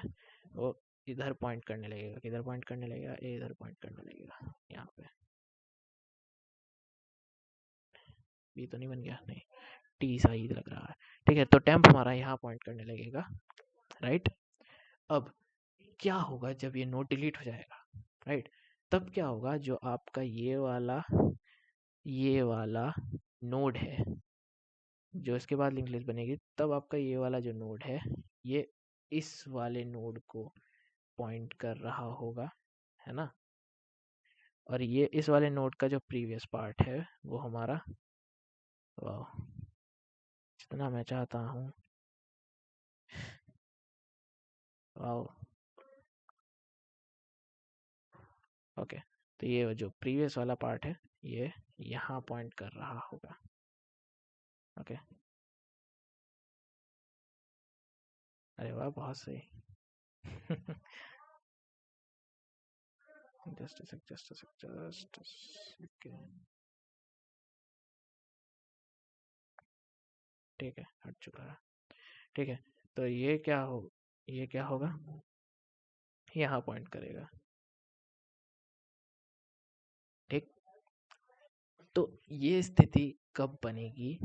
वो इधर पॉइंट करने लगेगा, किधर पॉइंट करने लगेगा, ए इधर पॉइंट करने लगेगा यहाँ पे। बी तो नहीं बन गया, नहीं, टी सही लग रहा है। ठीक है, तो टेम्प हमारा यहाँ पॉइंट करने लगेगा, राइट। अब क्या होगा जब ये नोड डिलीट हो जाएगा, राइट, तब क्या होगा, जो आपका ये वाला नोड है, जो इसके बाद लिंक लिस्ट बनेगी, तब आपका ये वाला जो नोड है ये इस वाले नोड को पॉइंट कर रहा होगा, है ना। और ये इस वाले नोड का जो प्रीवियस पार्ट है वो हमारा, वाह, जितना मैं चाहता हूँ, वाह, ओके। तो ये जो प्रीवियस वाला पार्ट है ये यहाँ पॉइंट कर रहा होगा, ओके। अरे वाह, बहुत सही। Just second. ठीक है, हट चुका है। ठीक है, तो ये क्या होगा, यहाँ पॉइंट करेगा, ठीक। तो ये स्थिति कब बनेगी,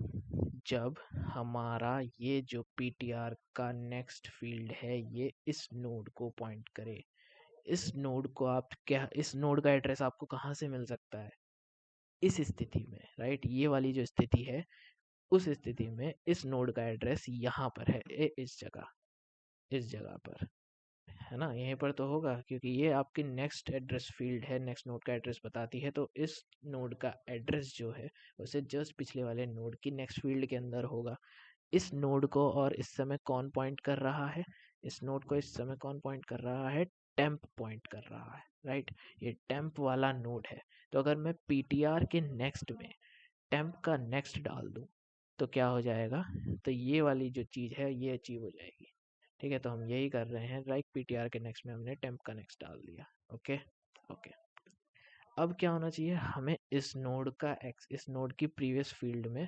जब हमारा ये जो पीटीआर का नेक्स्ट फील्ड है ये इस नोड को पॉइंट करे। इस नोड को आप क्या, इस नोड का एड्रेस आपको कहाँ से मिल सकता है, इस स्थिति में, राइट। ये वाली जो स्थिति है, उस स्थिति में इस नोड का एड्रेस यहाँ पर है, इस जगह पर, है ना, यहीं पर तो होगा, क्योंकि ये आपकी नेक्स्ट एड्रेस फील्ड है, नेक्स्ट नोड का एड्रेस बताती है। तो इस नोड का एड्रेस जो है उसे जस्ट पिछले वाले नोड की नेक्स्ट फील्ड के अंदर होगा। इस नोड को और इस समय कौन पॉइंट कर रहा है, इस नोड को इस समय कौन पॉइंट कर रहा है, टेम्प पॉइंट कर रहा है, राइट। ये टेम्प वाला नोड है। तो अगर मैं पीटीआर के नेक्स्ट में टेम्प का नेक्स्ट डाल दूं तो क्या हो जाएगा, तो ये वाली जो चीज़ है ये अचीव हो जाएगी। ठीक है, तो हम यही कर रहे हैं, लाइक पीटीआर के नेक्स्ट में हमने टेम्प का नेक्स्ट डाल दिया, ओके। ओके, अब क्या होना चाहिए, हमें इस नोड की प्रीवियस फील्ड में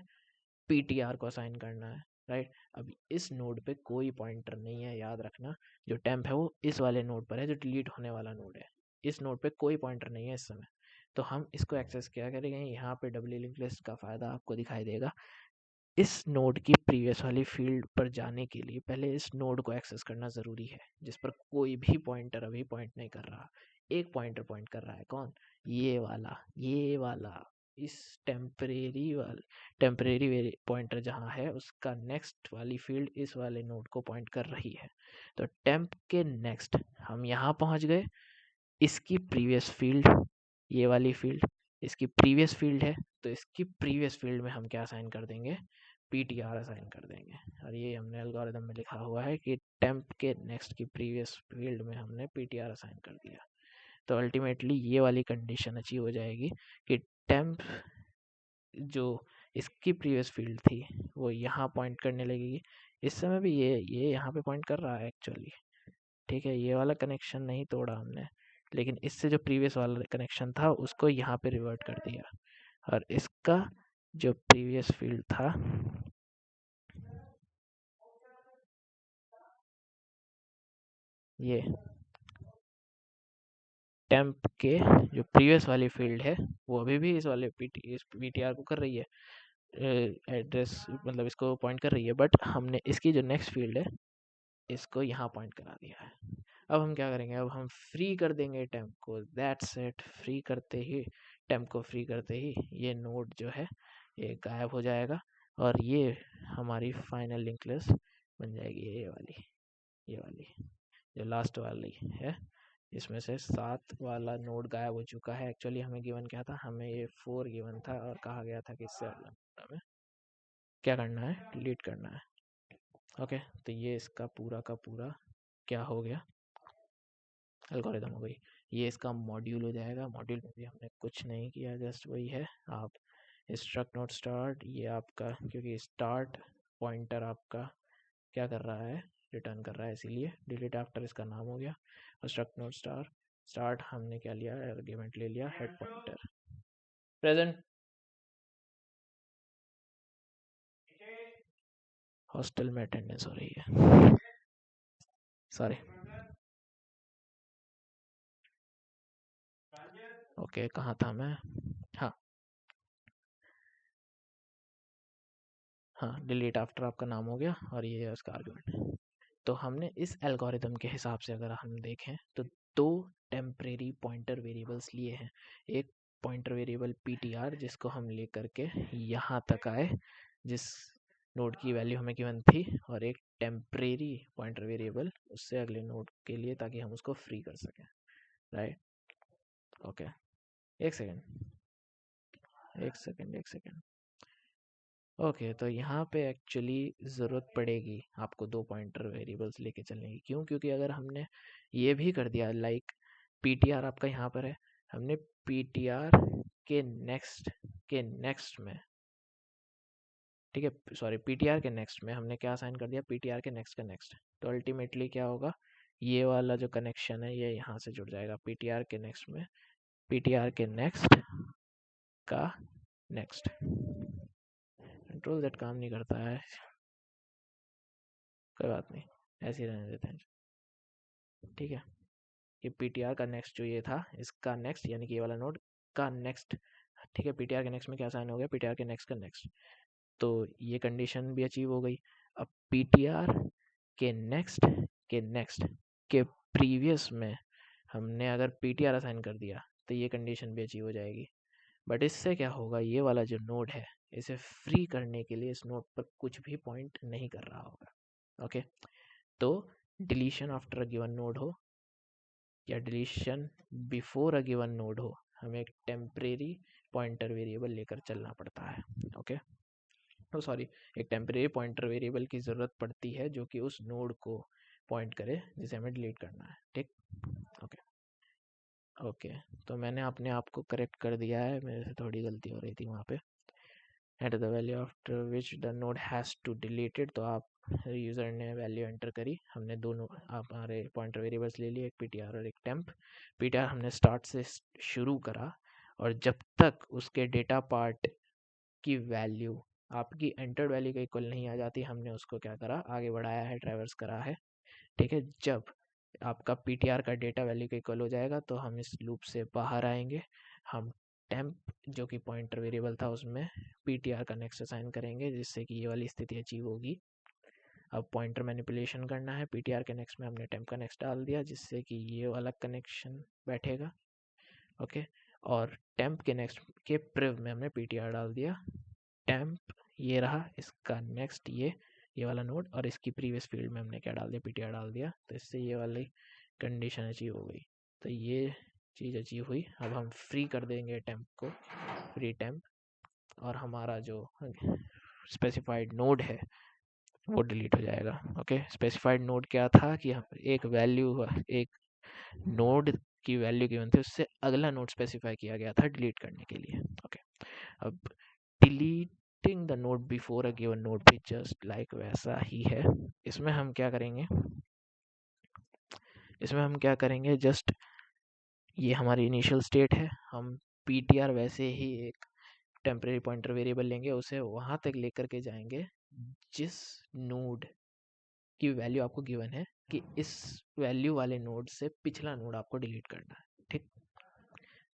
पीटीआर को असाइन करना है, राइट। अब इस नोड पे कोई पॉइंटर नहीं है, याद रखना। जो टेम्प है वो इस वाले नोड पर है, जो डिलीट होने वाला नोड है। इस नोड पे कोई पॉइंटर नहीं है इस समय। तो हम इसको एक्सेस क्या करेंगे, यहाँ पे डब्ल्यू लिंक लिस्ट का फ़ायदा आपको दिखाई देगा। इस नोड की प्रीवियस वाली फील्ड पर जाने के लिए पहले इस नोड को एक्सेस करना ज़रूरी है, जिस पर कोई भी पॉइंटर अभी पॉइंट नहीं कर रहा। एक पॉइंटर पॉइंट कर रहा है, कौन, ये वाला इस टेम्परेरी पॉइंटर जहाँ है उसका नेक्स्ट वाली फील्ड इस वाले नोड को पॉइंट कर रही है। तो टेम्प के नेक्स्ट हम यहाँ पहुँच गए। इसकी प्रीवियस फील्ड, ये वाली फील्ड इसकी प्रीवियस फील्ड है, तो इसकी प्रीवियस फील्ड में हम क्या असाइन कर देंगे, पीटीआर असाइन कर देंगे। और ये हमने एल्गोरिथम में लिखा हुआ है कि टेम्प के नेक्स्ट की प्रीवियस फील्ड में हमने पीटीआर असाइन कर दिया। तो अल्टीमेटली ये वाली कंडीशन अचीव हो जाएगी कि टेम्प जो इसकी प्रीवियस फील्ड थी वो यहाँ पॉइंट करने लगेगी। इस समय भी ये यहाँ पे पॉइंट कर रहा है एक्चुअली, ठीक है, ये वाला कनेक्शन नहीं तोड़ा हमने, लेकिन इससे जो प्रीवियस वाला कनेक्शन था उसको यहाँ पे रिवर्ट कर दिया। और इसका जो प्रीवियस फील्ड था, ये टेम्प के जो प्रीवियस वाली फील्ड है वो अभी भी इस पीटीआर को कर रही है, एड्रेस मतलब इसको पॉइंट कर रही है, बट हमने इसकी जो नेक्स्ट फील्ड है इसको यहाँ पॉइंट करा दिया है। अब हम क्या करेंगे, अब हम फ्री कर देंगे टेम्प को, दैट्स इट। फ्री करते ही, टेम्प को फ्री करते ही ये नोड जो है ये गायब हो जाएगा और ये हमारी फाइनल लिंक लिस्ट बन जाएगी, ये वाली जो लास्ट वाली है। इसमें से 7 वाला नोड गायब हो चुका है। एक्चुअली हमें गिवन क्या था, हमें ये 4 गिवन था और कहा गया था कि इससे हमें क्या करना है, डिलीट करना है, ओके। तो ये इसका पूरा का पूरा क्या हो गया, एल्गोरिथम हो गई। ये इसका मॉड्यूल हो जाएगा। मॉड्यूल में भी हमने कुछ नहीं किया, जस्ट वही है, आप स्ट्रक्ट नोट स्टार्ट, ये आपका क्योंकि स्टार्ट पॉइंटर आपका क्या कर रहा है, रिटर्न कर रहा है, इसीलिए डिलीट आफ्टर इसका नाम हो गया। और स्ट्रक्ट नोट स्टार्ट हमने क्या लिया, आर्ग्यूमेंट ले लिया हेड पॉइंटर, प्रेजेंट। हॉस्टल में अटेंडेंस हो रही है, सॉरी। ओके, कहाँ था मैं? हाँ हाँ, डिलीट आफ्टर आपका नाम हो गया और ये है उसका आर्गुमेंट। तो हमने इस एल्गोरिदम के हिसाब से अगर हम देखें तो दो टेम्परेरी पॉइंटर वेरिएबल्स लिए हैं। एक पॉइंटर वेरिएबल ptr जिसको हम लेकर के यहाँ तक आए जिस नोड की वैल्यू हमें गिवन थी, और एक टेम्परेरी पॉइंटर वेरिएबल उससे अगले नोड के लिए ताकि हम उसको फ्री कर सकें, राइट? ओके, एक सेकेंड एक सेकेंड एक सेकेंड। ओके, तो यहाँ पे एक्चुअली ज़रूरत पड़ेगी आपको दो पॉइंटर वेरिएबल्स लेके चलने की। क्यों? क्योंकि अगर हमने ये भी कर दिया लाइक ptr आपका यहाँ पर है, हमने ptr के नेक्स्ट में, ठीक है, सॉरी, ptr के नेक्स्ट में हमने क्या असाइन कर दिया? ptr के नेक्स्ट का नेक्स्ट। तो अल्टीमेटली क्या होगा, ये वाला जो कनेक्शन है ये यहाँ से जुड़ जाएगा ptr के नेक्स्ट में, ptr के नेक्स्ट का नेक्स्ट। कंट्रोल जेड काम नहीं करता है, कोई बात नहीं, ऐसे ही रहने देते हैं, ठीक है। ये ptr का नेक्स्ट जो ये था, इसका नेक्स्ट यानी कि ये वाला नोड का नेक्स्ट, ठीक है। ptr के नेक्स्ट में क्या साइन हो गया? ptr के नेक्स्ट का नेक्स्ट। तो ये कंडीशन भी अचीव हो गई। अब ptr के नेक्स्ट के नेक्स्ट के प्रीवियस में हमने अगर ptr असाइन कर दिया तो ये कंडीशन भी अचीव हो जाएगी। बट इससे क्या होगा, ये वाला जो नोड है इसे फ्री करने के लिए इस नोड पर कुछ भी पॉइंट नहीं कर रहा होगा। ओके, तो deletion after a given node हो या deletion before a given node हो, हमें एक टेम्परेरी पॉइंटर वेरिएबल लेकर चलना पड़ता है। ओके, तो सॉरी, एक टेम्परेरी पॉइंटर वेरिएबल की ज़रूरत पड़ती है जो कि उस नोड को पॉइंट करे जिसे हमें डिलीट करना है, ठीक। ओके ओके, तो मैंने अपने आप को करेक्ट कर दिया है, मेरे से थोड़ी गलती हो रही थी वहाँ पे। At the value after which the node has to deleted, तो आप यूज़र ने वैल्यू एंटर करी, हमने दोनों आप हमारे पॉइंटर वेरिएबल्स ले लिए, एक ptr और एक temp। ptr हमने स्टार्ट से शुरू करा और जब तक उसके डेटा पार्ट की वैल्यू आपकी एंटर्ड वैल्यू के इक्वल नहीं आ जाती, हमने उसको क्या करा? आगे बढ़ाया है, ट्रैवर्स करा है, ठीक है। जब आपका ptr का डेटा वैल्यू के इक्वल हो जाएगा तो हम इस लूप से बाहर आएंगे, हम temp जो कि पॉइंटर वेरिएबल था उसमें ptr का नेक्स्ट असाइन करेंगे जिससे कि ये वाली स्थिति अचीव होगी। अब पॉइंटर मैनिपुलेशन करना है, ptr के नेक्स्ट में हमने temp का नेक्स्ट डाल दिया जिससे कि ये वाला कनेक्शन बैठेगा। ओके, और temp के नेक्स्ट के प्रिव में हमने ptr डाल दिया, temp ये रहा, इसका नेक्स्ट ये वाला नोड, और इसकी प्रीवियस फील्ड में हमने क्या डाल दिया? ptr डाल दिया। तो इससे ये वाली कंडीशन अचीव हो गई। तो ये चीज़ अचीव हुई। अब हम फ्री कर देंगे temp को, फ्री temp, और हमारा जो स्पेसिफाइड नोड है वो डिलीट हो जाएगा। ओके, स्पेसिफाइड नोड क्या था कि एक वैल्यू, एक नोड की वैल्यू गिवन थी, उससे अगला नोड स्पेसिफाई किया गया था डिलीट करने के लिए। ओके, अब deleting the node before a given node भी जस्ट लाइक वैसा ही है। इसमें हम क्या करेंगे? जस्ट ये हमारी इनिशियल स्टेट है, हम ptr वैसे ही एक टेम्परेरी पॉइंटर वेरिएबल लेंगे, उसे वहाँ तक लेकर के जाएंगे जिस नोड की वैल्यू आपको गिवन है कि इस वैल्यू वाले नोड से पिछला नोड आपको डिलीट करना है, ठीक।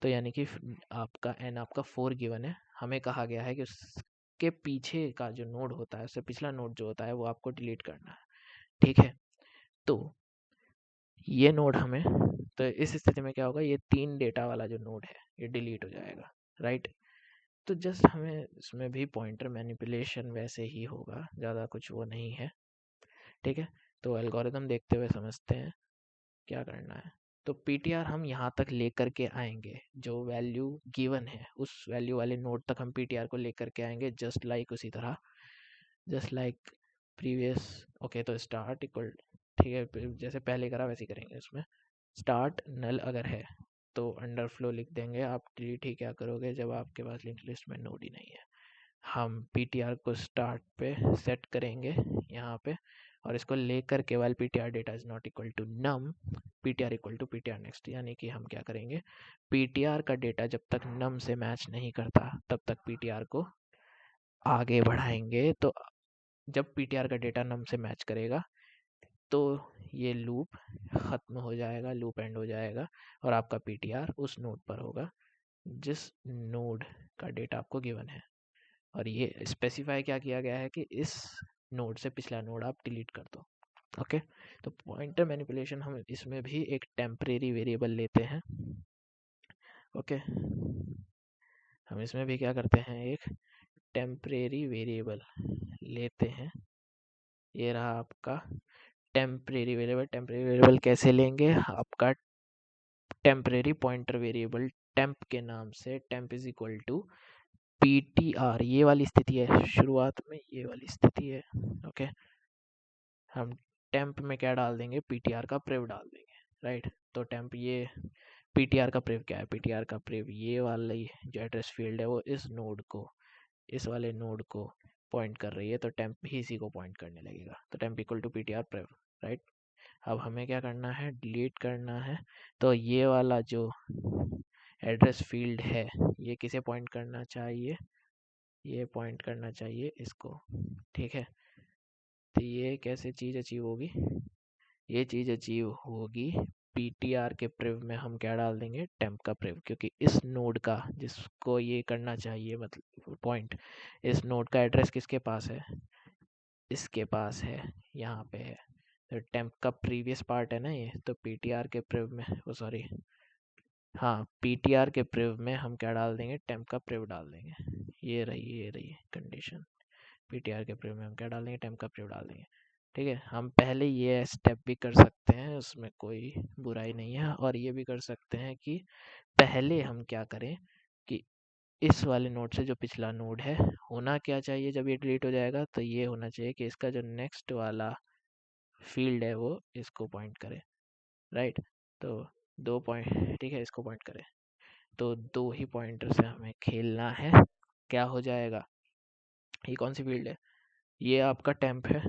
तो यानी कि आपका n आपका 4 गिवन है, हमें कहा गया है कि उसके पीछे का जो नोड होता है, उससे पिछला नोड जो होता है वो आपको डिलीट करना है, ठीक है। तो ये नोड हमें, तो इस स्थिति में क्या होगा, ये 3 डेटा वाला जो नोड है ये डिलीट हो जाएगा, राइट। तो जस्ट हमें इसमें भी पॉइंटर मैनिपुलेशन वैसे ही होगा, ज़्यादा कुछ वो नहीं है, ठीक है। तो एल्गोरिदम देखते हुए समझते हैं क्या करना है। तो ptr हम यहाँ तक लेकर के आएंगे, जो वैल्यू गिवन है उस वैल्यू वाले नोड तक हम ptr को लेकर के आएंगे, जस्ट लाइक उसी तरह, जस्ट लाइक प्रीवियस। ओके, तो स्टार्ट इक्वल, ठीक है, जैसे पहले करा वैसे ही करेंगे। उसमें स्टार्ट नल अगर है तो अंडरफ्लो लिख देंगे। आप डिलीट ही क्या करोगे जब आपके पास लिंक लिस्ट में नोड ही नहीं है। हम ptr को स्टार्ट पे सेट करेंगे यहाँ पे, और इसको लेकर के while ptr data is not equal to num, ptr equal to ptr next, यानी कि हम क्या करेंगे, ptr का डेटा जब तक num से मैच नहीं करता तब तक ptr को आगे बढ़ाएंगे। तो जब ptr का डेटा num से मैच करेगा तो ये लूप ख़त्म हो जाएगा, लूप एंड हो जाएगा और आपका ptr उस नोड पर होगा जिस नोड का डेटा आपको गिवन है। और ये स्पेसिफाई क्या किया गया है कि इस नोड से पिछला नोड आप डिलीट कर दो। ओके, तो पॉइंटर मैनिपुलेशन हम इसमें भी एक टेम्परेरी वेरिएबल लेते हैं। ओके, हम इसमें भी क्या करते हैं, एक टेम्परेरी वेरिएबल लेते हैं। ये रहा आपका टेम्परेरी वेरिएबल। टेम्परेरी वेरिएबल कैसे लेंगे, आपका टेम्परेरी पॉइंटर वेरिएबल टेम्प के नाम से, temp is equal to ptr, ये वाली स्थिति है शुरुआत में, ये वाली स्थिति है। ओके, हम टेम्प में क्या डाल देंगे, ptr का प्रिव डाल देंगे, राइट। तो टेम्प, ये ptr का प्रिव क्या है, ptr का प्रिव ये वाला जो एड्रेस फील्ड है वो इस नोड को, इस वाले नोड को पॉइंट कर रही है, तो टेम्प भी इसी को पॉइंट करने लगेगा। तो temp equal to ptr prev, right. अब हमें क्या करना है, डिलीट करना है। तो ये वाला जो एड्रेस फील्ड है ये किसे पॉइंट करना चाहिए, ये पॉइंट करना चाहिए इसको, ठीक है। तो ये कैसे चीज़ अचीव होगी, ये चीज़ अचीव होगी ptr के प्रिव में हम क्या डाल देंगे, टेम्प का प्रिव, क्योंकि इस नोड का जिसको ये करना चाहिए मतलब पॉइंट, इस नोड का एड्रेस किसके पास है, इसके पास है, यहाँ पे है। तो टेम्प का प्रीवियस पार्ट है ना ये, तो ptr के प्रिव में, ओ सॉरी, हाँ ptr के प्रिव में हम क्या डाल देंगे, टेम्प का प्रिव डाल देंगे। ये रही कंडीशन, ptr के प्रिव में हम क्या डाल देंगे, टेम्प का प्रिव डाल देंगे, ठीक है। हम पहले ये स्टेप भी कर सकते हैं, उसमें कोई बुराई नहीं है। और ये भी कर सकते हैं कि पहले हम क्या करें कि इस वाले नोड से जो पिछला नोड है, होना क्या चाहिए जब ये डिलीट हो जाएगा, तो ये होना चाहिए कि इसका जो नेक्स्ट वाला फील्ड है वो इसको पॉइंट करे, राइट। तो 2 पॉइंट, ठीक है, इसको पॉइंट करे, तो 2 ही पॉइंटर से हमें खेलना है। क्या हो जाएगा, ये कौन सी फील्ड है, ये आपका टेम्प है,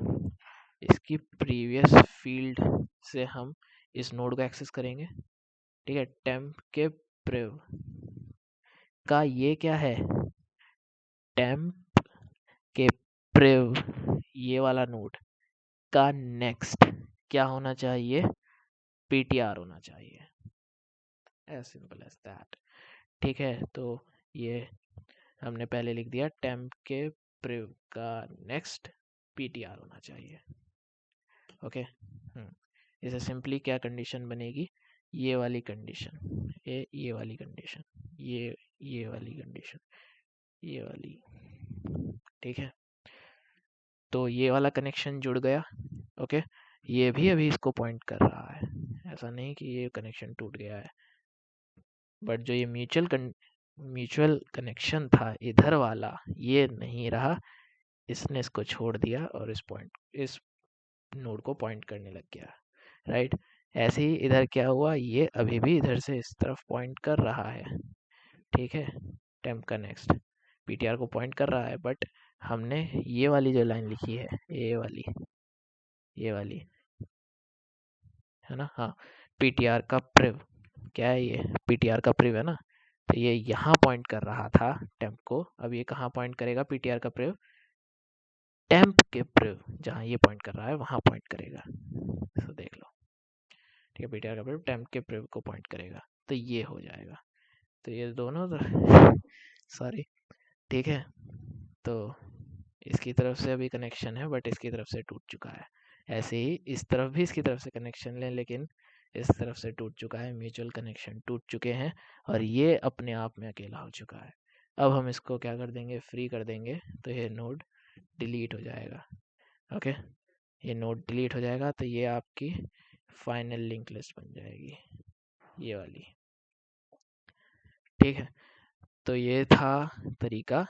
इसकी प्रीवियस फील्ड से हम इस नोड को एक्सेस करेंगे, ठीक है। टेम्प के प्रिव का ये क्या है, टेम्प के प्रिव ये वाला नोड का नेक्स्ट क्या होना चाहिए, ptr होना चाहिए, एज सिंपल एज दैट, ठीक है। तो ये हमने पहले लिख दिया, टेम्प के प्रिव का नेक्स्ट ptr होना चाहिए। ओके, इसे सिंपली क्या कंडीशन बनेगी, ये वाली कंडीशन, ये वाली कंडीशन, ये वाली कंडीशन, ये वाली, ठीक है। तो ये वाला कनेक्शन जुड़ गया। ओके, ये भी अभी इसको पॉइंट कर रहा है, ऐसा नहीं कि ये कनेक्शन टूट गया है, बट जो ये म्यूचुअल कनेक्शन था इधर वाला, ये नहीं रहा, इसने इसको छोड़ दिया और इस नोड को पॉइंट करने लग गया, राइट। ऐसे ही इधर क्या हुआ, ये अभी भी इधर से इस तरफ पॉइंट कर रहा है, ठीक है। टेम्प का नेक्स्ट ptr को पॉइंट कर रहा है, बट हमने ये वाली जो लाइन लिखी है, ये वाली है ना, हाँ, ptr का प्रिव, क्या है ये, ptr का प्रिव है ना, तो ये यहाँ पॉइंट कर रहा था टेम्प को, अब ये कहाँ पॉइंट करेगा, ptr का प्रिव टेम्प के प्रिव, जहाँ ये पॉइंट कर रहा है वहाँ पॉइंट करेगा, तो देख लो, ठीक है। ptr का प्रिव टेम्प के प्रिव को पॉइंट करेगा, तो ये हो जाएगा। तो ये दोनों सॉरी, ठीक है। तो इसकी तरफ से अभी कनेक्शन है, बट इसकी तरफ से टूट चुका है। ऐसे ही इस तरफ भी इसकी तरफ से कनेक्शन लें, लेकिन इस तरफ से टूट चुका है, म्यूचुअल कनेक्शन टूट चुके हैं और ये अपने आप में अकेला हो चुका है। अब हम इसको क्या कर देंगे, फ्री कर देंगे, तो ये नोड डिलीट हो जाएगा। ओके, ये नोड डिलीट हो जाएगा, तो ये आपकी फाइनल लिंक लिस्ट बन जाएगी, ये वाली, ठीक है। तो ये था तरीका,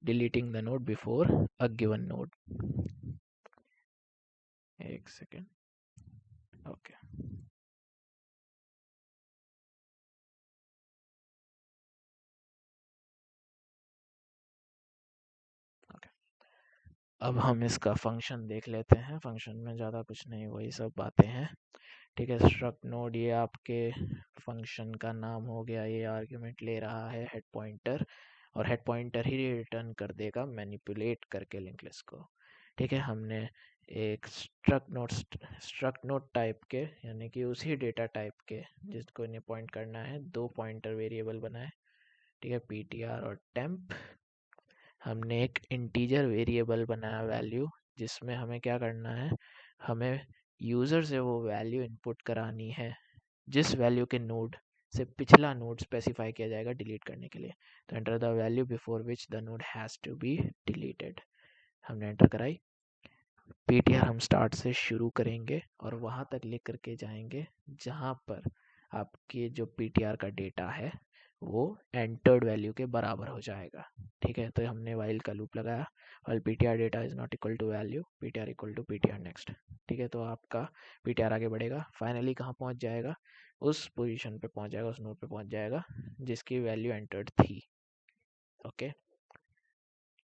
deleting the node before a given node. एक सेकेंड, ओके। अब हम इसका फंक्शन देख लेते हैं। फंक्शन में ज़्यादा कुछ नहीं, वही सब बातें हैं, ठीक है। स्ट्रक्ट नोड, ये आपके फंक्शन का नाम हो गया, ये आर्ग्यूमेंट ले रहा है हेड पॉइंटर, और हेड पॉइंटर ही रिटर्न कर देगा मैनिपुलेट करके लिंक लिस्ट को, ठीक है, हमने एक स्ट्रक्ट नोट टाइप के, यानी कि उसी डेटा टाइप के जिसको इन्हें पॉइंट करना है, दो पॉइंटर वेरिएबल बनाए। ठीक है, ptr और temp। हमने एक इंटीजर वेरिएबल बनाया वैल्यू, जिसमें हमें क्या करना है, हमें यूज़र से वो वैल्यू इनपुट करानी है जिस वैल्यू के नोड से पिछला नोड स्पेसिफाई किया जाएगा डिलीट करने के लिए। तो enter the value before which the node has to be deleted. हमने एंटर कराई। पीटीआर हम स्टार्ट से शुरू करेंगे और वहाँ तक लिख करके जाएंगे जहाँ पर आपके जो पीटीआर का डेटा है वो एंटर्ड वैल्यू के बराबर हो जाएगा। ठीक है, तो हमने वाइल का लूप लगाया, while PTR data is not equal to value PTR equal to PTR next. ठीक है, तो आपका पीटीआर आगे बढ़ेगा, फाइनली कहाँ पहुँच जाएगा, उस पोजीशन पे पहुँच जाएगा, उस नोड पे पहुँच जाएगा जिसकी वैल्यू एंटर्ड थी। ओके,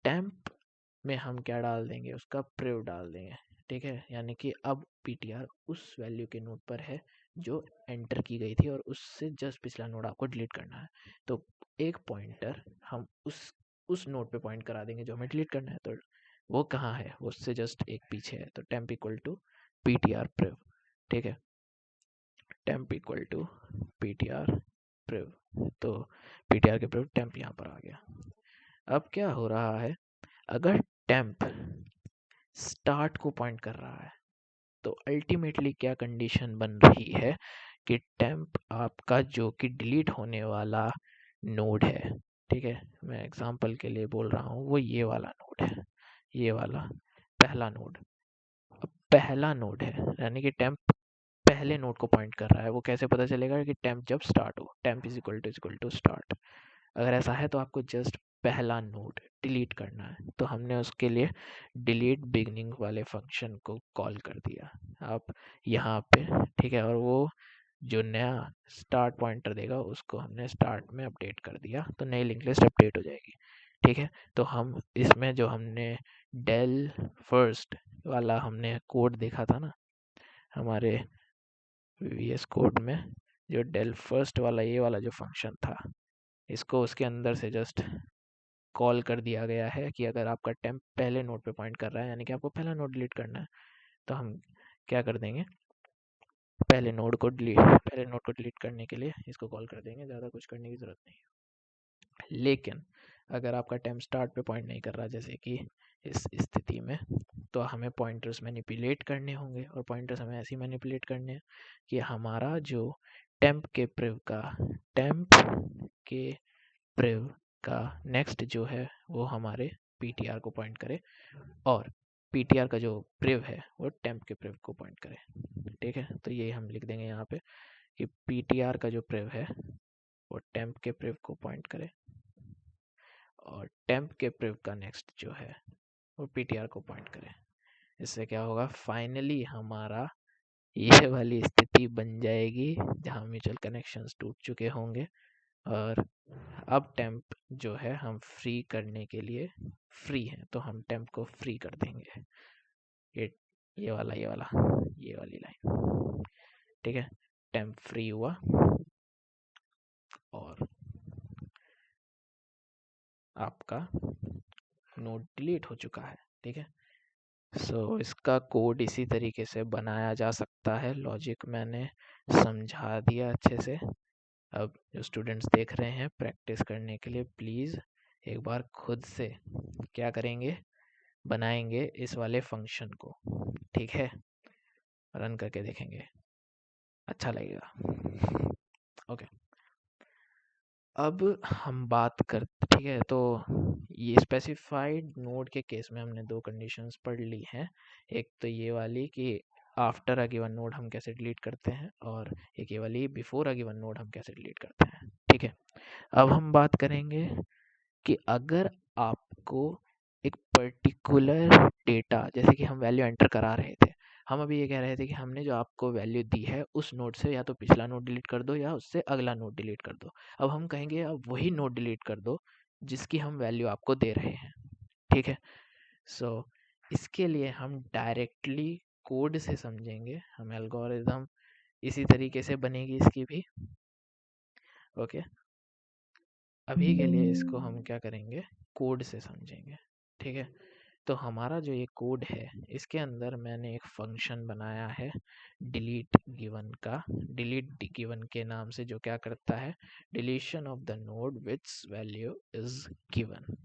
टेम्प में हम क्या डाल देंगे, उसका प्रिव डाल देंगे। ठीक है, यानी कि अब पीटीआर उस वैल्यू के नोड पर है जो एंटर की गई थी और उससे जस्ट पिछला नोड आपको डिलीट करना है। तो एक पॉइंटर हम उस नोड पे पॉइंट करा देंगे जो हमें डिलीट करना है। तो वो कहाँ है, वो उससे जस्ट एक पीछे है। तो temp equal to PTR prev. ठीक है, temp equal to PTR prev. तो पीटीआर के प्रिव टेम्प यहाँ पर आ गया। अब क्या हो रहा है, अगर टेम्प स्टार्ट को पॉइंट कर रहा है तो अल्टीमेटली क्या कंडीशन बन रही है कि टेम्प आपका जो कि डिलीट होने वाला नोड है, ठीक है, मैं एग्जांपल के लिए बोल रहा हूँ, वो ये वाला नोड है, ये वाला पहला नोड। अब पहला नोड है यानी कि टेम्प पहले नोड को पॉइंट कर रहा है। वो कैसे पता चलेगा कि टेम्प जब स्टार्ट हो, temp is equal to start. अगर ऐसा है तो आपको जस्ट पहला नोड डिलीट करना है। तो हमने उसके लिए डिलीट बिगनिंग वाले फंक्शन को कॉल कर दिया आप यहाँ पे। ठीक है, और वो जो नया स्टार्ट पॉइंटर देगा उसको हमने स्टार्ट में अपडेट कर दिया, तो नई लिंक लिस्ट अपडेट हो जाएगी। ठीक है, तो हम इसमें जो हमने डेल फर्स्ट वाला हमने कोड देखा था ना हमारे VS कोड में, जो डेल फर्स्ट वाला ये वाला जो फंक्शन था, इसको उसके अंदर से जस्ट कॉल कर दिया गया है कि अगर आपका टेम्प पहले नोड पे पॉइंट कर रहा है, यानी कि आपको पहला नोड डिलीट करना है, तो हम क्या कर देंगे, पहले नोड को डिलीट करने के लिए इसको कॉल कर देंगे, ज़्यादा कुछ करने की ज़रूरत नहीं। लेकिन अगर आपका टेम्प स्टार्ट पे पॉइंट नहीं कर रहा, जैसे कि इस स्थिति में, तो हमें पॉइंटर्स मैनिपुलेट करने होंगे, और पॉइंटर्स हमें ऐसे मैनिपुलेट करने हैं कि हमारा जो टेम्प के प्रिव का नेक्स्ट जो है वो हमारे पीटीआर को पॉइंट करे, और पीटीआर का जो प्रिव है वो टेम्प के प्रिव को पॉइंट करे। ठीक है, तो ये हम लिख देंगे यहाँ पे कि पीटीआर का जो प्रिव है वो टेम्प के प्रिव को पॉइंट करे, और टेम्प के प्रिव का नेक्स्ट जो है वो पीटीआर को पॉइंट करे। इससे क्या होगा, फाइनली हमारा ये वाली स्थिति बन जाएगी जहाँ म्यूचुअल कनेक्शंस टूट चुके होंगे, और अब टेम्प जो है हम फ्री करने के लिए फ्री है, तो हम टेम्प को फ्री कर देंगे। ये ये वाली लाइन। ठीक है, टेम्प फ्री हुआ और आपका नोड डिलीट हो चुका है। ठीक है, सो इसका कोड इसी तरीके से बनाया जा सकता है। लॉजिक मैंने समझा दिया अच्छे से। अब जो स्टूडेंट्स देख रहे हैं प्रैक्टिस करने के लिए प्लीज़ एक बार खुद से क्या करेंगे, बनाएंगे इस वाले फंक्शन को। ठीक है, रन करके देखेंगे, अच्छा लगेगा। ओके, अब हम बात कर, ठीक है, तो ये स्पेसिफाइड नोड के केस में हमने दो कंडीशंस पढ़ ली हैं। एक तो ये वाली कि आफ्टर अ गिवन नोड हम कैसे डिलीट करते हैं, और एक ये वाली बिफोर अ गिवन नोड हम कैसे डिलीट करते हैं। ठीक है, अब हम बात करेंगे कि अगर आपको एक पर्टिकुलर डेटा, जैसे कि हम वैल्यू एंटर करा रहे थे, हम अभी ये कह रहे थे कि हमने जो आपको वैल्यू दी है उस नोड से या तो पिछला नोड डिलीट कर दो या उससे अगला नोड डिलीट कर दो। अब हम कहेंगे अब वही नोड डिलीट कर दो जिसकी हम वैल्यू आपको दे रहे हैं। ठीक है, सो इसके लिए हम डायरेक्टली कोड से समझेंगे, हम एल्गोरिदम इसी तरीके से बनेगी इसकी भी। ओके, अभी के लिए इसको हम क्या करेंगे, कोड से समझेंगे। ठीक है, तो हमारा जो ये कोड है इसके अंदर मैंने एक फंक्शन बनाया है डिलीट गिवन का। डिलीट गिवन के नाम से जो क्या करता है, deletion of the node which value is given.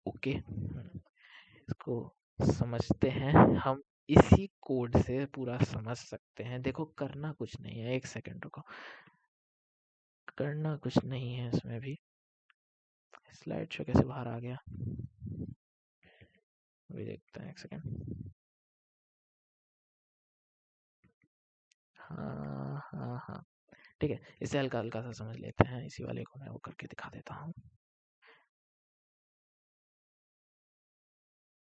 Okay, इसको समझते हैं हम। इसी कोड से पूरा समझ सकते हैं। देखो करना कुछ नहीं है, एक सेकंड रुको, करना कुछ नहीं है इसमें भी। स्लाइड शो कैसे बाहर आ गया, अभी देखते हैं, एक सेकंड। हाँ हाँ हाँ, ठीक है, इसे हल्का हल्का सा समझ लेते हैं। इसी वाले को मैं वो करके दिखा देता हूँ।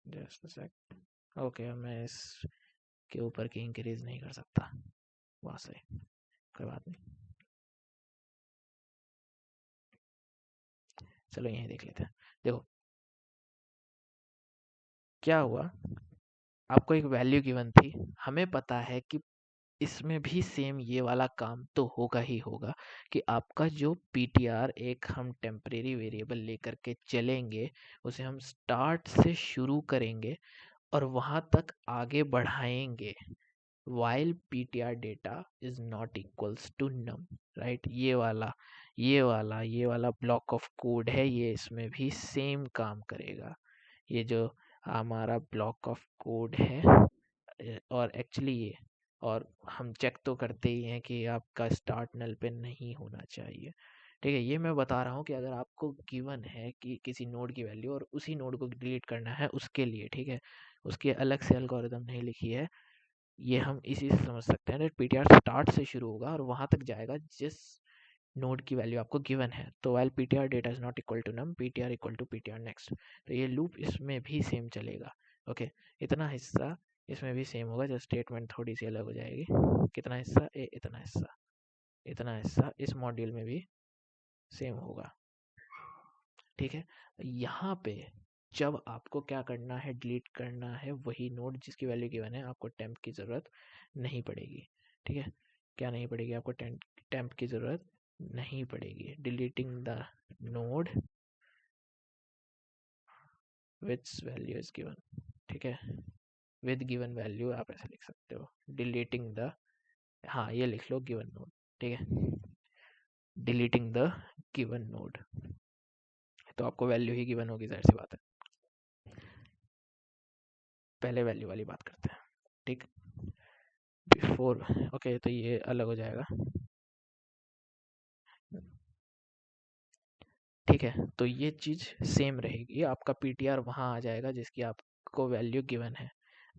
जस्ट सेक। ओके, मैं इसके ऊपर की इंक्रीज नहीं कर सकता, वहाँ से कोई बात नहीं। चलो यहीं देख लेते हैं। देखो क्या हुआ, आपको एक वैल्यू गिवन थी, हमें पता है कि इसमें भी सेम ये वाला काम तो होगा ही होगा कि आपका जो पीटीआर एक हम टेम्परेरी वेरिएबल लेकर के चलेंगे, उसे हम स्टार्ट से शुरू करेंगे और वहां तक आगे बढ़ाएंगे while ptr data is not equals to num, right. ये वाला ब्लॉक ऑफ कोड है, ये इसमें भी सेम काम करेगा। ये जो हमारा ब्लॉक ऑफ कोड है, और एक्चुअली ये, और हम चेक तो करते ही हैं कि आपका स्टार्ट नल पे नहीं होना चाहिए। ठीक है, ये मैं बता रहा हूँ कि अगर आपको गिवन है कि किसी नोड की वैल्यू और उसी नोड को डिलीट करना है उसके लिए, ठीक है, उसकी अलग से एल्गोरिदम नहीं लिखी है। ये हम इसी से समझ सकते हैं, पीटीआर स्टार्ट से शुरू होगा और वहां तक जाएगा जिस नोड की वैल्यू आपको गिवन है। तो while PTR data is not equal to num, PTR equal to PTR next. तो ये लूप इसमें भी सेम चलेगा। ओके, इतना हिस्सा इसमें भी सेम होगा, जो स्टेटमेंट थोड़ी सी अलग हो जाएगी। कितना हिस्सा, इतना हिस्सा, इतना हिस्सा इस मॉड्यूल में भी सेम होगा। ठीक है, यहाँ पे जब आपको क्या करना है, डिलीट करना है वही नोड जिसकी वैल्यू गिवन है, आपको टेम्प की ज़रूरत नहीं पड़ेगी। ठीक है, क्या नहीं पड़ेगी, आपको टेम्प की ज़रूरत नहीं पड़ेगी। Deleting the node which value is given, ठीक है, विद गिवन वैल्यू आप ऐसे लिख सकते हो, डिलीटिंग द, हाँ ये लिख लो गिवन नोड। ठीक है, डिलीटिंग द गिवन नोड, तो आपको वैल्यू ही गिवन होगी, जाहिर सी बात है। पहले वैल्यू वाली बात करते हैं। ठीक, बिफोर, ओके, तो ये अलग हो जाएगा। ठीक है, तो ये चीज़ सेम रहेगी, आपका पीटीआर वहाँ आ जाएगा जिसकी आपको वैल्यू गिवन है।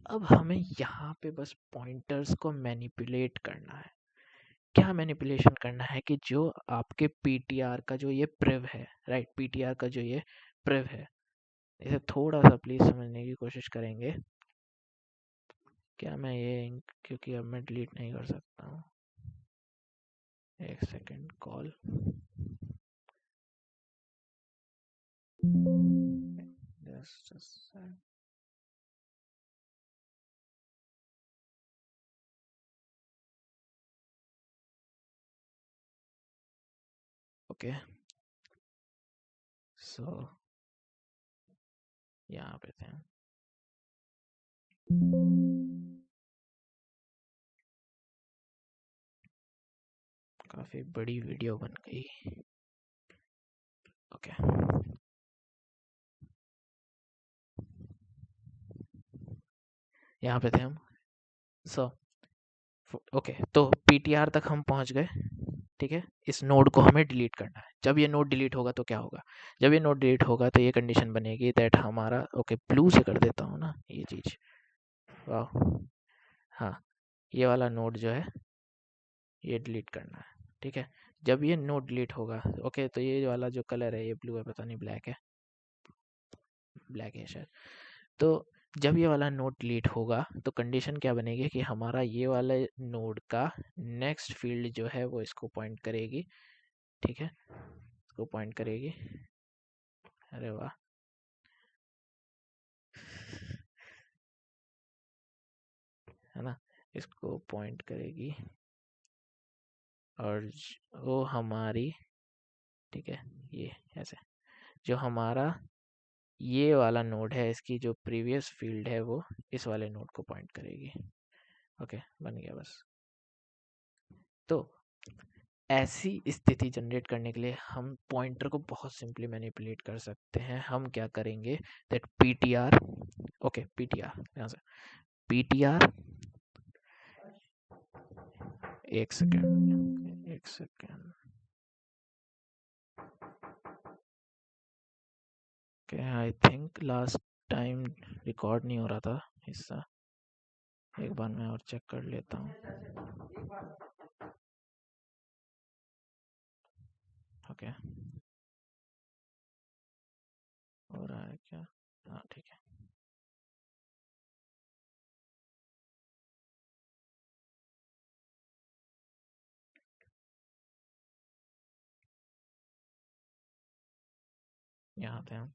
अब हमें यहाँ पे बस पॉइंटर्स को मैनिपुलेट करना है। क्या मैनिपुलेशन करना है कि जो आपके पीटीआर का जो ये प्रिव है, राइट, पीटीआर का जो ये प्रिव है, इसे थोड़ा सा प्लीज समझने की कोशिश करेंगे। क्या मैं ये, क्योंकि अब मैं डिलीट नहीं कर सकता हूँ, एक second, call, just a sec. Okay, so यहाँ पे थे, काफी बड़ी वीडियो बन गई। ओके, यहाँ पे थे हम। सो ओके, तो पीटीआर तक हम पहुंच गए। ठीक है, इस नोड को हमें डिलीट करना है। जब ये नोड डिलीट होगा तो क्या होगा, जब ये नोड डिलीट होगा तो ये कंडीशन बनेगी दैट हमारा, ओके ब्लू से कर देता हूँ ना ये चीज़, वाह, हाँ, ये वाला नोड जो है ये डिलीट करना है। ठीक है, जब ये नोड डिलीट होगा, ओके, तो ये वाला जो कलर है ये ब्लू है, पता नहीं ब्लैक है, ब्लैक है शायद। तो जब ये वाला नोड डिलीट होगा तो कंडीशन क्या बनेगी कि हमारा ये वाला नोड का नेक्स्ट फील्ड जो है वो इसको पॉइंट करेगी। ठीक है, इसको पॉइंट करेगी, अरे वाह, है ना, इसको पॉइंट करेगी और वो हमारी, ठीक है, ये ऐसे, जो हमारा ये वाला नोड है, इसकी जो प्रीवियस फील्ड है वो इस वाले नोड को पॉइंट करेगी। ओके, बन गया बस। तो ऐसी स्थिति जनरेट करने के लिए हम पॉइंटर को बहुत सिंपली मैनिपुलेट कर सकते हैं। हम क्या करेंगे, दैट ptr, ओके ptr, यहाँ से ptr, एक second, okay, I think last time record नहीं हो रहा था हिस्सा, एक बार मैं और चेक कर लेता हूँ। ओके, हो रहा है क्या? हाँ ठीक है। यहाँ थे हम।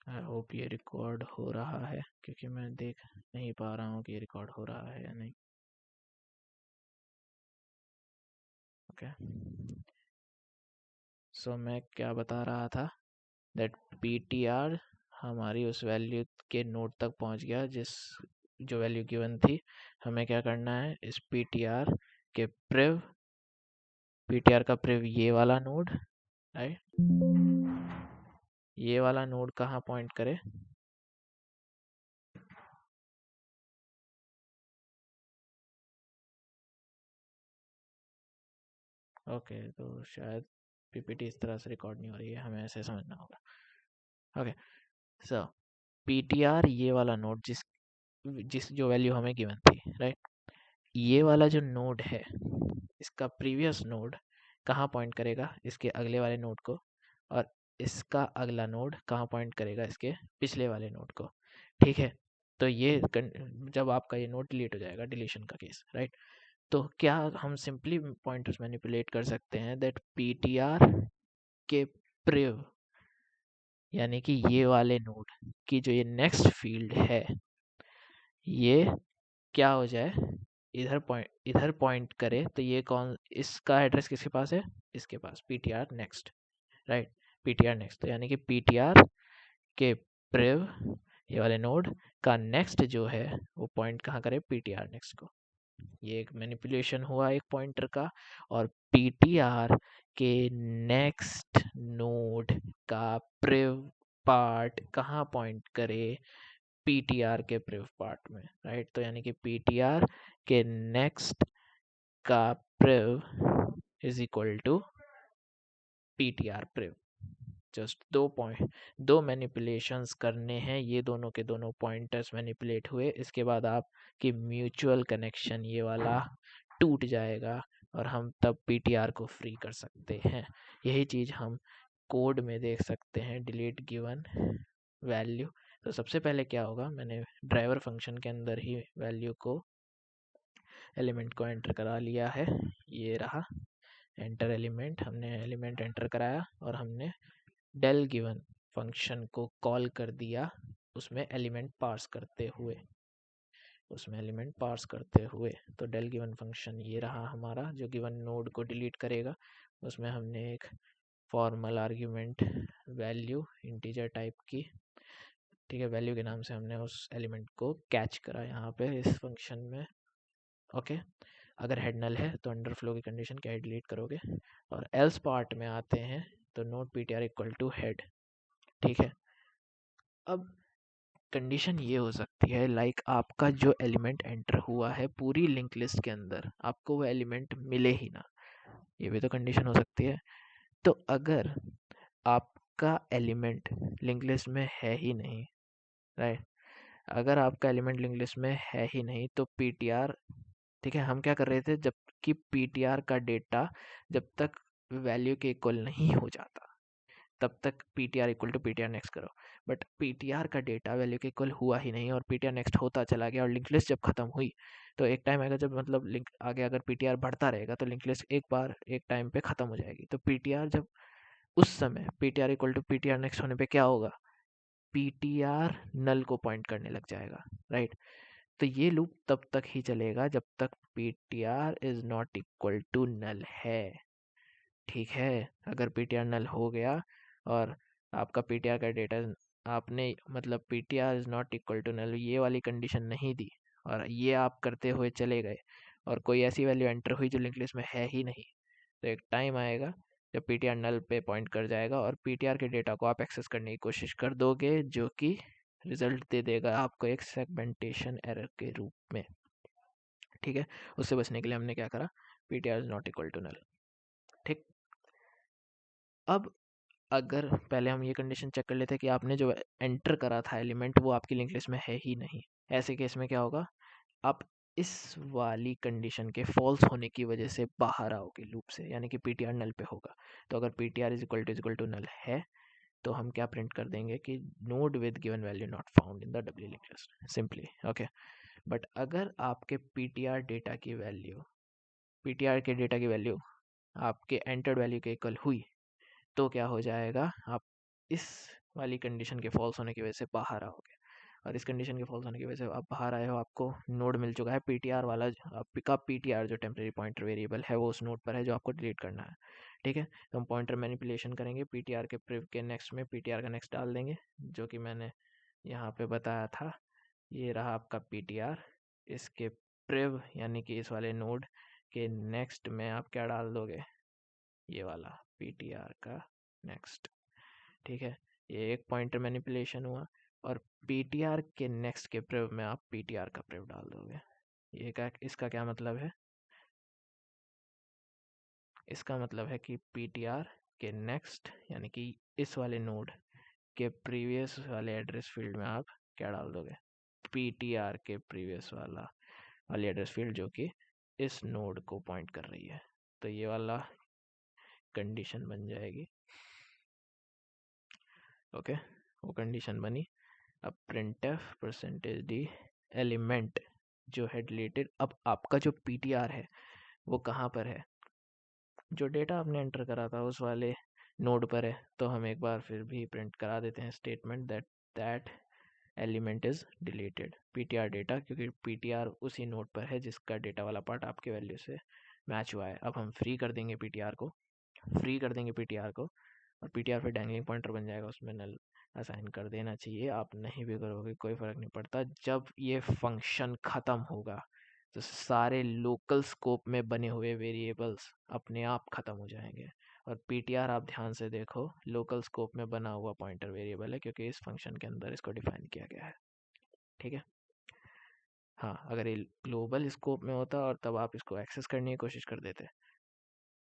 आई होप ये रिकॉर्ड हो रहा है, क्योंकि मैं देख नहीं पा रहा हूँ कि ये रिकॉर्ड हो रहा है या नहीं। ओके, सो मैं क्या बता रहा था, दैट ptr हमारी उस वैल्यू के नोड तक पहुंच गया जिस जो वैल्यू गिवन थी। हमें क्या करना है, इस ptr के प्रिव, ptr का प्रिव ये वाला नोड, राइट, ये वाला नोड कहाँ पॉइंट करे, ओके तो शायद पीपीटी इस तरह से रिकॉर्ड नहीं हो रही है, हमें ऐसे समझना होगा। ओके, सो ptr ये वाला नोड जिस जिस जो वैल्यू हमें गिवन थी, राइट, ये वाला जो नोड है इसका प्रीवियस नोड कहाँ पॉइंट करेगा, इसके अगले वाले नोड को, और इसका अगला नोड कहाँ पॉइंट करेगा, इसके पिछले वाले नोड को। ठीक है, तो ये जब आपका ये नोड डिलीट हो जाएगा, डिलीशन का केस, राइट, तो क्या हम सिंपली पॉइंटर्स मैनिपुलेट कर सकते हैं, दैट ptr के प्रिव, यानी कि ये वाले नोड की जो ये नेक्स्ट फील्ड है, ये क्या हो जाए, इधर पॉइंट करे, तो ये कौन, इसका एड्रेस किसके पास है, इसके पास, ptr next, right, ptr next, तो यानी कि ptr के प्रिव ये वाले नोड का नेक्स्ट जो है वो पॉइंट कहाँ करे, ptr नेक्स्ट को। ये एक मैनिपुलेशन हुआ एक पॉइंटर का, और ptr के नेक्स्ट नोड का प्रिव पार्ट कहाँ पॉइंट करे, ptr के प्रिव पार्ट में, राइट, तो यानी कि ptr के नेक्स्ट का prev is equal to ptr prev. Just दो मैनिपुलेशंस करने हैं, ये दोनों के दोनों पॉइंटर्स मैनिपुलेट हुए, इसके बाद आपकी म्यूचुअल कनेक्शन ये वाला टूट जाएगा और हम तब ptr को फ्री कर सकते हैं। यही चीज़ हम कोड में देख सकते हैं, डिलीट गिवन वैल्यू। तो सबसे पहले क्या होगा, मैंने ड्राइवर फंक्शन के अंदर ही वैल्यू को, एलिमेंट को एंटर करा लिया है, ये रहा एंटर एलिमेंट, हमने एलिमेंट एंटर कराया और हमने डेल गिवन फंक्शन को कॉल कर दिया, उसमें एलिमेंट पार्स करते हुए, तो डेल गिवन फंक्शन ये रहा हमारा, जो गिवन नोड को डिलीट करेगा। उसमें हमने एक formal argument value integer type की, ठीक है, वैल्यू के नाम से हमने उस एलिमेंट को कैच करा यहाँ पे इस फंक्शन में। ओके, अगर हेड नल है तो अंडरफ्लो की कंडीशन क्या डिलीट करोगे, और एल्स पार्ट में आते हैं तो note ptr equal to head. ठीक है, अब कंडीशन ये हो सकती है, लाइक आपका जो एलिमेंट एंटर हुआ है पूरी लिंक लिस्ट के अंदर, आपको वो एलिमेंट मिले ही ना, ये भी तो कंडीशन हो सकती है। तो अगर आपका एलिमेंट लिंक लिस्ट में है ही नहीं, राइट, अगर आपका एलिमेंट लिंक लिस्ट में है ही नहीं तो ptr, ठीक है, हम क्या कर रहे थे, जबकि ptr का डेटा जब तक वैल्यू के इक्वल नहीं हो जाता तब तक p T R equal to P T R next करो। बट पी टी आर का डेटा वैल्यू के इक्वल हुआ ही नहीं और पी टी आर नेक्स्ट होता चला गया और लिंक लिस्ट जब खत्म हुई तो एक टाइम आएगा जब मतलब लिंक आगे अगर पी टी आर बढ़ता रहेगा तो लिंक लिस्ट एक बार एक टाइम पे खत्म हो जाएगी। तो पी टी आर जब उस समय p T R equal to P T R next होने पे क्या होगा, पी टी आर नल को पॉइंट करने लग जाएगा, राइट। तो ये लूप तब तक ही चलेगा जब तक p T R is not equal to null है, ठीक है। अगर पी टी आर नल हो गया और आपका पी टी आर का डेटा आपने मतलब p T R is not equal to null ये वाली कंडीशन नहीं दी और ये आप करते हुए चले गए और कोई ऐसी वैल्यू एंटर हुई जो लिंक लिस्ट में है ही नहीं, तो एक टाइम आएगा जब पी टी आर नल पे पॉइंट कर जाएगा और पी टी आर के डेटा को आप एक्सेस करने की कोशिश कर दोगे जो कि रिजल्ट दे देगा आपको एक सेगमेंटेशन एरर के रूप में, ठीक है। उससे बचने के लिए हमने क्या करा, p T R is not equal to null, ठीक। अब अगर पहले हम ये कंडीशन चेक कर लेते हैं कि आपने जो एंटर करा था एलिमेंट वो आपकी लिंक लिस्ट में है ही नहीं, ऐसे केस में क्या होगा, आप इस वाली कंडीशन के फॉल्स होने की वजह से बाहर आओगे लूप से, यानी कि पी टी आर नल पे होगा। तो अगर p T R is equal to null है तो हम क्या प्रिंट कर देंगे कि node with given value not found in the doubly link list, simply, okay. But अगर आपके पी टी आर डेटा की वैल्यू पी टी आर के डेटा की वैल्यू आपके एंटर्ड वैल्यू के इक्वल हुई तो क्या हो जाएगा, आप इस वाली कंडीशन के फॉल्स होने की वजह से बाहर आओगे और इस कंडीशन के फॉल्स होने की वजह से आप बाहर आए हो, आपको नोड मिल चुका है पीटीआर वाला, आपका पीटीआर जो टेम्परेरी पॉइंटर वेरिएबल है वो उस नोड पर है जो आपको डिलीट करना है, ठीक है। तो हम पॉइंटर मैनिपुलेशन करेंगे, पीटीआर के प्रिव के नेक्स्ट में पीटीआर का नेक्स्ट डाल देंगे जो कि मैंने यहाँ पे बताया था, ये रहा आपका पीटीआर। इसके प्रिव यानी कि इस वाले नोड के नेक्स्ट में आप क्या डाल दोगे, ये वाला पीटीआर का नेक्स्ट, ठीक है। ये एक पॉइंटर मैनिपुलेशन हुआ और पीटीआर के नेक्स्ट के प्रिव में आप पीटीआर का प्रिव डाल दोगे। ये क्या, इसका क्या मतलब है, इसका मतलब है कि पीटीआर के नेक्स्ट यानी कि इस वाले नोड के प्रीवियस वाले एड्रेस फील्ड में आप क्या डाल दोगे, पीटीआर के प्रीवियस वाली एड्रेस फील्ड जो कि इस नोड को पॉइंट कर रही है। तो ये वाला कंडीशन बन जाएगी, ओके। वो कंडीशन बनी। अब printf परसेंटेज डी एलिमेंट जो है डिलीटेड, अब आपका जो ptr है वो कहाँ पर है, जो डेटा आपने एंटर करा था उस वाले नोड पर है। तो हम एक बार फिर भी प्रिंट करा देते हैं statement that element is deleted ptr data, क्योंकि ptr उसी नोड पर है जिसका डेटा वाला पार्ट आपके वैल्यू से मैच हुआ है। अब हम फ्री कर देंगे ptr को, फ्री कर देंगे ptr को और ptr फिर डैंगलिंग पॉइंटर बन जाएगा, उसमें नल असाइन कर देना चाहिए। आप नहीं भी करोगे कोई फ़र्क नहीं पड़ता, जब ये फंक्शन ख़त्म होगा तो सारे लोकल स्कोप में बने हुए वेरिएबल्स अपने आप ख़त्म हो जाएंगे। और ptr आप ध्यान से देखो लोकल स्कोप में बना हुआ पॉइंटर वेरिएबल है क्योंकि इस फंक्शन के अंदर इसको डिफाइन किया गया है, ठीक है। हाँ, अगर ये ग्लोबल स्कोप में होता और तब आप इसको एक्सेस करने की कोशिश कर देते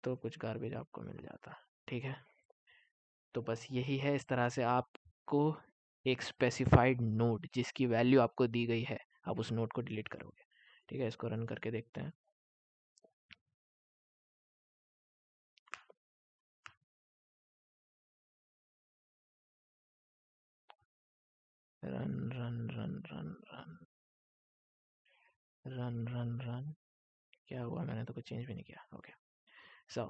तो कुछ गार्बेज आपको मिल जाता, ठीक है। तो बस यही है, इस तरह से आपको एक स्पेसिफाइड नोड जिसकी वैल्यू आपको दी गई है आप उस नोड को डिलीट करोगे, ठीक है। इसको रन करके देखते हैं। Run run run run run run run run, क्या हुआ, मैंने तो कुछ चेंज भी नहीं किया, ओके। सो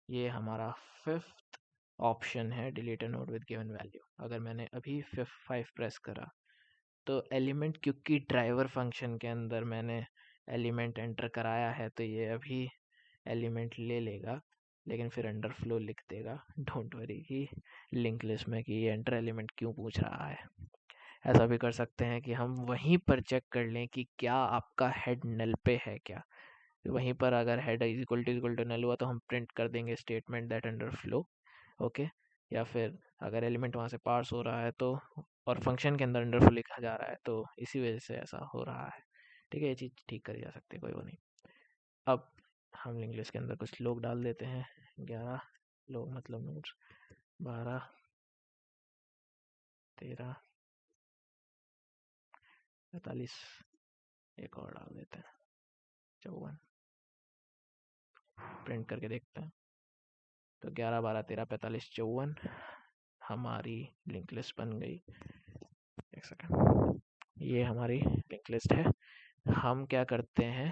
ये हमारा फिफ्थ ऑप्शन है, delete a node with given value. अगर मैंने अभी 5 प्रेस करा तो एलिमेंट, क्योंकि ड्राइवर फंक्शन के अंदर मैंने एलिमेंट एंटर कराया है तो ये अभी एलिमेंट ले लेगा, लेकिन फिर अंडर फ्लो लिख देगा, डोंट वरी कि लिंक लिस्ट में कि ये एंटर एलिमेंट क्यों पूछ रहा है। ऐसा भी कर सकते हैं कि हम वहीं पर चेक कर लें कि क्या आपका हेड नल पे है क्या। वहीं पर अगर हेड इक्वल टू नल हुआ तो हम प्रिंट कर देंगे statement that under flow, okay. या फिर अगर एलिमेंट वहाँ से पार्स हो रहा है तो और फंक्शन के अंदर अंडर फ्लो लिखा जा रहा है तो इसी वजह से ऐसा हो रहा है, ठीक है। ये चीज़ ठीक करी जा सकती है, कोई वो नहीं। अब हम इंग्लिश के अंदर कुछ लोग डाल देते हैं, 11 लोग मतलब नोट्स, 12 13 45, एक और डाल देते हैं 54, प्रिंट करके देखते हैं। तो 11 12 13 45 54, हमारी लिंक लिस्ट बन गई। एक सेकंड, ये हमारी लिंक लिस्ट है। हम क्या करते हैं,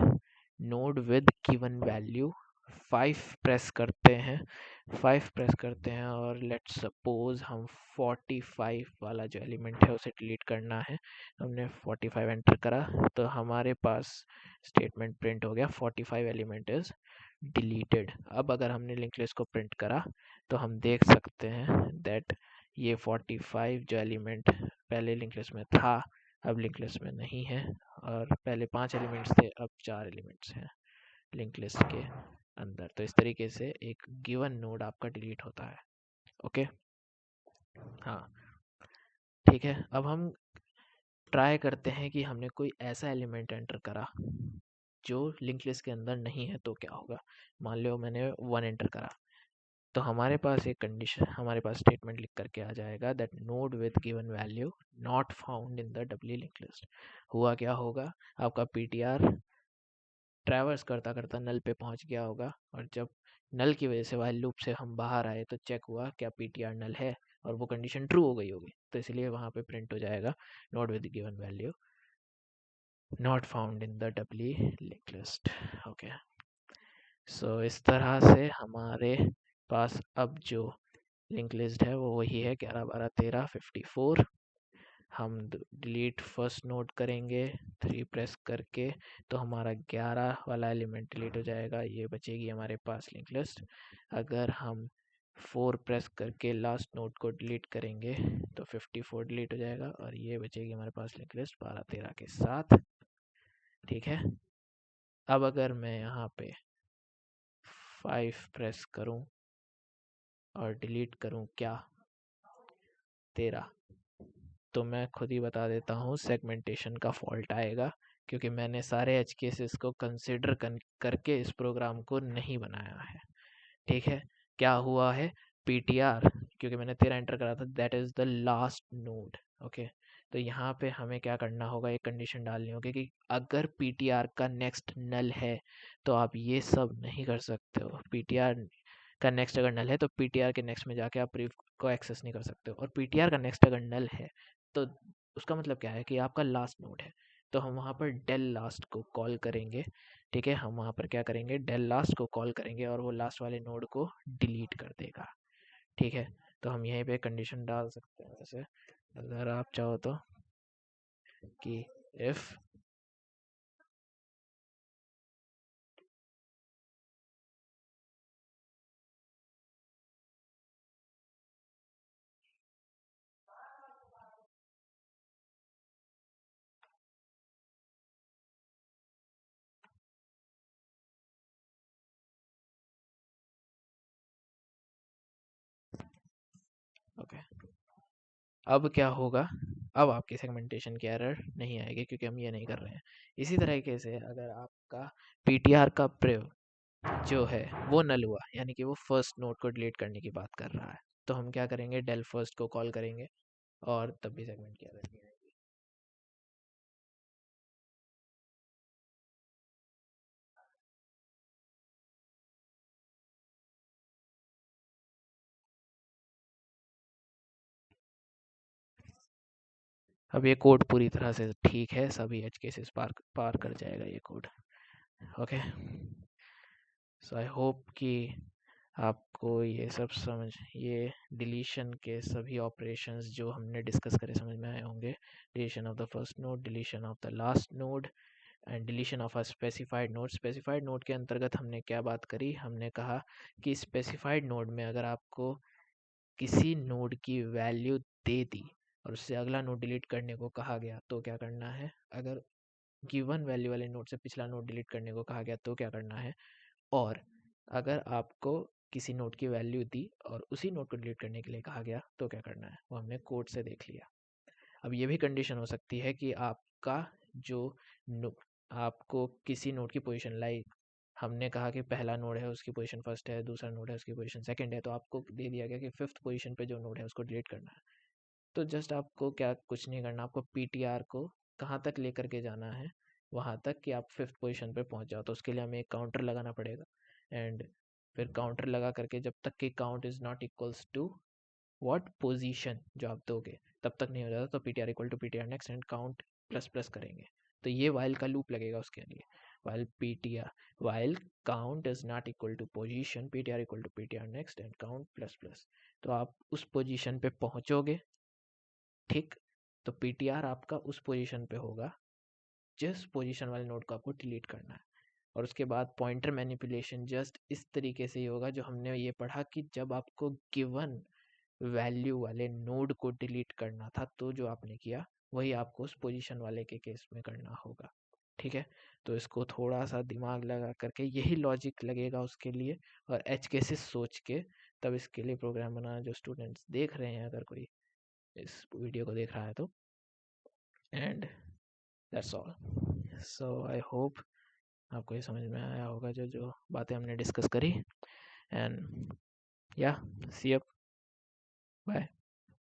node with given value 5 press करते हैं, 5 प्रेस करते हैं और लेट्स सपोज हम 45 वाला जो एलिमेंट है उसे डिलीट करना है। हमने 45 एंटर करा तो हमारे पास स्टेटमेंट प्रिंट हो गया 45 एलिमेंट इज डिलीटेड। अब अगर हमने लिंक लिस्ट को प्रिंट करा तो हम देख सकते हैं दैट ये 45 जो एलिमेंट पहले लिंक लिस्ट में था अब लिंक लिस्ट में नहीं है, और पहले 5 एलिमेंट्स थे अब 4 एलिमेंट्स हैं लिंक लिस्ट के अंदर। तो इस तरीके से एक गिवन नोड आपका डिलीट होता है। ओके, हाँ ठीक है। अब हम ट्राई करते हैं कि हमने कोई ऐसा एलिमेंट एंटर करा जो लिंक लिस्ट के अंदर नहीं है तो क्या होगा। मान लो मैंने 1 एंटर करा तो हमारे पास एक कंडीशन, हमारे पास स्टेटमेंट लिख करके आ जाएगा that node with given value not found in the doubly link list. हुआ क्या होगा, आपका पीटीआर ट्रैवर्स करता करता नल पे पहुंच गया होगा, और जब नल की वजह से वाइल लूप से हम बाहर आए तो चेक हुआ क्या पीटीआर नल है, और वो कंडीशन ट्रू हो गई होगी, तो इसलिए वहाँ पे प्रिंट हो जाएगा node with given value not found in the doubly link list. Okay, so इस तरह से हमारे पास अब जो लिंक लिस्ट है वो वही है 11 12 13 54। हम डिलीट फर्स्ट नोड करेंगे 3 प्रेस करके तो हमारा 11 वाला एलिमेंट डिलीट हो जाएगा, ये बचेगी हमारे पास लिंक लिस्ट। अगर हम 4 प्रेस करके लास्ट नोड को डिलीट करेंगे तो 54 डिलीट हो जाएगा, और ये बचेगी हमारे पास लिंक लिस्ट 12 13 के साथ। ठीक है, अब अगर मैं यहाँ पे 5 प्रेस करूँ और डिलीट करूँ क्या 13, तो मैं खुद ही बता देता हूँ सेगमेंटेशन का फॉल्ट आएगा, क्योंकि मैंने सारे एज केसेस को कंसिडर करके इस प्रोग्राम को नहीं बनाया है। ठीक है, क्या हुआ है, पीटीआर क्योंकि मैंने 13 एंटर करा था that is the last node. Okay, तो यहाँ पे हमें क्या करना होगा, एक कंडीशन डालनी होगी कि अगर पीटीआर का नेक्स्ट नल है तो आप ये सब नहीं कर सकते हो। पीटीआर का नेक्स्ट अगर नल है तो पीटीआर के नेक्स्ट में जाके आप प्रीव को एक्सेस नहीं कर सकते हो, और पीटीआर का नेक्स्ट अगर नल है तो उसका मतलब क्या है कि आपका लास्ट नोड है, तो हम वहाँ पर डेल लास्ट को कॉल करेंगे। ठीक है, हम वहाँ पर क्या करेंगे, डेल लास्ट को कॉल करेंगे और वो लास्ट वाले नोड को डिलीट कर देगा। ठीक है, तो हम यहीं पे कंडीशन डाल सकते हैं वैसे अगर आप चाहो तो कि इफ ओके, अब क्या होगा, अब आपकी सेगमेंटेशन की एरर नहीं आएगी क्योंकि हम ये नहीं कर रहे हैं। इसी तरीके से अगर आपका पीटीआर का प्रिव जो है वो नल हुआ, यानी कि वो फर्स्ट नोड को डिलीट करने की बात कर रहा है, तो हम क्या करेंगे, डेल फर्स्ट को कॉल करेंगे और तब भी सेगमेंट किया जाएगा। अब ये कोड पूरी तरह से ठीक है, सभी एज केसेस पार पार कर जाएगा ये code. Okay, so I hope कि आपको ये सब समझ, ये डिलीशन के सभी ऑपरेशंस जो हमने डिस्कस करे समझ में आए होंगे। Deletion of the first node, deletion of the last node and deletion of a specified node. Specified node के अंतर्गत हमने क्या बात करी, हमने कहा कि स्पेसिफाइड नोड में अगर आपको किसी नोड की वैल्यू दे दी और उससे अगला नोड डिलीट करने को कहा गया तो क्या करना है, अगर गिवन वैल्यू वाले नोड से पिछला नोड डिलीट करने को कहा गया तो क्या करना है, और अगर आपको किसी नोड की वैल्यू दी और उसी नोड को डिलीट करने के लिए कहा गया तो क्या करना है, वो हमने कोड से देख लिया। अब ये भी कंडीशन हो सकती है कि आपका जो आपको किसी नोड की पोजीशन, लाइक हमने कहा कि पहला नोड है उसकी पोजीशन फर्स्ट है, दूसरा नोड है उसकी पोजीशन सेकंड है, तो आपको दे दिया गया कि फिफ्थ पोजीशन पे जो नोड है उसको डिलीट करना है। तो जस्ट आपको क्या कुछ नहीं करना, आपको पीटीआर को कहाँ तक लेकर के जाना है, वहाँ तक कि आप फिफ्थ पोजीशन पे पहुँच जाओ। तो उसके लिए हमें एक काउंटर लगाना पड़ेगा, एंड फिर काउंटर लगा करके जब तक कि count is not equals to what position जो आप दोगे तब तक नहीं हो जाता, तो PTR equal to PTR next and count plus plus करेंगे। तो ये वाइल का लूप लगेगा उसके लिए, while PTR while count is not equal to position PTR equal to PTR next and count plus plus. तो आप उस पोजीशन पे पहुंचोगे, ठीक, तो पीटीआर आपका उस पोजीशन पे होगा जिस पोजीशन वाले नोड को आपको डिलीट करना है। और उसके बाद पॉइंटर मैनिपुलेशन जस्ट इस तरीके से ही होगा जो हमने ये पढ़ा कि जब आपको गिवन वैल्यू वाले नोड को डिलीट करना था तो जो आपने किया वही आपको उस पोजीशन वाले के केस में करना होगा। ठीक है, तो इसको थोड़ा सा दिमाग लगा करके यही लॉजिक लगेगा उसके लिए, और एज केसेस सोच के तब इसके लिए प्रोग्राम बनाना। जो स्टूडेंट्स देख रहे हैं, अगर कोई इस वीडियो को देख रहा है तो, and that's all. So I hope आपको ये समझ में आया होगा जो जो बातें हमने डिस्कस करी। एंड या सी यू, बाय।